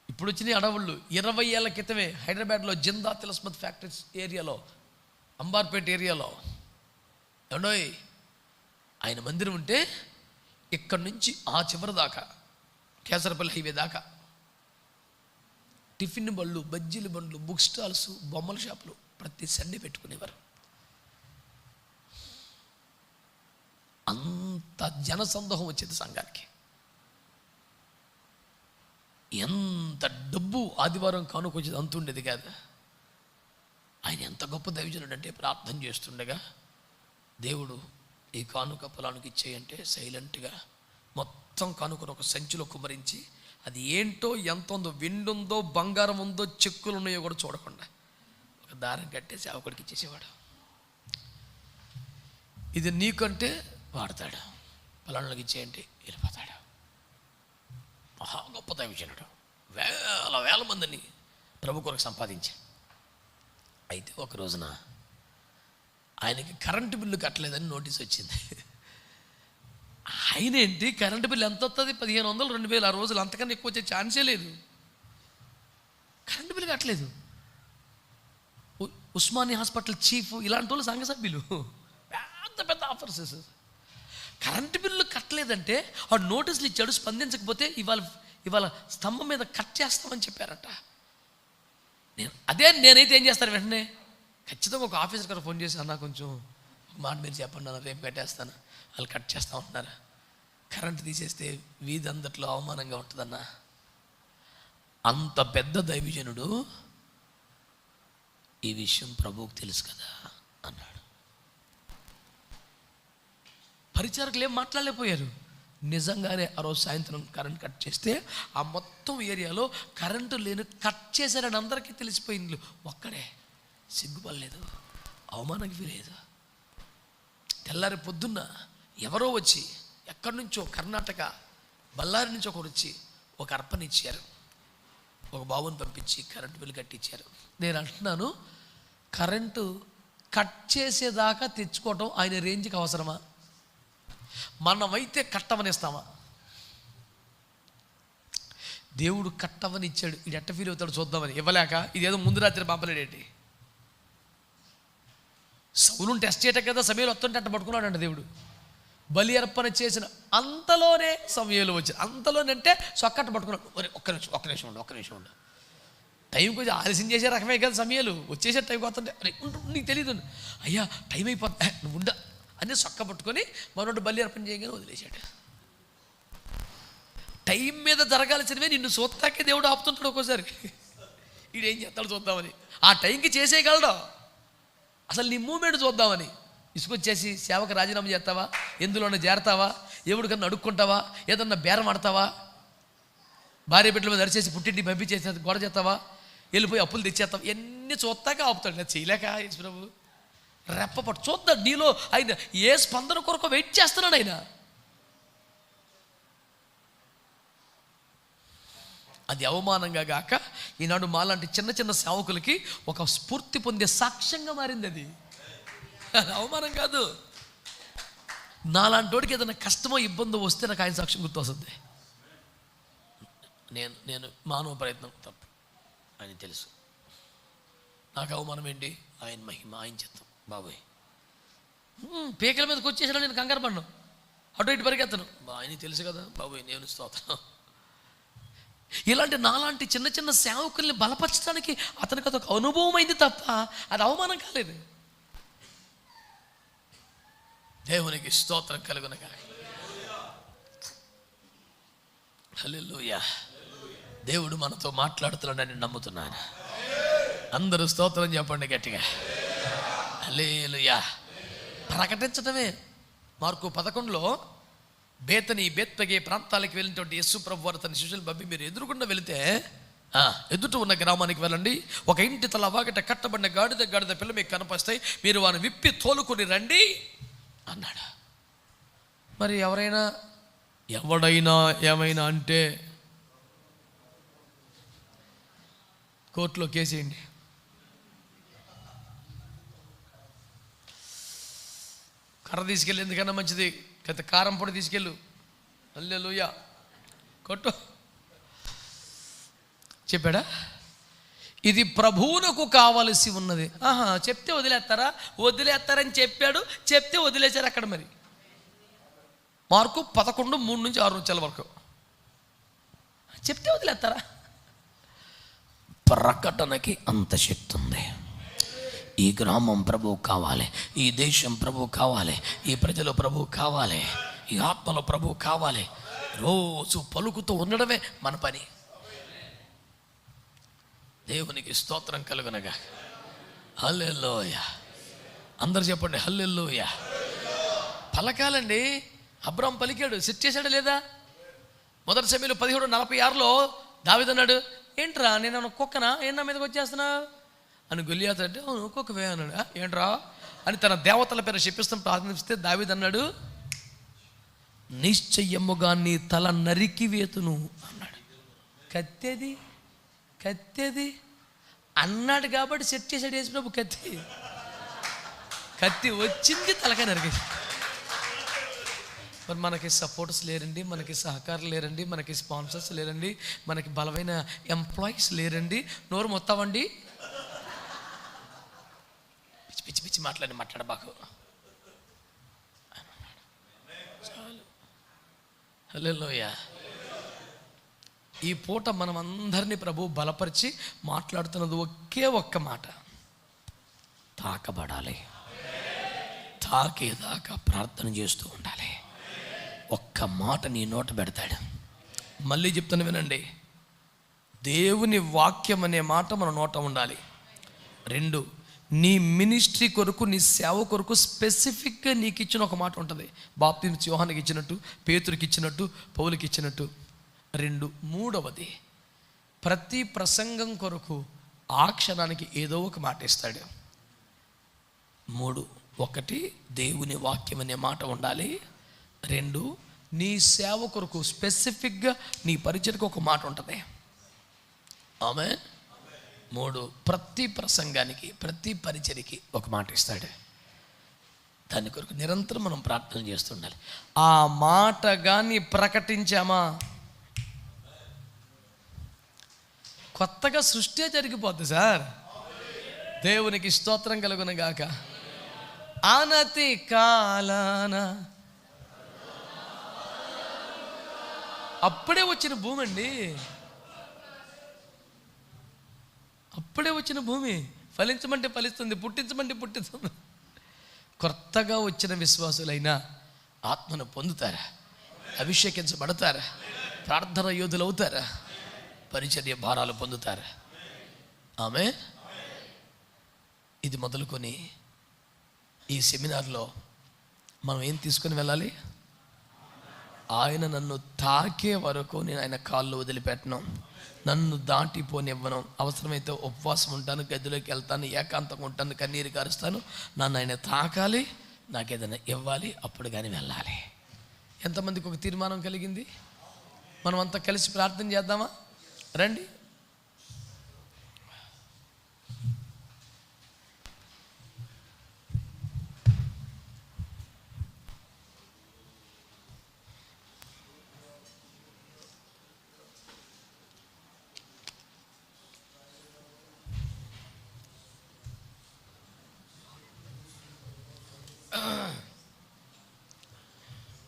ఇప్పుడు వచ్చినాయి అడవుళ్ళు, 20 ఏళ్ళ క్రితమే హైదరాబాద్లో జిందా తిలస్మత్ ఫ్యాక్టరీస్ ఏరియాలో, అంబార్పేట ఏరియాలో ఏమండోయ్ ఆయన మందిరం ఉంటే ఇక్కడి నుంచి ఆ చివరి దాకా కేసరపల్లి హైవే దాకా టిఫిన్ బండ్లు, బజ్జీల బండ్లు, బుక్ స్టాల్స్, బొమ్మల షాపులు ప్రతి సండే పెట్టుకునేవారు. అంత జనసందోహం వచ్చేది సంఘానికి. ఎంత డబ్బు ఆదివారం కానుకొచ్చేది అంత ఉండేది కాదు. ఆయన ఎంత గొప్ప దైవజనుడు అంటే ప్రార్థన చేస్తుండగా దేవుడు ఈ కానుక పొలానికి ఇచ్చేయంటే సైలెంట్గా మొత్తం కానుకను ఒక సంచిలో కుమ్మరించి అది ఏంటో, ఎంత ఉందో, వెండి ఉందో, బంగారం ఉందో, చెక్కులు ఉన్నాయో కూడా చూడకుండా ఒక దారం కట్టేసి సేవకుడికి ఇచ్చేసేవాడు. ఇది నీకంటే వాడతాడు, పలానాకి ఇచ్చేయంటే వెళ్ళిపోతాడు. మహా గొప్ప దైవజనుడు, వేల మందిని ప్రభు కొరకు సంపాదించాడు. అయితే ఒక రోజున ఆయనకి కరెంటు బిల్లు కట్టలేదని నోటీస్ వచ్చింది. ఆయన ఏంటి, కరెంటు బిల్లు ఎంత వస్తుంది? 1500, 2000 ఆ రోజులు, అంతకన్నా ఎక్కువ వచ్చే ఛాన్సే లేదు. కరెంటు బిల్లు కట్టలేదు. ఉస్మానియా హాస్పిటల్ చీఫ్, ఇలాంటి వాళ్ళు సంఘ సభ్యులు, పెద్ద పెద్ద ఆఫర్సెస్. కరెంటు బిల్లు కట్టలేదంటే ఆ నోటీసులు ఇచ్చాడు, స్పందించకపోతే ఇవాళ స్తంభం మీద కట్ చేస్తామని చెప్పారట. నేనైతే ఏం చేస్తాను, వెంటనే ఖచ్చితంగా ఒక ఆఫీసర్ గారు ఫోన్ చేసి, అన్న కొంచెం మాట మీరు చెప్పండి అన్న, రేపు కట్టేస్తాను. వాళ్ళు కట్ చేస్తా ఉంటున్నారు. కరెంటు తీసేస్తే వీధి అందట్లో అవమానంగా ఉంటుందన్న. అంత పెద్ద దైవజనుడు ఈ విషయం ప్రభువుకు తెలుసు కదా అన్నాడు. పరిచారకులు ఏం మాట్లాడలేకపోయారు. నిజంగానే ఆ రోజు సాయంత్రం కరెంట్ కట్ చేస్తే ఆ మొత్తం ఏరియాలో కరెంటు లేని కట్ చేశారని అందరికీ తెలిసిపోయింది. ఒక్కడే సిగ్గుపడలేదు, అవమానంగా ఫీల్ అయ్యేది. తెల్లారి పొద్దున్న ఎవరో వచ్చి, ఎక్కడి నుంచో, కర్ణాటక బళ్ళారి నుంచి ఒకరు వచ్చి ఒక అర్పణ ఇచ్చారు. ఒక బాబుని పంపించి కరెంటు బిల్లు కట్టించారు. నేను అంటున్నాను, కరెంటు కట్ చేసేదాకా తెచ్చుకోవటం ఆయన రేంజ్కి అవసరమా? మనమైతే కట్టవనిస్తామా? దేవుడు కట్టవని ఇచ్చాడు, ఇది ఎట్ట ఫీల్ అవుతాడు చూద్దామని. ఇవ్వలేక ఇదేదో ముందు రాత్రి పంపలేడేంటి? సౌలుని టెస్ట్ చేయటం కదా సమయంలో వస్తుంటే అట్ట పట్టుకున్నాడంట దేవుడు. బలి అర్పణ చేసిన అంతలోనే సమయంలో వచ్చి, అంతలోనే అంటే సొక్కట్ట పట్టుకున్నాడు. ఒక్క నిమిషం ఉండు. టైం కొంచెం ఆలస్యం చేసే రకమే కదా సమయాలు. వచ్చేసే టైం వస్తుంటే, అరే నీకు తెలియదు, అయ్యా టైం అయిపోతుంది, నువ్వు ఉండ అని సొక్క పట్టుకొని మనోడు బలి అర్పణ చేయగానే వదిలేశాడు. టైం మీద జరగాల్సినవే నిన్ను చూస్తాకే దేవుడు ఆపుతుంటాడు ఒక్కోసారి. ఈడేం చేస్తాడు చూద్దామని. ఆ టైంకి చేసేయగలడు. అసలు నీ మూమెంట్ చూద్దామని ఇసుకొచ్చేసి సేవకు రాజీనామా చేస్తావా? ఎందులోనే చేరతావా? ఎవడికన్నా అడుక్కుంటావా? ఏదన్నా బేరం ఆడతావా? భార్య బిడ్డల మీద అరిచేసి పుట్టింటికి పంపించేసి గొడవ చేస్తావా? వెళ్ళిపోయి అప్పులు తెచ్చేస్తావా? ఎన్ని చూస్తాక ఆపుతాడు. నేను చేయలేక యేసుప్రభు రెప్పపట్టు చూద్దాడు. నీలో ఆయన ఏ స్పందన కొరకు వెయిట్ చేస్తున్నాడు ఆయన. అది అవమానంగా గాక ఈనాడు మాలాంటి చిన్న చిన్న సేవకులకి ఒక స్ఫూర్తి పొందే సాక్ష్యంగా మారింది. అది అవమానం కాదు. నాలాంటి వాడికి ఏదైనా కష్టమో ఇబ్బందో వస్తే నాకు ఆయన సాక్ష్యం గుర్తు వస్తుంది. నేను మానవ ప్రయత్నం తప్పు, ఆయన తెలుసు. నాకు అవమానం ఏంటి? ఆయన మహిమ, ఆయన చిత్తం. బాబాయ్ పీకల మీదకి వచ్చేసినా నేను కంగారు పడ్డాను, అటు ఇటు పరిగెత్తను. ఆయన తెలుసు కదా బాబాయ్, నేను స్తోత్రం. ఇలాంటి నాలాంటి చిన్న చిన్న సేవకుల్ని బలపరచడానికి అతనికి అదొక అనుభవం అయింది తప్ప అది అవమానం కాలేదు. దేవునికి స్తోత్రం కలుగునగా. హల్లెలూయా. దేవుడు మనతో మాట్లాడుతున్నాడని నమ్ముతున్నాను. అందరూ స్తోత్రం చెప్పండి గట్టిగా. హల్లెలూయా. ప్రకటించడమే. మార్కు 11లో బేతని, బేత్పగే ప్రాంతాలకు వెళ్ళినటువంటి యేసు ప్రభు వారు తన శిష్యులు పంపి, మీరు ఎదురుకుండా వెళితే ఎదుట ఉన్న గ్రామానికి వెళ్ళండి, ఒక ఇంటి తల వాకిట కట్టబడిన గాడిద పిల్ల మీకు కనపస్తాయి, మీరు వారిని విప్పి తోలుకొని రండి అన్నాడు. మరి ఎవడైనా ఏమైనా అంటే కోర్టులో కేసేయండి. కర్ర తీసుకెళ్ళి ఎందుకన్నా మంచిది, గత కారం పొడి తీసుకెళ్ళు. హల్లెలూయా. కొట్టు. చెప్పాడా? ఇది ప్రభువునకు కావలసి ఉన్నది. చెప్తే వదిలేస్తారని చెప్పాడు. చెప్తే వదిలేశారు అక్కడ. మరి మార్కు 11:3-6 వరకు చెప్తే వదిలేస్తారా? ప్రకటనకి అంత శక్తి ఉంది. ఈ గ్రామం ప్రభువు కావాలి, ఈ దేశం ప్రభువు కావాలి, ఈ ప్రజలు ప్రభువు కావాలి, ఈ ఆత్మలో ప్రభువు కావాలి. రోజు పలుకుతూ ఉండడమే మన పని. దేవునికి స్తోత్రం కలుగునగా. హల్లెలూయా. అందరు చెప్పండి హల్లెలూయా. పలకాలండి. అబ్రాం పలికాడు, సెట్ చేశాడా లేదా? మొదటి సమయంలో 17:46 దావీదు అన్నాడు, ఏంట్రా నేను కుక్కనా, ఏం నా మీదకి వచ్చేస్తున్నా అని గొల్లియాతు అంటే, అవును కుక్కవే అన్నాడు. ఏంట్రా అని తన దేవతల పేరు చెప్పిస్తాం ప్రార్థిస్తే దావీదు అన్నాడు, నిశ్చయముగా నీ తల నరికి వేతును అన్నాడు. కత్తేది అన్నాడు కాబట్టి సెట్ చేసాడు యేసుప్రభు. కత్తి వచ్చింది, తలకాయ నరికేసి. మరి మనకి సపోర్టర్స్ లేరండి, మనకి సహకారం లేరండి, మనకి స్పాన్సర్స్ లేరండి, మనకి బలమైన ఎంప్లాయీస్ లేరండి. నోరు మొత్తామండి, పిచ్చి పిచ్చి మాట్లాడబాకు. చాలు. హల్లెలూయా. ఈ పూట మనం అందరినీ ప్రభు బలపరిచి మాట్లాడుతున్నది ఒకే ఒక్క మాట, తాకబడాలి. తాకేదాకా ప్రార్థన చేస్తూ ఉండాలి. ఒక్క మాట నీ నోట పెడతాడు. మళ్ళీ చెప్తాను వినండి, దేవుని వాక్యం అనే మాట మన నోట ఉండాలి. 2, నీ మినిస్ట్రీ కొరకు, నీ సేవ కొరకు స్పెసిఫిక్గా నీకు ఇచ్చిన ఒక మాట ఉంటుంది. బాప్తిస్మం యోహానుకి ఇచ్చినట్టు, పేతురుకి ఇచ్చినట్టు, పౌలుకి ఇచ్చినట్టు. 2, మూడవది, ప్రతి ప్రసంగం కొరకు ఆ క్షణానికి ఏదో ఒక మాట ఇస్తాడు. 3, 1 దేవుని వాక్యం అనే మాట ఉండాలి. 2 నీ సేవ కొరకు స్పెసిఫిక్గా నీ పరిచయకు ఒక మాట ఉంటుంది. ఆమేన్. 3 ప్రతి ప్రసంగానికి, ప్రతి పరిచర్యకి ఒక మాట ఇస్తాడు. దాని కొరకు నిరంతరం మనం ప్రార్థన చేస్తుండాలి. ఆ మాట కానీ ప్రకటించామా, కొత్తగా సృష్టి జరిగిపోద్ది సార్. దేవునికి స్తోత్రం కలుగును గాక. అనతి కాలాన అప్పుడే వచ్చిన భూమి అండి, అప్పుడే వచ్చిన భూమి. ఫలించమంటే ఫలిస్తుంది, పుట్టించమంటే పుట్టిస్తుంది. కొత్తగా వచ్చిన విశ్వాసులైనా ఆత్మను పొందుతారా, అభిషేకించబడతారా, ప్రార్థన యోధులు అవుతారా, పరిచర్య భారాలు పొందుతారా. ఆమె ఇది మొదలుకొని ఈ సెమినార్లో మనం ఏం తీసుకొని వెళ్ళాలి? ఆయన నన్ను తాకే వరకు నేను ఆయన కాళ్ళు వదిలిపెట్టను, నన్ను దాటిపోనివ్వను. అవసరమైతే ఉపవాసం ఉంటాను, గదిలోకి వెళ్తాను, ఏకాంతంగా ఉంటాను, కన్నీరు కారుస్తాను. నన్ను ఆయన తాకాలి, నాకు ఏదైనా ఇవ్వాలి, అప్పుడు కానీ వెళ్ళాలి. ఎంతమందికి ఒక తీర్మానం కలిగింది? మనం అంతా కలిసి ప్రార్థన చేద్దామా? రండి.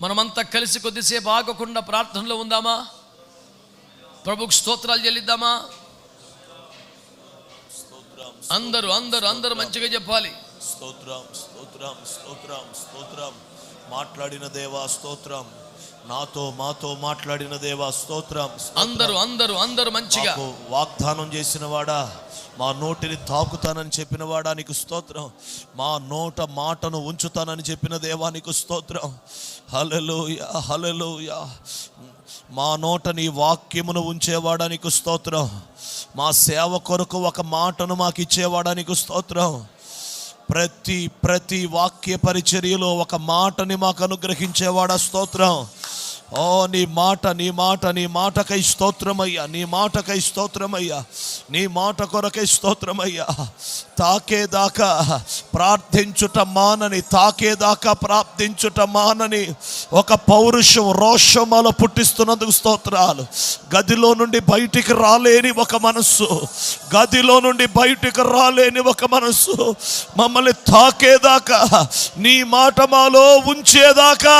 మనమంతా కలిసి కొద్దిసేపు ఆగకుండా ప్రార్థనలో ఉందామా? ప్రభుకు స్తోత్రాలు చెల్లిద్దామా? అందరూ అందరూ అందరూ మంచిగా చెప్పాలి. స్తోత్రం స్తోత్రం స్తోత్రం స్తోత్రం. మాట్లాడిన దేవా స్తోత్రం, నాతో మాతో మాట్లాడిన దేవా స్తోత్రం. అందరూ అందరూ అందరూ మంచిగా వాగ్దానం చేసిన వాడా, మా నోటిని తాకుతానని చెప్పిన వాడా నీకు స్తోత్రం. మా నోట మాటను ఉంచుతానని చెప్పిన దేవా నీకు స్తోత్రం. హల్లెలూయా హల్లెలూయా. మా నోట నీ వాక్యమును ఉంచేవాడా నీకు స్తోత్రం. మా సేవ కొరకు ఒక మాటను మాకు ఇచ్చేవాడా నీకు స్తోత్రం. ప్రతి వాక్య పరిచర్యలో ఒక మాటని మాకు అనుగ్రహించేవాడా స్తోత్రం. ఓ నీ మాటకై స్తోత్రమయ్యా, నీ మాటకై స్తోత్రమయ్యా, నీ మాట కొరకై స్తోత్రమయ్యా. తాకేదాకా ప్రార్థించుట మానని, తాకేదాకా ప్రార్థించుట మానని ఒక పౌరుషం, రోషమాలు పుట్టిస్తున్నందుకు స్తోత్రాలు. గదిలో నుండి బయటికి రాలేని ఒక మనస్సు, గదిలో నుండి బయటికి రాలేని ఒక మనస్సు మమ్మల్ని తాకేదాకా, నీ మాట మాలో ఉంచేదాకా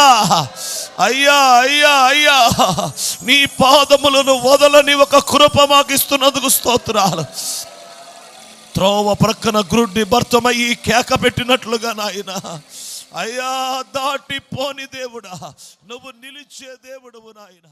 అయ్యా అయ్యా అయ్యా నీ పాదములను వదలని ఒక కృప మాకు ఇస్తున్నందుకు స్తోత్రాలు. త్రోవ ప్రక్కన గ్రుడ్డి భర్తమయ్యి కేక పెట్టినట్లుగా నాయన అయ్యా, దాటిపోని దేవుడా, నువ్వు నిలిచే దేవుడువు నాయన.